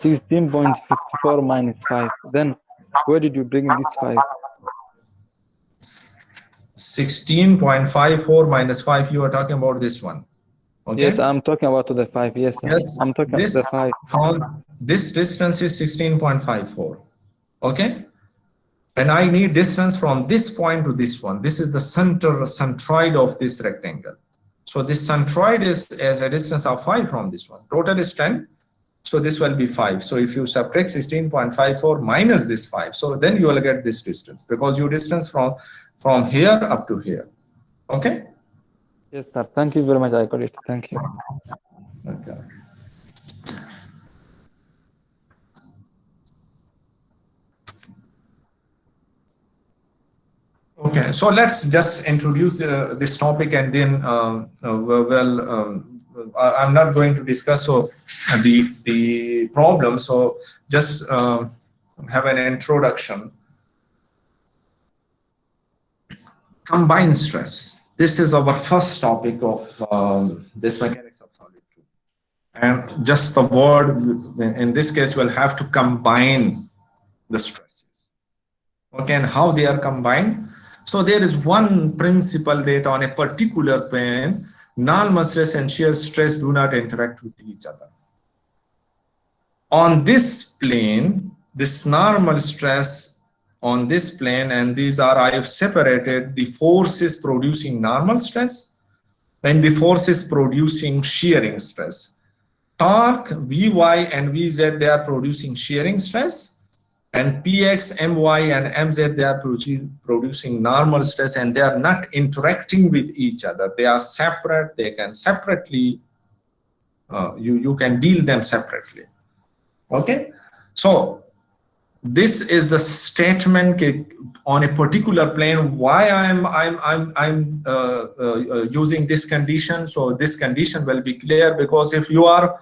16.54 minus 5. Then where did you bring this 5? 16.54 minus 5, you are talking about this one. Okay? Yes, I'm talking about the 5. Yes, sir. Yes, I'm talking about the 5. From this distance is 16.54. Okay? And I need distance from this point to this one. This is the centroid of this rectangle. So this centroid is at a distance of 5 from this one. Total is 10. So this will be 5. So if you subtract 16.54 minus this 5, so then you will get this distance because your distance from here up to here. Okay? Yes, sir. Thank you very much. I got it. Thank you. Okay. Okay, so let's just introduce this topic and then I'm not going to discuss the problem, so just have an introduction. Combined stress. This is our first topic of this mechanics of solid 2. And just the word, in this case, we'll have to combine the stresses. Okay, and how they are combined? So there is one principle that on a particular plane, normal stress and shear stress do not interact with each other. On this plane, this normal stress on this plane, and these are, I have separated the forces producing normal stress and the forces producing shearing stress. Torque, Vy and Vz, they are producing shearing stress, and Px, My and Mz, they are producing normal stress, and they are not interacting with each other. They are separate. They can separately, you can deal them separately. Okay, so this is the statement on a particular plane. Why I'm using this condition? So this condition will be clear because if you are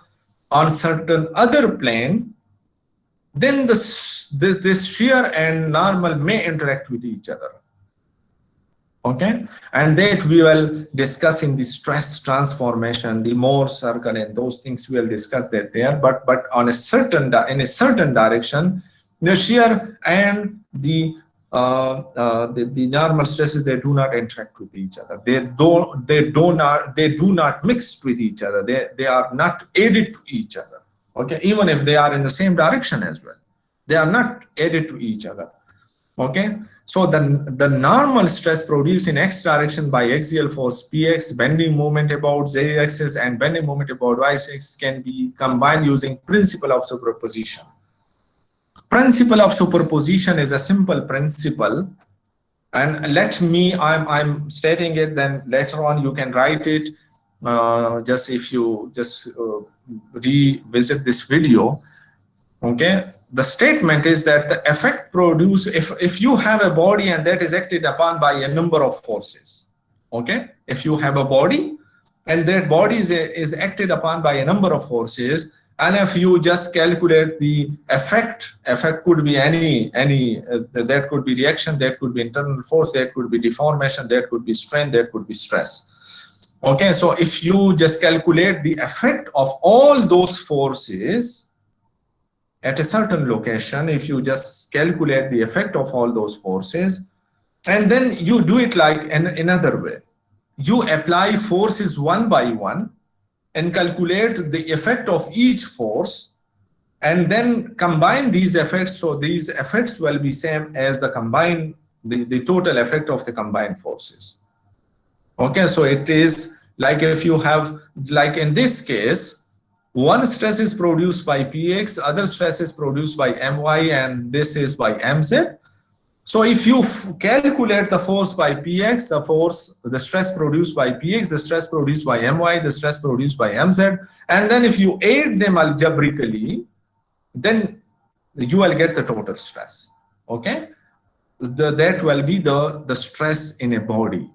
on certain other plane, then this shear and normal may interact with each other. Okay, and that we will discuss in the stress transformation, the Moore circle, and those things we will discuss that there. But on a certain in a certain direction, the shear and the normal stresses, they do not interact with each other. They do not mix with each other. They are not added to each other. Okay, even if they are in the same direction as well, they are not added to each other. Okay, so the normal stress produced in x direction by axial force Px, bending moment about z axis and bending moment about y axis can be combined using principle of superposition. Principle of superposition is a simple principle, and I'm stating it, then later on you can write it. Just if you just revisit this video. Okay, the statement is that the effect produced, if you have a body and that is acted upon by a number of forces. Okay, if you have a body and that body is acted upon by a number of forces, and if you just calculate the effect could be any that could be reaction, that could be internal force, that could be deformation, that could be strain, that could be stress. Okay, so if you just calculate the effect of all those forces at a certain location, if you just calculate the effect of all those forces, and then you do it like another way. You apply forces one by one and calculate the effect of each force, and then combine these effects. So these effects will be same as the combined, the total effect of the combined forces. Okay, so it is like if you have, like in this case, one stress is produced by Px, other stress is produced by My, and this is by Mz. So if you calculate the force by Px, the stress produced by Px, the stress produced by My, the stress produced by Mz, and then if you add them algebraically, then you will get the total stress. Okay, that will be the stress in a body.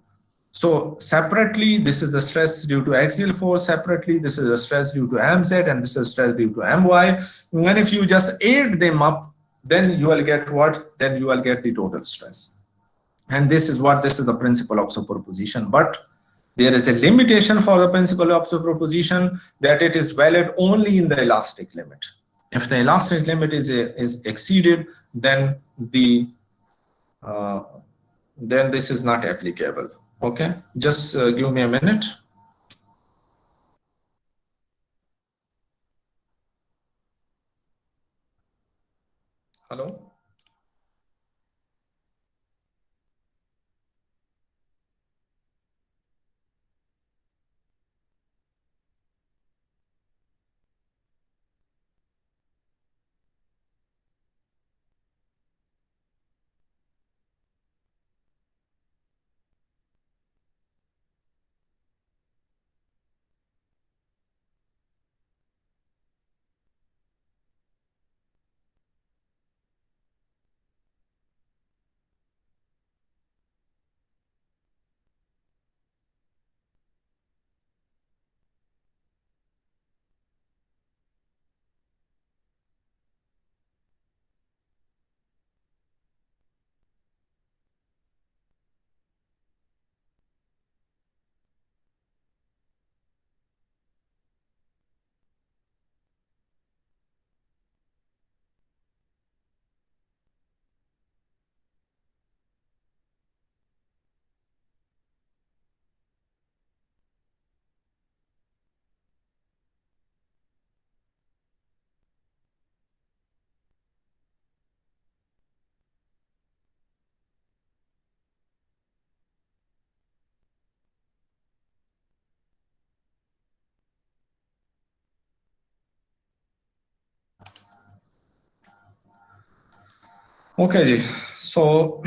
So separately, this is the stress due to axial force. Separately, this is the stress due to Mz, and this is stress due to My. And if you just add them up, then you will get what? Then you will get the total stress. And this is the principle of superposition. But there is a limitation for the principle of superposition, that it is valid only in the elastic limit. If the elastic limit is exceeded, then then this is not applicable. Okay, just give me a minute. Hello. Okay, so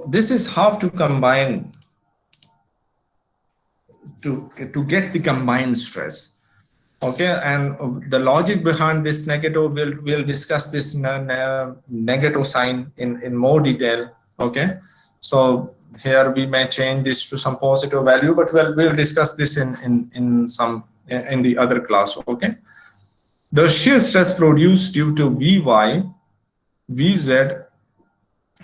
this is how to combine to get the combined stress. Okay, and the logic behind this negative, we'll discuss this negative sign in more detail. Okay, so here we may change this to some positive value, but we'll discuss this in the other class. Okay, the shear stress produced due to Vy, Vz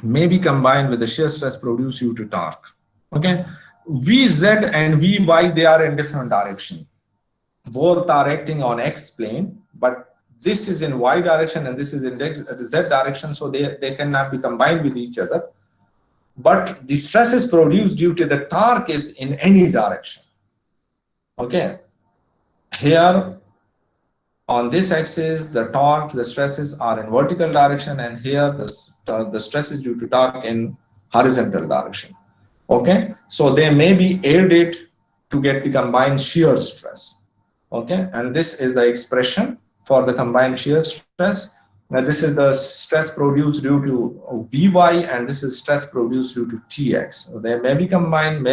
may be combined with the shear stress produced due to torque. Okay, Vz and Vy, they are in different direction. Both are acting on X plane, but this is in Y direction and this is in Z direction, so they cannot be combined with each other. But the stress is produced due to the torque is in any direction. Okay, here on this axis, the torque, the stresses are in vertical direction, and here the stress is due to torque in horizontal direction. Okay, so they may be added to get the combined shear stress. Okay, and this is the expression for the combined shear stress. Now this is the stress produced due to Vy, and this is stress produced due to Tx. So they may be combined,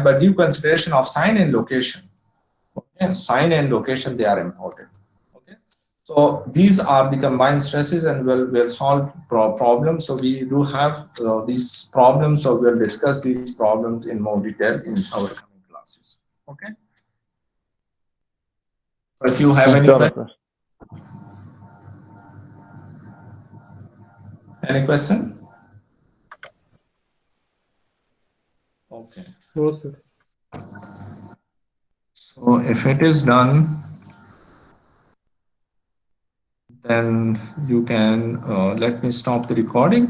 but due consideration of sign and location. Okay, sign and location, they are important. Okay, so these are the combined stresses, and we'll solve problems. So we do have these problems, so we'll discuss these problems in more detail in our coming classes. Okay. If you have any questions. Any question? Okay. No, sir. So if it is done, then you can let me stop the recording.